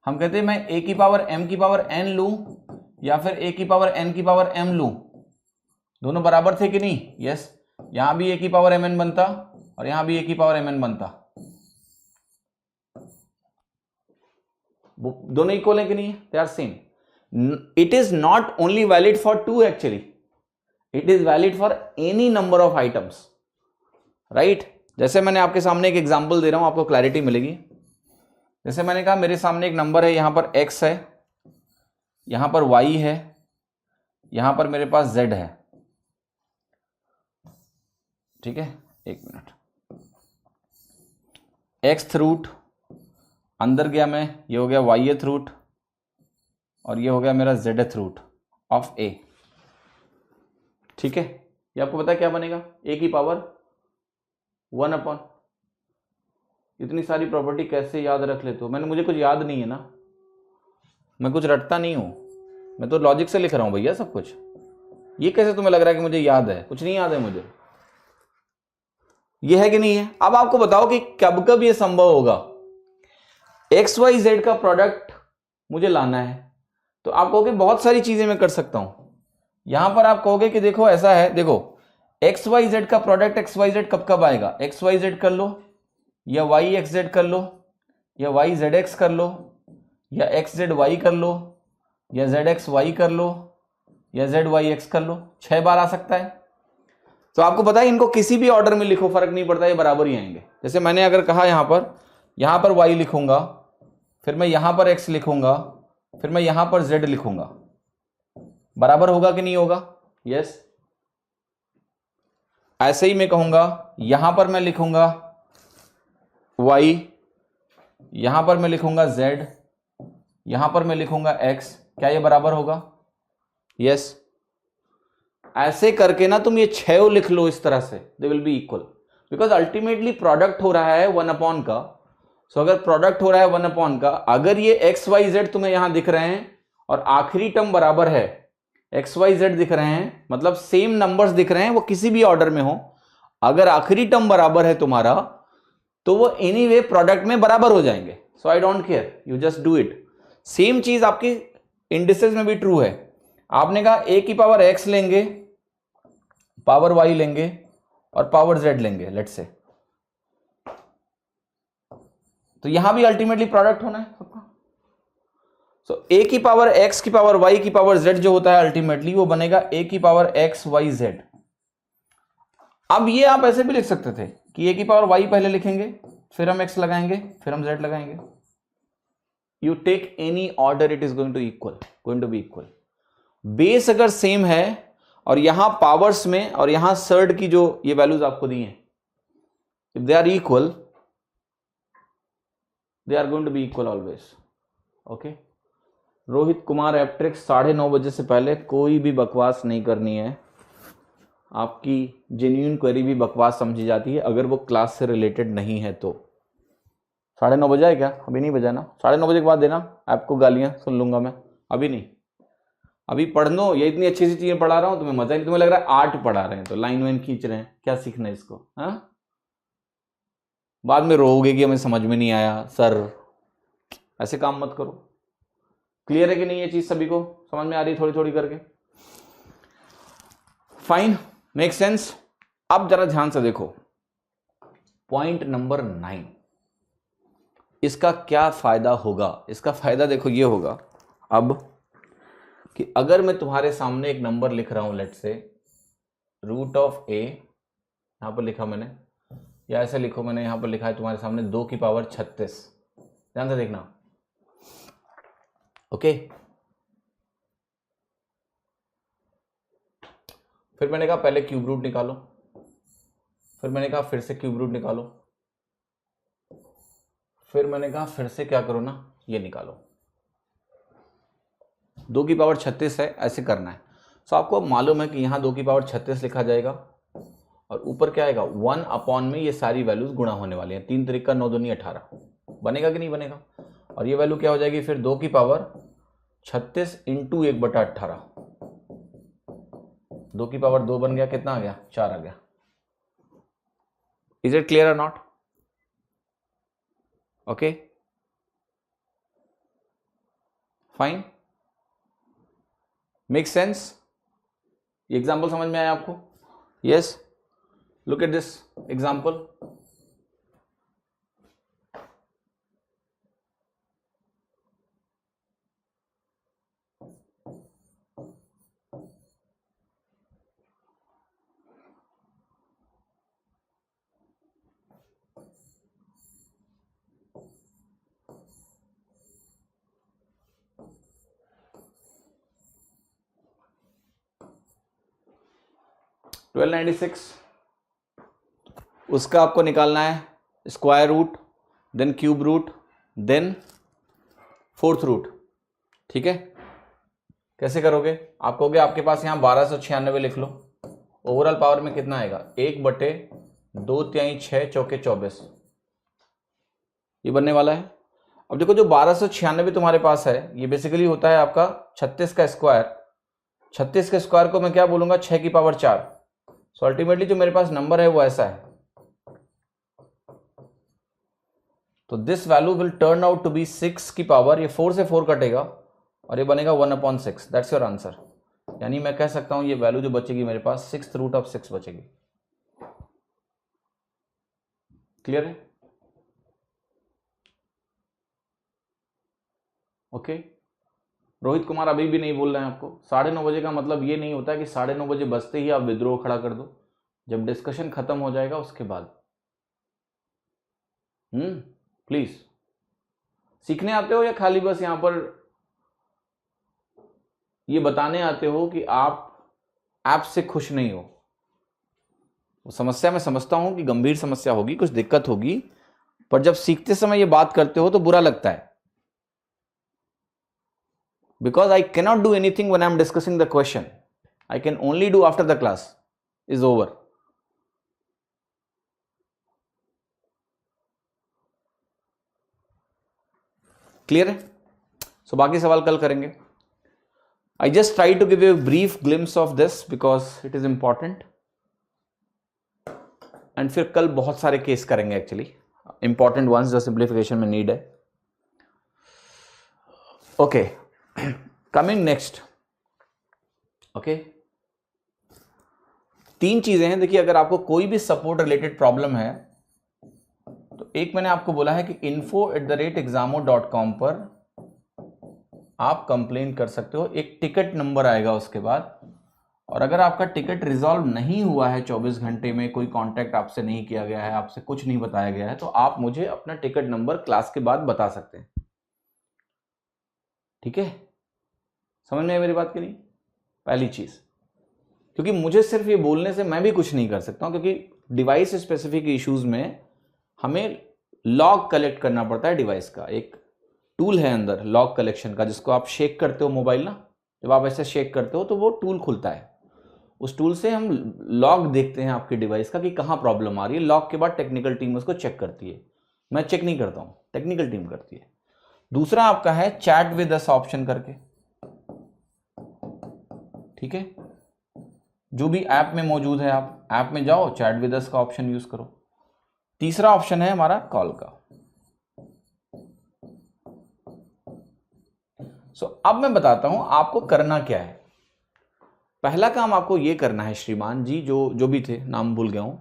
हम कहते हैं मैं a की पावर m की पावर n लूं या फिर a की पावर n की पावर m लूं, दोनों बराबर थे कि नहीं? यस, यहां भी a की पावर mn बनता और यहां भी a की पावर mn बनता, दोनों इक्वल है कि नहीं? They are same. It is not only valid for two, actually it is valid for any number of items, right. जैसे मैंने आपके सामने एक एग्जांपल दे रहा हूं, आपको क्लैरिटी मिलेगी। जैसे मैंने कहा मेरे सामने एक नंबर है, यहां पर x है, यहां पर y है, यहां पर मेरे पास z है, ठीक है, एक मिनट। x रूट अंदर गया मैं, ये हो गया y रूट और ये हो गया मेरा z रूट ऑफ a, ठीक है। ये आपको पता है क्या बनेगा? a की पावर 1 अपॉन, इतनी सारी प्रॉपर्टी कैसे याद रख लेते हो? मुझे कुछ याद नहीं है ना, मैं कुछ रटता नहीं हूं, मैं तो लॉजिक से लिख रहा हूं भैया सब कुछ। ये कैसे तुम्हें लग रहा है कि मुझे याद है? कुछ नहीं याद है मुझे, ये है कि नहीं है? अब आपको बताओ कि कब कब ये संभव होगा, एक्स वाई जेड का प्रोडक्ट मुझे लाना है, तो आप कहोगे बहुत सारी चीजें मैं कर सकता हूं। यहां पर आप कहोगे कि देखो ऐसा है, देखो एक्स वाई जेड का प्रोडक्ट एक्स वाई जेड कब कब आएगा? एक्स वाई जेड कर लो, या वाई एक्स जेड कर लो, या वाई जेड एक्स कर लो, या एक्स जेड वाई कर लो, या जेड एक्स वाई कर लो, या जेड वाई एक्स कर लो, 6 बार आ सकता है। तो आपको पता है इनको किसी भी ऑर्डर में लिखो फर्क नहीं पड़ता, ये बराबर ही आएंगे। जैसे मैंने अगर कहा यहां पर y लिखूंगा, फिर मैं यहां पर x लिखूंगा, फिर मैं यहां पर z लिखूंगा, बराबर होगा कि नहीं होगा? यस। ऐसे ही मैं कहूंगा यहां पर मैं लिखूंगा y, यहां पर मैं लिखूंगा z, यहां पर मैं लिखूंगा x, क्या ये बराबर होगा? यस। ऐसे करके ना तुम ये 6 लिख लो इस तरह से, they will be equal, because ultimately product हो रहा है 1 अपॉन का। सो अगर प्रोडक्ट हो रहा है 1 अपॉन का, अगर ये एक्स वाई जेड तुम्हें यहां दिख रहे हैं और आखिरी टर्म बराबर है, एक्स वाई जेड दिख रहे हैं, मतलब सेम नंबर्स दिख रहे हैं, वो किसी भी ऑर्डर में हो, अगर आखिरी टर्म बराबर है तुम्हारा, तो वो एनीवे प्रोडक्ट में बराबर हो जाएंगे। So I don't care, you just do it. Same चीज आपकी इंडिसेस में भी ट्रू है। आपने कहा ए की पावर एक्स लेंगे, पावर वाई लेंगे और पावर जेड लेंगे, लेट्स से, तो यहां भी अल्टीमेटली प्रोडक्ट होना है सबका। सो ए की पावर एक्स की पावर वाई की पावर जेड जो होता है अल्टीमेटली वो बनेगा ए की पावर एक्स वाई जेड। अब ये आप ऐसे भी लिख सकते थे कि ए की पावर वाई पहले लिखेंगे, फिर हम एक्स लगाएंगे, फिर हम जेड लगाएंगे। You take any order, it is going to be equal. Base अगर सेम है और यहां पावर्स में और यहां सर्ड की जो ये वैल्यूज आपको दी हैं, if they are equal, they are going to be equal always. Okay. Rohit Kumar एप्ट्रिक्स, 9:30 बजे से पहले कोई भी बकवास नहीं करनी है। आपकी जेन्युइन क्वेरी भी बकवास समझी जाती है अगर वो क्लास से रिलेटेड नहीं है तो। 9:30 बजा है क्या? अभी नहीं बजा ना? 9:30 बजे के बाद देना, आपको गालियां सुन लूंगा मैं, अभी नहीं। अभी पढ़ लो, ये इतनी अच्छी सी चीजें पढ़ा रहा हूं, तुम्हें मजा नहीं, तुम्हें लग रहा है आर्ट पढ़ा रहे हैं तो लाइन वाइन खींच रहे हैं, क्या सीखना है इसको? हाँ, बाद में रोओगे कि हमें समझ में नहीं आया सर। ऐसे काम मत करो। क्लियर है कि नहीं? ये चीज सभी को समझ में आ रही है थोड़ी थोड़ी करके? Fine, make sense. अब जरा ध्यान से देखो पॉइंट नंबर 9, इसका क्या फायदा होगा? इसका फायदा देखो ये होगा अब कि अगर मैं तुम्हारे सामने एक नंबर लिख रहा हूं, लेट्स से रूट ऑफ ए, यहां पर लिखा मैंने, या ऐसे लिखो, मैंने यहां पर लिखा है तुम्हारे सामने 2 की पावर 36, ध्यान से देखना। ओके। फिर मैंने कहा पहले क्यूब रूट निकालो, फिर मैंने कहा फिर से क्यूब रूट निकालो, फिर मैंने कहा फिर से क्या करो ना, ये निकालो। 2 की पावर 36 है, ऐसे करना है। सो आपको मालूम है कि यहां 2 की पावर 36 लिखा जाएगा और ऊपर क्या आएगा 1 अपॉन में ये सारी वैल्यूज गुणा होने वाली हैं। 3 तरीका 9 दूनी 18 बनेगा कि नहीं बनेगा? और ये वैल्यू क्या हो जाएगी फिर 2 की पावर 36 इंटू 1/18, 2 की पावर 2 बन गया, कितना आ गया? 4 आ गया। इज इट क्लियर और not? Okay, fine, make sense? ये एग्जाम्पल समझ में आया आपको? Yes, look at this example. $1296, उसका आपको निकालना है square root, then cube root, then fourth root. ठीक है, कैसे करोगे? आप कहोगे आपके पास यहां 1296 लिख लो. ओवरऑल पावर में कितना आएगा? 1/2 6 चौके 24, ये बनने वाला है. अब देखो जो 1296 तुम्हारे पास है ये बेसिकली होता है आपका 36 का स्क्वायर. 36 के स्क्वायर को मैं क्या बोलूंगा? 6 की पावर 4. सो अल्टीमेटली जो मेरे पास नंबर है वो ऐसा है. तो this value will turn out to be 6 की पावर, ये 4 से 4 कटेगा और ये बनेगा 1/6. That's your answer. यानी मैं कह सकता हूं ये वैल्यू जो बचेगी मेरे पास 6√6 बचेगी. क्लियर है? ओके. रोहित कुमार अभी भी नहीं बोल रहे हैं आपको. 9:30 बजे का मतलब ये नहीं होता कि 9:30 बजे बजते ही आप विद्रोह खड़ा कर दो. जब डिस्कशन खत्म हो जाएगा उसके बाद. प्लीज. सीखने आते हो या खाली बस यहां पर ये बताने आते हो कि आप ऐप से खुश नहीं हो? वो समस्या मैं समझता हूं कि गंभीर समस्या होगी, कुछ दिक्कत होगी, पर जब सीखते समय ये बात करते हो तो बुरा लगता है. Because I cannot do anything when I am discussing the question. I can only do after the class is over. Clear है? So बाकी सवाल कल करेंगे. I just try to give you a brief glimpse of this because it is important. And फिर कल बहुत सारे case करेंगे एक्चुअली, important ones जो simplification में need है. Okay. Coming next. ओके, 3 चीजें हैं. देखिए, अगर आपको कोई भी सपोर्ट रिलेटेड प्रॉब्लम है तो एक मैंने आपको बोला है कि info@examo.com पर आप कंप्लेन कर सकते हो. एक टिकट नंबर आएगा उसके बाद, और अगर आपका टिकट रिजॉल्व नहीं हुआ है 24 घंटे में, कोई कांटेक्ट आपसे नहीं किया गया है, आपसे कुछ नहीं बताया गया है, तो आप मुझे अपना टिकट नंबर क्लास के बाद बता सकते हैं. ठीक है, समझ में आई मेरी बात की नहीं? पहली चीज, क्योंकि मुझे सिर्फ ये बोलने से मैं भी कुछ नहीं कर सकता हूं, क्योंकि डिवाइस स्पेसिफिक इश्यूज में हमें लॉग कलेक्ट करना पड़ता है. डिवाइस का एक टूल है अंदर लॉग कलेक्शन का, जिसको आप शेक करते हो मोबाइल ना, जब आप ऐसे शेक करते हो तो वो टूल खुलता है. उस टूल से हम लॉग देखते हैं आपके डिवाइस का कि कहां प्रॉब्लम आ रही है. लॉग के बाद टेक्निकल टीम उसको चेक करती है. मैं चेक नहीं करता हूं, टेक्निकल टीम करती है. दूसरा आपका है चैट विद अस ऑप्शन करके. ठीक है, जो भी ऐप में मौजूद है, आप ऐप में जाओ, चैट विद अस का ऑप्शन यूज करो. तीसरा ऑप्शन है हमारा कॉल का. सो अब मैं बताता हूं आपको करना क्या है. पहला काम आपको यह करना है श्रीमान जी, जो भी थे, नाम भूल गया हूं,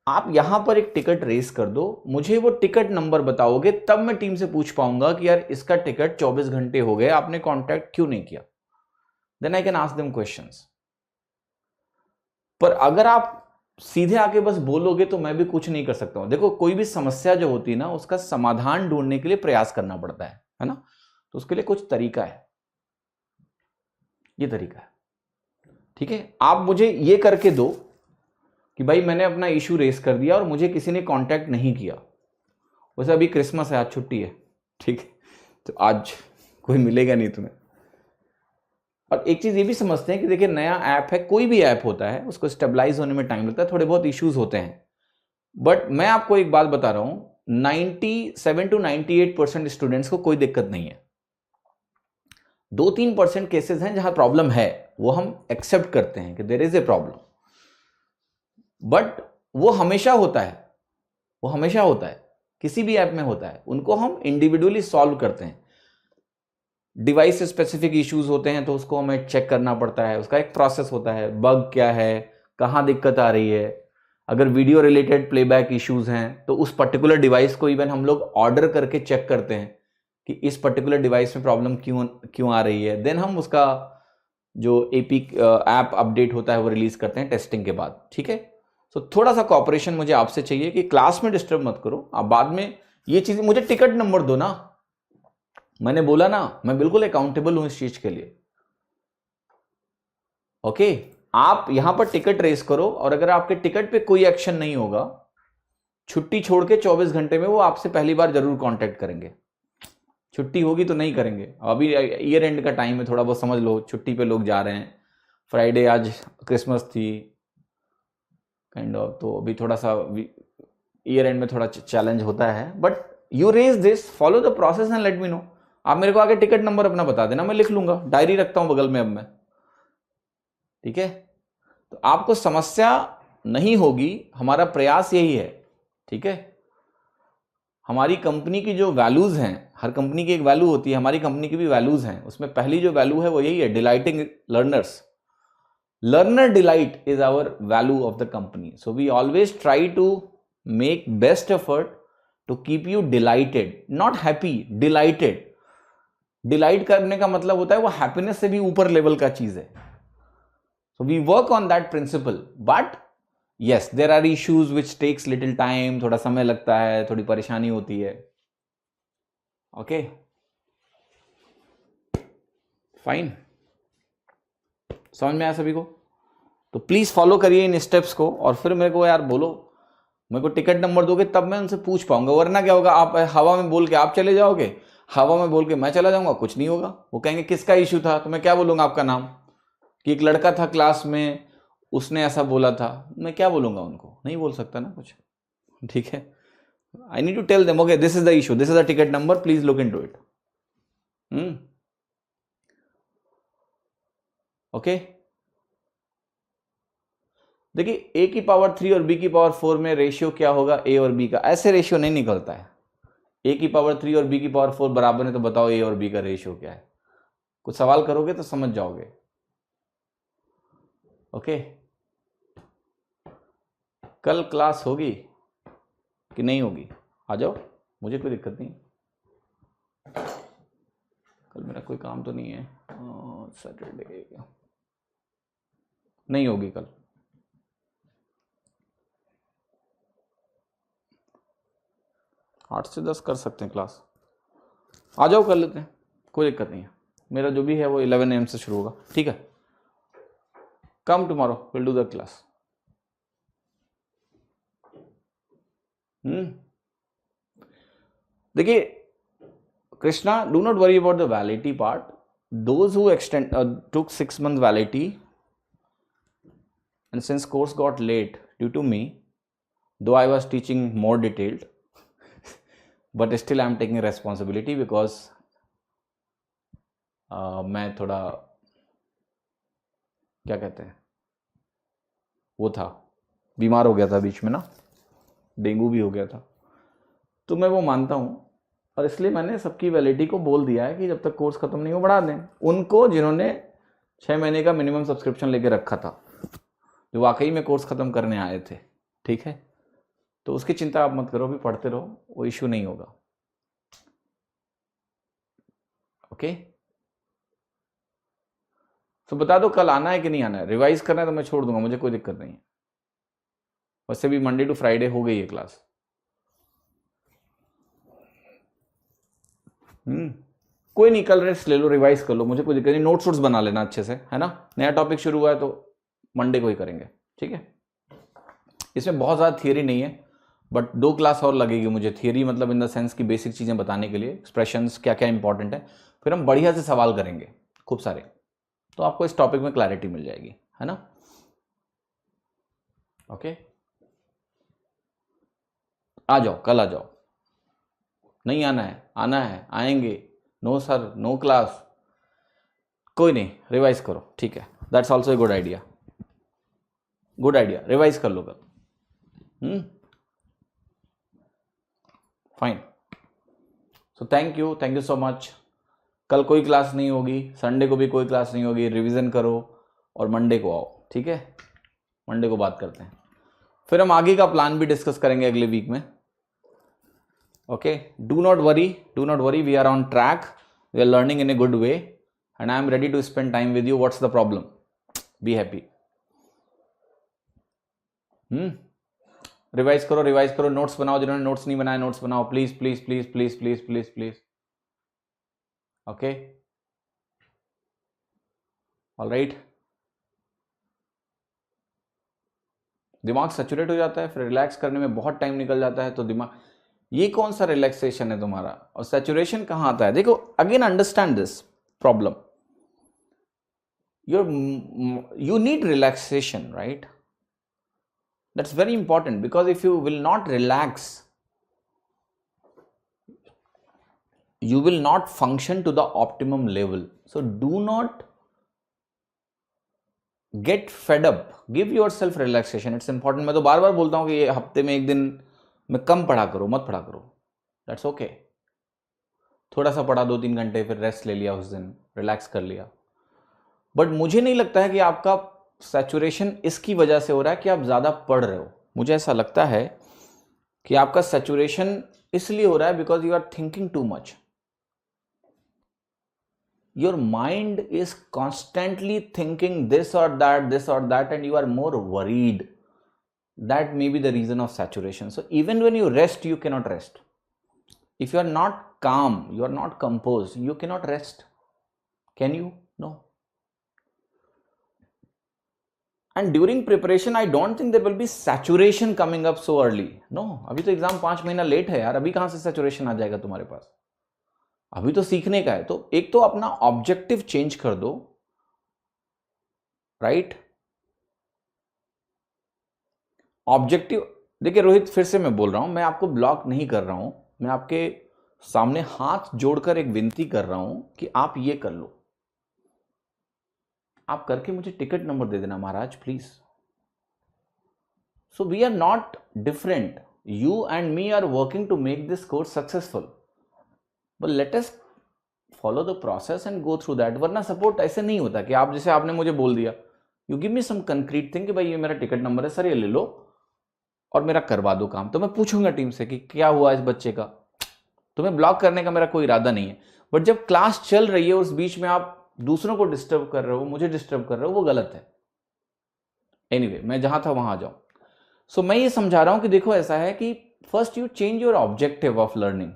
आप यहां पर एक टिकट रेस कर दो. मुझे वो टिकट नंबर बताओगे तब मैं टीम से पूछ पाऊंगा कि यार इसका टिकट 24 घंटे हो गए, आपने कांटेक्ट क्यों नहीं किया. Then I can ask them questions. पर अगर आप सीधे आके बस बोलोगे तो मैं भी कुछ नहीं कर सकता हूं. देखो, कोई भी समस्या जो होती है ना, उसका समाधान ढूंढने के लिए प्रयास करना पड़ता है ना. तो उसके लिए कुछ तरीका है, ये तरीका है. ठीक है, आप मुझे ये करके दो कि भाई मैंने अपना इशू रेस कर दिया और मुझे किसी ने कांटेक्ट नहीं किया. वैसे अभी क्रिसमस है, आज छुट्टी है, ठीक है, तो आज कोई मिलेगा नहीं तुम्हें. और एक चीज ये भी समझते हैं कि देखिए, नया ऐप है, कोई भी ऐप होता है, उसको स्टेबलाइज होने में टाइम लगता है, थोड़े बहुत इश्यूज होते हैं. बट मैं आपको एक बात बता रहा हूं, 97 to 98% स्टूडेंट्स को कोई दिक्कत नहीं है. 2-3% केसेस हैं जहां प्रॉब्लम है, वो हम एक्सेप्ट करते हैं कि there is a problem, but वो हमेशा होता है. वो हमेशा होता है, किसी भी ऐप में होता है, उनको हम इंडिविजुअली सॉल्व करते हैं। डिवाइस स्पेसिफिक इश्यूज होते हैं तो उसको हमें चेक करना पड़ता है, उसका एक प्रोसेस होता है, बग क्या है, कहाँ दिक्कत आ रही है। अगर वीडियो रिलेटेड प्लेबैक इश्यूज हैं तो उस पर्टिकुलर डिवाइस को इवन हम लोग ऑर्डर करके चेक करते हैं कि इस पर्टिकुलर डिवाइस में प्रॉब्लम क्यों आ रही है। देन हम उसका जो ऐप अपडेट होता है वो रिलीज करते हैं टेस्टिंग के बाद, ठीक है। तो थोड़ा सा कॉपरेशन मुझे आपसे चाहिए कि क्लास में डिस्टर्ब मत करो। आप बाद में ये चीज, मुझे टिकट नंबर दो ना, मैंने बोला ना मैं बिल्कुल अकाउंटेबल हूं इस चीज के लिए। ओके, आप यहां पर टिकट रेस करो और अगर आपके टिकट पे कोई एक्शन नहीं होगा, छुट्टी छोड़ के 24 घंटे में वो आपसे पहली बार जरूर कांटेक्ट करेंगे। छुट्टी होगी तो नहीं करेंगे। अभी ईयर एंड का टाइम है, थोड़ा बहुत समझ लो, छुट्टी पे लोग जा रहे हैं, फ्राइडे आज क्रिसमस थी काइंड ऑफ, तो अभी थोड़ा सा ईयर एंड में थोड़ा चैलेंज होता है। But you raise this, follow the process and let me know. आप मेरे को आगे टिकट नंबर अपना बता देना, मैं लिख लूंगा, डायरी रखता हूं बगल में अब मैं, ठीक है। तो आपको समस्या नहीं होगी, हमारा प्रयास यही है, ठीक है। हमारी कंपनी की जो वैल्यूज हैं, हर कंपनी की एक वैल्यू होती है, हमारी कंपनी की भी वैल्यूज हैं, उसमें पहली जो वैल्यू है वो यही है, डिलाइटिंग learners. Learner delight is our value of the company. So we always try to make best effort to keep you delighted, not happy, delighted. Delight करने का मतलब होता है वो happiness से भी ऊपर लेवल का चीज है। So we work on that principle. But yes, there are issues which takes little time. थोड़ा समय लगता है, थोड़ी परेशानी होती है। Okay, fine. समझ में आया सभी को? तो प्लीज फॉलो करिए इन स्टेप्स को और फिर मेरे को यार बोलो, मेरे को टिकट नंबर दोगे तब मैं उनसे पूछ पाऊंगा, वरना क्या होगा, आप हवा में बोल के आप चले जाओगे, हवा में बोल के मैं चला जाऊंगा, कुछ नहीं होगा। वो कहेंगे किसका इशू था, तो मैं क्या बोलूंगा आपका नाम, कि एक लड़का था क्लास में उसने ऐसा बोला था, मैं क्या बोलूंगा उनको, नहीं बोल सकता ना कुछ, ठीक है। I need to tell them okay this is the issue, this is the ticket number, please look into it. Okay, देखिए a की पावर 3 और b की पावर 4 में रेशियो क्या होगा, a और b का, ऐसे रेशियो नहीं निकलता है। a की पावर 3 और b की पावर 4 बराबर है, तो बताओ a और b का रेशियो क्या है। कुछ सवाल करोगे तो समझ जाओगे। ओके, कल क्लास होगी कि नहीं होगी, आ जाओ, मुझे कोई दिक्कत नहीं। कल मेरा कोई काम तो नहीं है, सैटरडे नहीं होगी कल। आठ से 10 कर सकते हैं क्लास, आ जाओ कर लेते हैं, कोई दिक्कत नहीं है। मेरा जो भी है वो 11 AM से शुरू होगा, ठीक है। Come tomorrow, will do the class. देखिए Krishna, do not worry about the validity part. Those who extend took 6 month validity and since course got late due to me, though I was teaching more detailed, but still I am taking responsibility because मैं थोड़ा क्या कहते हैं, वो था, बीमार हो गया था बीच में ना, डेंगू भी हो गया था, तो मैं वो मानता हूँ और इसलिए मैंने सबकी वैलिडिटी को बोल दिया है कि जब तक कोर्स खत्म नहीं हो बढ़ा दें। उनको जिन्होंने 6 महीने का मिनिमम सब्सक्रिप्शन लेके रखा था, जो वाकई में कोर्स खत्म करने आए थे, ठीक है, तो उसकी चिंता आप मत करो, भी पढ़ते रहो, वो इश्यू नहीं होगा। ओके, तो बता दो कल आना है कि नहीं आना है, रिवाइज करना है तो मैं छोड़ दूंगा, मुझे कोई दिक्कत नहीं है। वैसे भी मंडे टू फ्राइडे हो गई है क्लास। कोई नहीं, कल रेस्ट ले लो, रिवाइज कर लो, मुझे कोई दिक्कत नहीं, नोट्स वोट्स बना लेना अच्छे से, है ना। नया टॉपिक शुरू हुआ है तो मंडे को ही करेंगे, ठीक है। इसमें बहुत ज़्यादा थियरी नहीं है, बट 2 क्लास और लगेगी मुझे, थियरी मतलब इन द सेंस की बेसिक चीज़ें बताने के लिए, एक्सप्रेशंस क्या क्या इंपॉर्टेंट है, फिर हम बढ़िया से सवाल करेंगे खूब सारे, तो आपको इस टॉपिक में क्लैरिटी मिल जाएगी, है ना। ओके, आ जाओ, कल आ जाओ। नहीं आना है, आना है, आएंगे। नो सर, नो क्लास, कोई नहीं, रिवाइज करो, ठीक है, that's also a good idea, good idea, revise कर लो कल। Fine. So thank you so much. कल कोई क्लास नहीं होगी, संडे को भी कोई क्लास नहीं होगी. रिवीजन करो और मंडे को आओ, ठीक है? मंडे को बात करते हैं, फिर हम आगे का प्लान भी डिस्कस करेंगे अगले वीक में. Okay, do not worry, we are on track, we are learning in a good way and I am ready to spend time with you. What's the problem? Be happy. Revise करो, notes बनाओ. जिन्होंने notes नहीं बनाए notes बनाओ, please please please please please please please. Okay, alright. दिमाग saturate हो जाता है, फिर रिलैक्स करने में बहुत टाइम निकल जाता है. तो दिमाग, ये कौन सा रिलैक्सेशन है तुम्हारा? और सैचुरेशन कहां आता है? देखो, again understand this problem. You need relaxation, right? That's very important, because if you will not relax, you will not function to the optimum level. So do not get fed up. Give yourself relaxation. It's important. मैं तो बार बार बोलता हूँ कि ये हफ्ते में एक दिन में कम पढ़ा करो, मत पढ़ा करो. That's okay. थोड़ा सा पढ़ा 2-3 घंटे, फिर रेस्ट ले लिया, उस दिन रिलैक्स कर लिया. बट मुझे नहीं लगता है कि आपका सैचुरेशन इसकी वजह से हो रहा है कि आप ज़्यादा पढ़ रहे हो. मुझे ऐसा लगता है कि आपका सैचुरेशन इसलिए हो रहा है because you are thinking too much. Your mind is constantly thinking this और that and you are more worried. That may be the reason of saturation. So even when you rest, you cannot rest. If you are not calm, you are not composed, you cannot rest. Can you? No. And during preparation, I don't think there will be saturation coming up so early. No, अभी तो exam 5 महीना late है यार. अभी कहां से saturation आ जाएगा तुम्हारे पास? अभी तो सीखने का है. तो एक तो अपना ऑब्जेक्टिव चेंज कर दो, राइट? ऑब्जेक्टिव, देखिए रोहित, फिर से मैं बोल रहा हूं, मैं आपको ब्लॉक नहीं कर रहा हूं. मैं आपके सामने हाथ जोड़कर एक विनती कर रहा हूं कि आप ये कर लो. आप करके मुझे टिकट नंबर दे देना महाराज, please. So we are not different. You and me are working to make this course successful, but let us follow the process and go through that. वरना सपोर्ट ऐसे नहीं होता कि आप, जैसे आपने मुझे बोल दिया, you give me some concrete thing कि भाई ये मेरा टिकट नंबर है सर, ये ले लो और मेरा करवा दो काम. तो मैं पूछूंगा टीम से कि क्या हुआ इस बच्चे का. तुम्हें ब्लॉक करने का मेरा कोई इरादा नहीं है, बट जब क्लास चल रही है उस बीच में आप दूसरों को डिस्टर्ब कर रहे हो, मुझे डिस्टर्ब कर रहे हो, वो गलत है. एनीवे, मैं जहां था वहां जाऊं. सो मैं ये समझा रहा हूं कि देखो, ऐसा है कि first you change your objective of learning.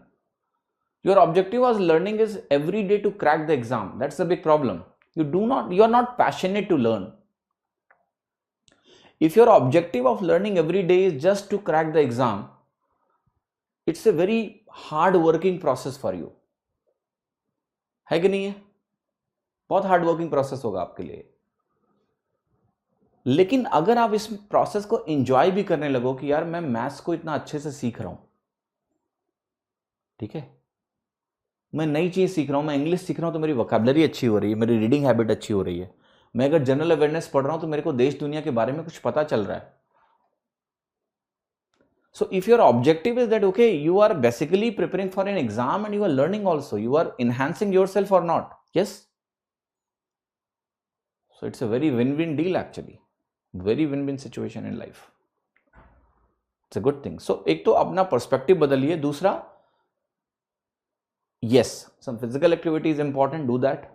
Your objective of learning is every day to crack the exam. That's the big problem. you are not passionate to learn. If your objective of learning every day is just to crack the exam, it's a very hard working process for you. है कि नहीं है? बहुत hard working process होगा आपके लिए. लेकिन अगर आप इस प्रोसेस को एंजॉय भी करने लगो कि यार मैं मैथ्स को इतना अच्छे से सीख रहा हूं, ठीक है, मैं नई चीज सीख रहा हूं, मैं इंग्लिश सीख रहा हूं तो मेरी वोकैबुलरी अच्छी हो रही है, मेरी रीडिंग हैबिट अच्छी हो रही है, मैं अगर जनरल अवेयरनेस पढ़ रहा हूं तो मेरे को देश दुनिया के बारे में कुछ पता चल रहा है. So if your objective is that, okay, you are basically preparing for an exam and you are learning also, you are enhancing yourself or not? Yes. So it's a very win-win deal actually. Very win-win situation in life. It's a good thing. So एक तो अपना perspective बदलिए. दूसरा, yes, some physical activity is important, do that.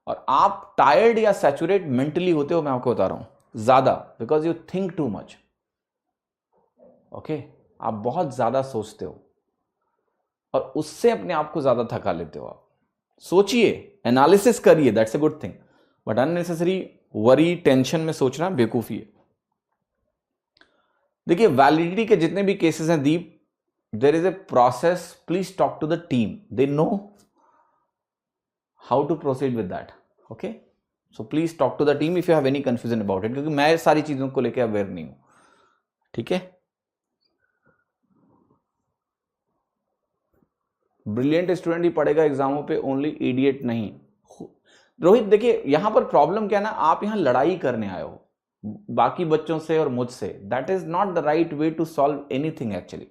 और आप tired या saturate mentally होते हो, मैं आपको बता रहा हूं, ज्यादा, because you think too much. Okay, आप बहुत ज्यादा सोचते हो और उससे अपने आप को ज्यादा थका लेते हो. आप सोचिए, एनालिसिस करिए, that's a good thing, but unnecessary worry, tension में सोचना बेवकूफी है. देखिए, वैलिडिटी के जितने भी केसेस हैं Deep, there is a process. Please talk to the team, they know how to proceed with that. Okay, so please talk to the team if you have any confusion about it, क्योंकि मैं सारी चीजों को लेकर aware नहीं हूं. ठीक है, ब्रिलियंट स्टूडेंट ही पढ़ेगा एग्जामों पे, ओनली इडियट नहीं. रोहित, देखिए यहां पर प्रॉब्लम क्या है ना, आप यहां लड़ाई करने आए हो बाकी बच्चों से और मुझसे. That is not the right way to solve anything actually.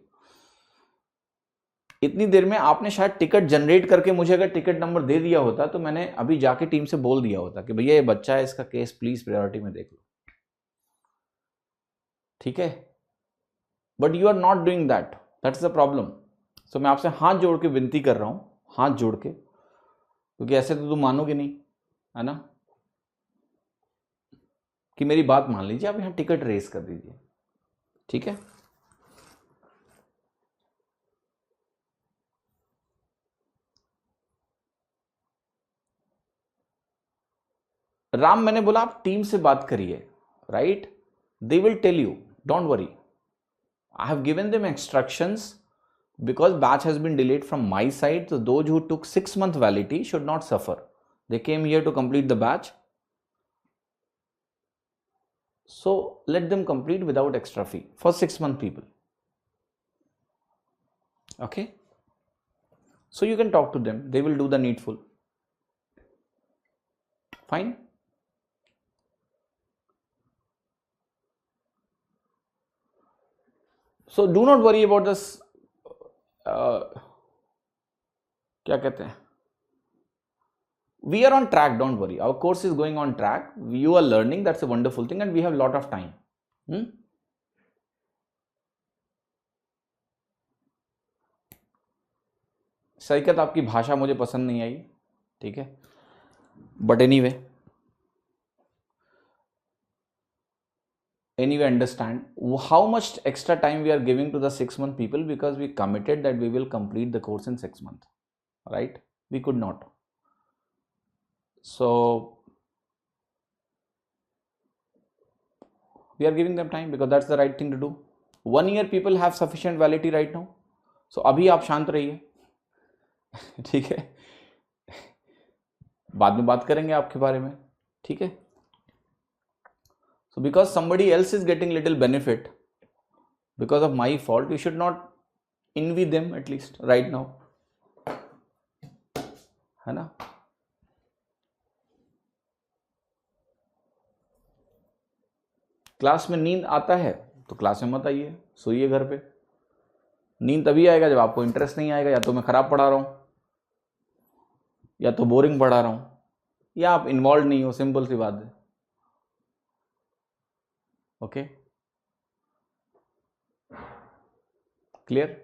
इतनी देर में आपने शायद टिकट जनरेट करके मुझे अगर टिकट नंबर दे दिया होता तो मैंने अभी जाके टीम से बोल दिया होता कि भैया ये बच्चा है, इसका केस प्लीज प्रायोरिटी में देख लो, ठीक है। But you are not doing that, that's the problem. So मैं आपसे हाथ जोड़ के विनती कर रहा हूं, हाथ जोड़ के, क्योंकि ऐसे तो तुम मानोगे नहीं, है ना, कि मेरी बात मान लीजिए, आप यहां टिकट रेस कर दीजिए, ठीक है। राम, मैंने बोला आप टीम से बात करिए, right, they will tell you, don't worry. I have given them instructions because batch has been delayed from my side. So those who took 6-month validity should not suffer. They came here to complete the batch. So let them complete without extra fee for 6-month people. Okay. So you can talk to them. They will do the needful. Fine. So do not worry about this. क्या कहते हैं? We are on track, don't worry. Our course is going on track. You are learning, that's a wonderful thing, and we have a lot of time. सैकत, आपकी भाषा मुझे पसंद नहीं आई, ठीक है, but anyway understand how much extra time we are giving to the 6-month people, because we committed that we will complete the course in 6 months, right? We could not. So we are giving them time because that's the right thing to do. 1 year people have sufficient validity right now. So अभी आप शांत रहिए, ठीक है, बाद में बात करेंगे आपके बारे में, ठीक है। So because somebody else is getting little benefit because of my fault, you should not envy them, at least right now, है ना। क्लास में नींद आता है तो क्लास में मत आइए, सोइए घर पे। नींद तभी आएगा जब आपको इंटरेस्ट नहीं आएगा, या तो मैं खराब पढ़ा रहा हूं, या तो बोरिंग पढ़ा रहा हूं, या आप इन्वॉल्व नहीं हो, सिंपल सी बात है। Okay, clear?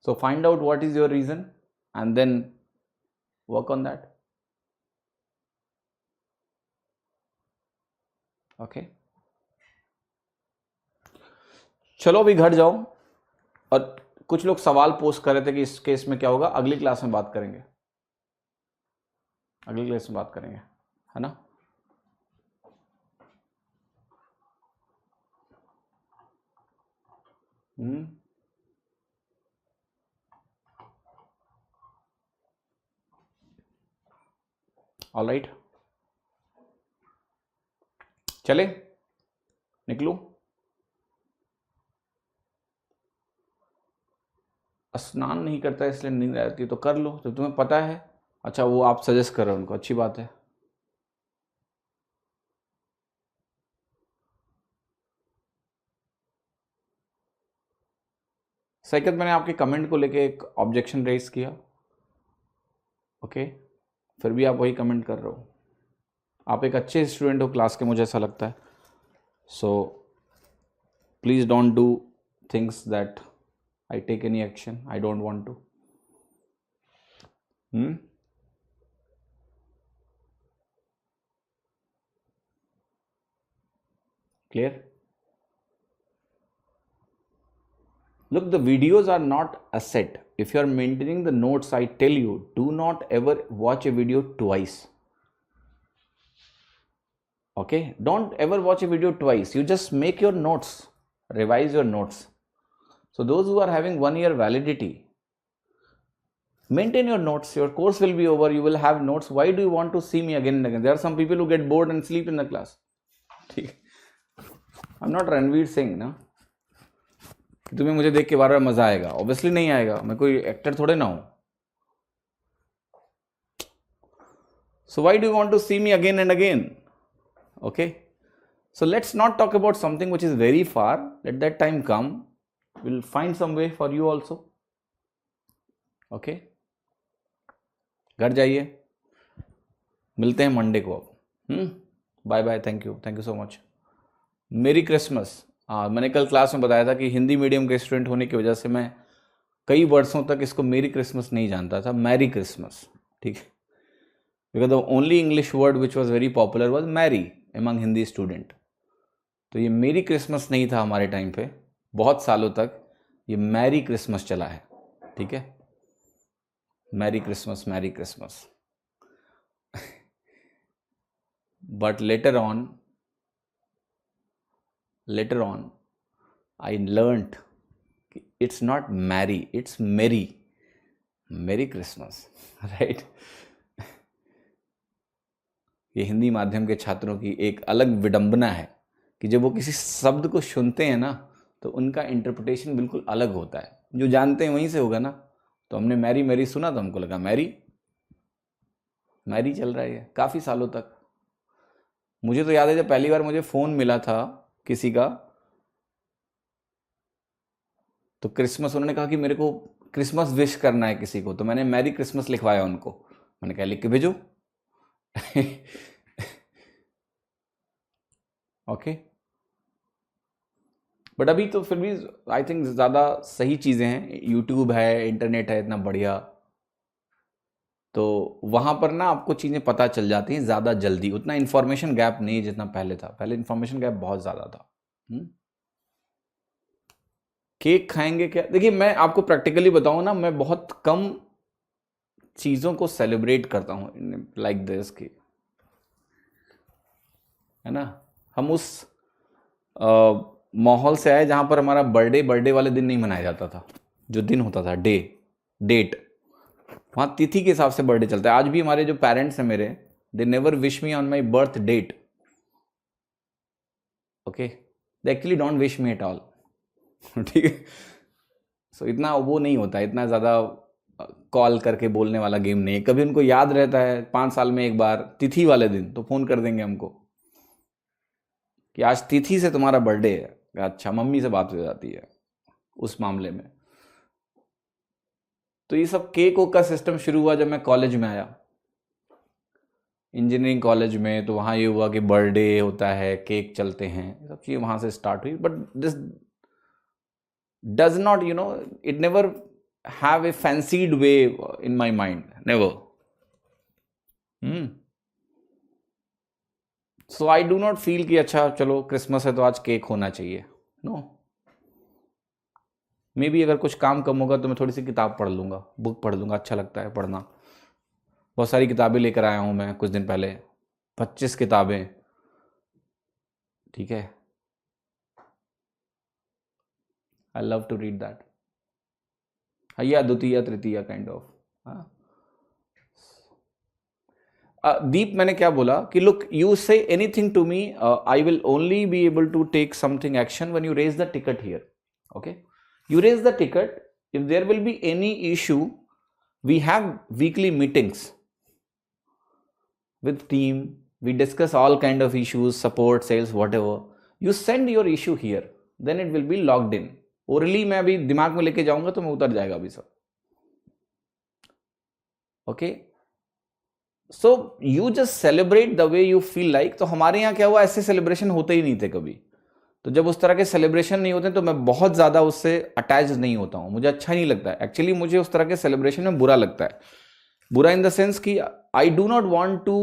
So find out what is your reason and then work on that. Okay, चलो अभी घर जाओ। और कुछ लोग सवाल पोस्ट कर रहे थे कि इस केस में क्या होगा, अगली क्लास में बात करेंगे, अगली क्लास में बात करेंगे, है ना। ऑलराइट, चले निकलूं? स्नान नहीं करता इसलिए नींद आती, तो कर लो जब तुम्हें पता है। अच्छा, वो आप सजेस्ट कर रहे हो उनको, अच्छी बात है। सैकत, मैंने आपके कमेंट को लेके एक ऑब्जेक्शन रेज किया, ओके, फिर भी आप वही कमेंट कर रहे हो। आप एक अच्छे स्टूडेंट हो क्लास के, मुझे ऐसा लगता है। So please don't do things that I take any action, I don't want to. Clear? Look, the videos are not asset. If you are maintaining the notes, I tell you, do not ever watch a video twice. Okay? Don't ever watch a video twice. You just make your notes, revise your notes. So those who are having 1 year validity, maintain your notes. Your course will be over. You will have notes. Why do you want to see me again and again? There are some people who get bored and sleep in the class. I'm not Ranveer Singh, ना, कि तुम्हें मुझे देख के बार बार मजा आएगा। Obviously नहीं आएगा, मैं कोई एक्टर थोड़े ना हूं। So why do you want to see me again and again? Okay, so let's not talk about something which is very far. Let that time come. We'll find some way for you also. Okay, घर जाइए, मिलते हैं Monday को अब। Bye bye, thank you so much. Merry Christmas. हाँ, मैंने कल class में बताया था कि हिंदी मीडियम के स्टूडेंट होने की वजह से मैं कई वर्षों तक इसको मेरी क्रिसमस नहीं जानता था, मैरी क्रिसमस, ठीक है, because the only English word which was very popular was merry among Hindi student. तो ये मेरी क्रिसमस नहीं था हमारे टाइम पे, बहुत सालों तक ये मैरी क्रिसमस चला है, ठीक है, merry Christmas, merry Christmas. But later on I learned it's not marry, it's merry Christmas, right? ये हिंदी माध्यम के छात्रों की एक अलग विडंबना है कि जब वो किसी शब्द को सुनते हैं ना तो उनका इंटरप्रिटेशन बिल्कुल अलग होता है। जो जानते हैं वहीं से होगा ना। तो हमने मैरी मैरी सुना तो हमको लगा मैरी चल रहा है काफ़ी सालों तक। मुझे तो याद है जब पहली बार मुझे फ़ोन मिला था किसी का, तो क्रिसमस, उन्होंने कहा कि मेरे को क्रिसमस विश करना है किसी को, तो मैंने मैरी क्रिसमस लिखवाया उनको। मैंने कहा लिख के भेजो। ओके, बट अभी तो फिर भी आई थिंक ज़्यादा सही चीज़ें हैं, यूट्यूब है, इंटरनेट है इतना बढ़िया, तो वहाँ पर ना आपको चीज़ें पता चल जाती हैं ज़्यादा जल्दी। उतना इन्फॉर्मेशन गैप नहीं जितना पहले था, पहले इन्फॉर्मेशन गैप बहुत ज़्यादा था। केक खाएंगे क्या? देखिए मैं आपको प्रैक्टिकली बताऊं ना, मैं बहुत कम चीज़ों को सेलिब्रेट करता हूँ लाइक दिस की, है ना। हम उस माहौल से आए जहाँ पर हमारा बर्थडे वाले दिन नहीं मनाया जाता था। जो दिन होता था डेट, वहाँ तिथि के हिसाब से बर्थडे चलता है। आज भी हमारे जो पेरेंट्स हैं मेरे, they never wish me on my birth date, okay, they actually don't wish me at all, ठीक है। सो इतना वो नहीं होता, इतना ज़्यादा कॉल करके बोलने वाला गेम नहीं है। कभी उनको याद रहता है 5 साल में एक बार तिथि वाले दिन, तो फ़ोन कर देंगे हमको कि आज तिथि से तुम्हारा बर्थडे है। अच्छा, मम्मी से बात हो जाती है उस मामले में। तो ये सब केक का सिस्टम शुरू हुआ जब मैं कॉलेज में आया, इंजीनियरिंग कॉलेज में। तो वहाँ ये हुआ कि बर्थडे होता है, केक चलते हैं, सब चीज़ें वहाँ से स्टार्ट हुई। But this does not, it never have a fancied way in my mind, never. So I do not feel कि अच्छा चलो क्रिसमस है तो आज केक होना चाहिए, नो। मे बी अगर कुछ काम कम होगा तो मैं थोड़ी सी किताब पढ़ लूँगा, बुक पढ़ लूँगा, अच्छा लगता है पढ़ना। बहुत सारी किताबें लेकर आया हूँ मैं कुछ दिन पहले, 25 किताबें, ठीक है। I love to read that. या द्वितीय तृतीय काइंड ऑफ। दीप, मैंने क्या बोला कि look, you say anything to me, I will only be able to take something action when you raise the ticket here, okay. You raise the ticket, if there will be any issue, we have weekly meetings with team, we discuss all kind of issues, support, sales, whatever. You send your issue here, then it will be logged in. Orally मैं अभी दिमाग में लेके जाऊंगा तो मैं उतर जाएगा अभी सब, okay. So you just celebrate the way you feel like. तो हमारे यहाँ क्या हुआ, ऐसे सेलिब्रेशन होते ही नहीं थे कभी। तो जब उस तरह के सेलिब्रेशन नहीं होते तो मैं बहुत ज़्यादा उससे अटैच नहीं होता हूँ, मुझे अच्छा नहीं लगता है। एक्चुअली मुझे उस तरह के सेलिब्रेशन में बुरा लगता है। बुरा इन द सेंस कि I do not want to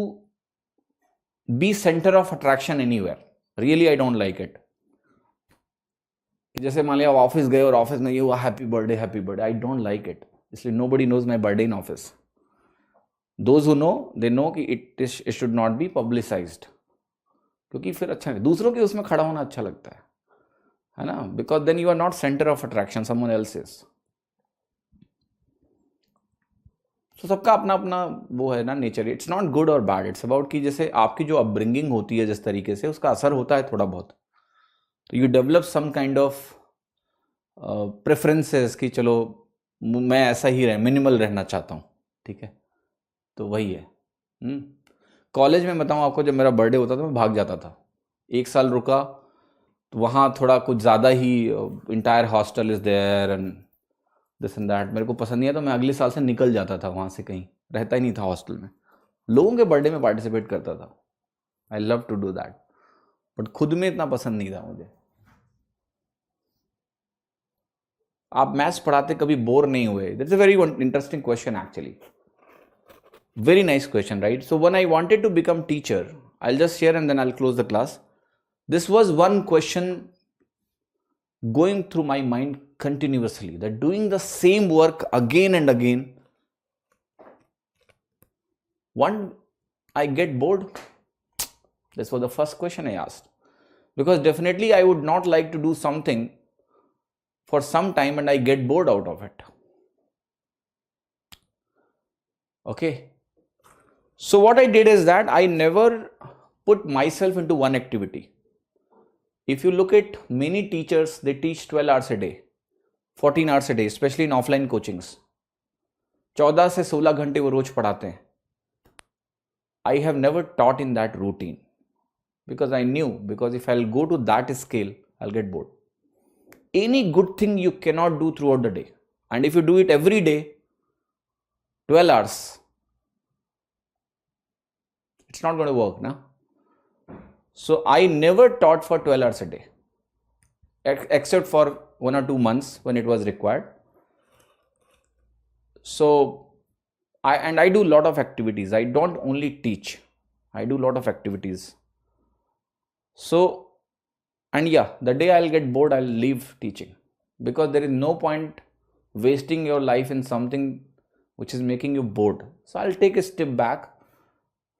be centre of attraction anywhere, really I don't like it. जैसे मान लिया आप ऑफिस गए और ऑफिस में ये हुआ happy birthday, I don't like it. इसलिए nobody knows my birthday in office. Those who know, they know कि it should not be publicised, क्योंकि फिर अच्छा नहीं, दूसरों के उसमें खड़ा होना अच्छा लगता है ना, because then you are not centre of attraction, someone else is. तो सबका अपना अपना वो है ना नेचर। इट्स नॉट गुड और बैड, इट्स अबाउट कि जैसे आपकी जो अपब्रिंगिंग होती है जिस तरीके से, उसका असर होता है थोड़ा बहुत। तो you develop some kind of preferences कि चलो मैं ऐसा ही मिनिमल रहना चाहता हूँ, ठीक है। तो वही है। कॉलेज में बताऊँ आपको, जब मेरा बर्थडे होता था मैं भाग जाता था। 1 साल रुका तो वहाँ थोड़ा कुछ ज़्यादा ही, entire hostel is there and this and that, मेरे को पसंद नहीं है तो मैं अगले साल से निकल जाता था वहाँ से, कहीं रहता ही नहीं था हॉस्टल में, लोगों के बर्थडे में पार्टिसिपेट करता था। I love to do that, but खुद में इतना पसंद नहीं था मुझे। आप मैथ्स पढ़ाते कभी बोर नहीं हुए? That's a very interesting question actually, very nice question, right? So when I wanted to become teacher, I'll just share and then I'll close the class. This was one question going through my mind continuously, that doing the same work again and again, one, I get bored. This was the first question I asked, because definitely I would not like to do something for some time and I get bored out of it. Okay, so what I did is that I never put myself into one activity. If you look at many teachers, they teach 12 hours a day, 14 hours a day, especially in offline coachings. 14 से 16 घंटे वो रोज पढ़ाते हैं. I have never taught in that routine because I knew, because if I'll go to that scale, I'll get bored. Any good thing you cannot do throughout the day, and if you do it every day, 12 hours, it's not going to work, na? So I never taught for 12 hours a day, except for 1 or 2 months when it was required. So I do a lot of activities. I don't only teach, I do a lot of activities. So, and yeah, the day I'll get bored, I'll leave teaching, because there is no point wasting your life in something which is making you bored. So I'll take a step back,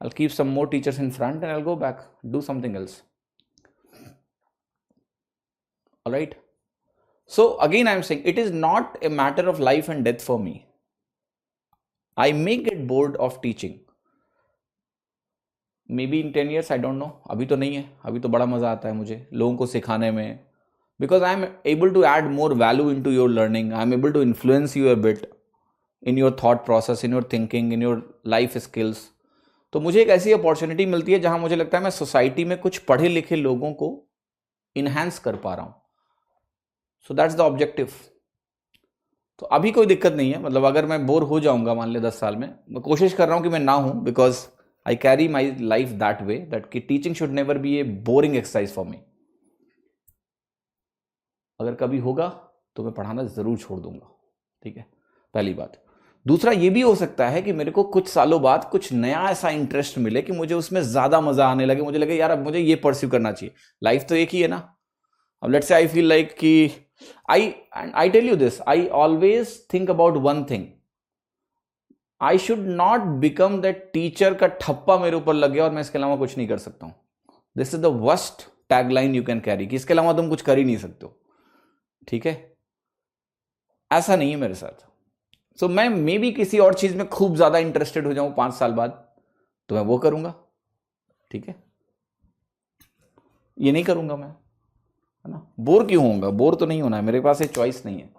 I'll keep some more teachers in front and I'll go back, do something else. All right. So again, I'm saying it is not a matter of life and death for me. I may get bored of teaching. Maybe in 10 years, I don't know. अभी तो नहीं है, अभी तो बड़ा मज़ा आता है मुझे लोगों को सिखाने में, because I am able to add more value into your learning. I am able to influence you a bit in your thought process, in your thinking, in your life skills. तो मुझे एक ऐसी अपॉर्चुनिटी मिलती है जहां मुझे लगता है मैं सोसाइटी में कुछ पढ़े लिखे लोगों को इन्हांस कर पा रहा हूं. So that's the objective. तो अभी कोई दिक्कत नहीं है, मतलब अगर मैं बोर हो जाऊंगा मान ले 10 साल में, मैं कोशिश कर रहा हूं कि मैं ना हूं, because I carry my life that way that कि teaching should never be a boring exercise for me. अगर कभी होगा तो मैं पढ़ाना जरूर छोड़ दूंगा. ठीक है, पहली बात. दूसरा ये भी हो सकता है कि मेरे को कुछ सालों बाद कुछ नया ऐसा इंटरेस्ट मिले कि मुझे उसमें ज्यादा मजा आने लगे, मुझे लगे यार अब मुझे ये परस्यू करना चाहिए. लाइफ तो एक ही है ना. अब let's say I feel like कि I tell you this, I always think about one thing. I should not become that teacher का ठप्पा मेरे ऊपर लग गया और मैं इसके अलावा कुछ नहीं कर सकता हूं. This is the worst tagline you can carry, कि इसके अलावा तुम कुछ कर ही नहीं सकते हो. ठीक है, ऐसा नहीं है मेरे साथ. So मैं मे बी किसी और चीज में खूब ज्यादा इंटरेस्टेड हो जाऊं 5 साल बाद, तो मैं वो करूंगा. ठीक है, ये नहीं करूंगा मैं, है ना. बोर क्यों होऊंगा? बोर तो नहीं होना है, मेरे पास एक चॉइस नहीं है.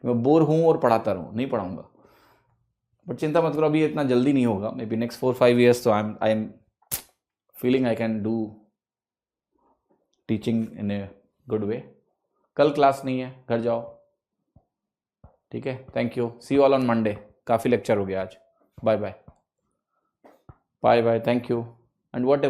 मैं बोर हूं और पढ़ाता रहूं, नहीं पढ़ाऊंगा. बट चिंता मत करो, अभी इतना जल्दी नहीं होगा. Maybe next 4-5 years. तो I am feeling I can do teaching in a good way. कल क्लास नहीं है, घर जाओ. ठीक है, thank you, see you all on Monday. काफ़ी लेक्चर हो गया आज. Bye bye bye bye, thank you and what ever.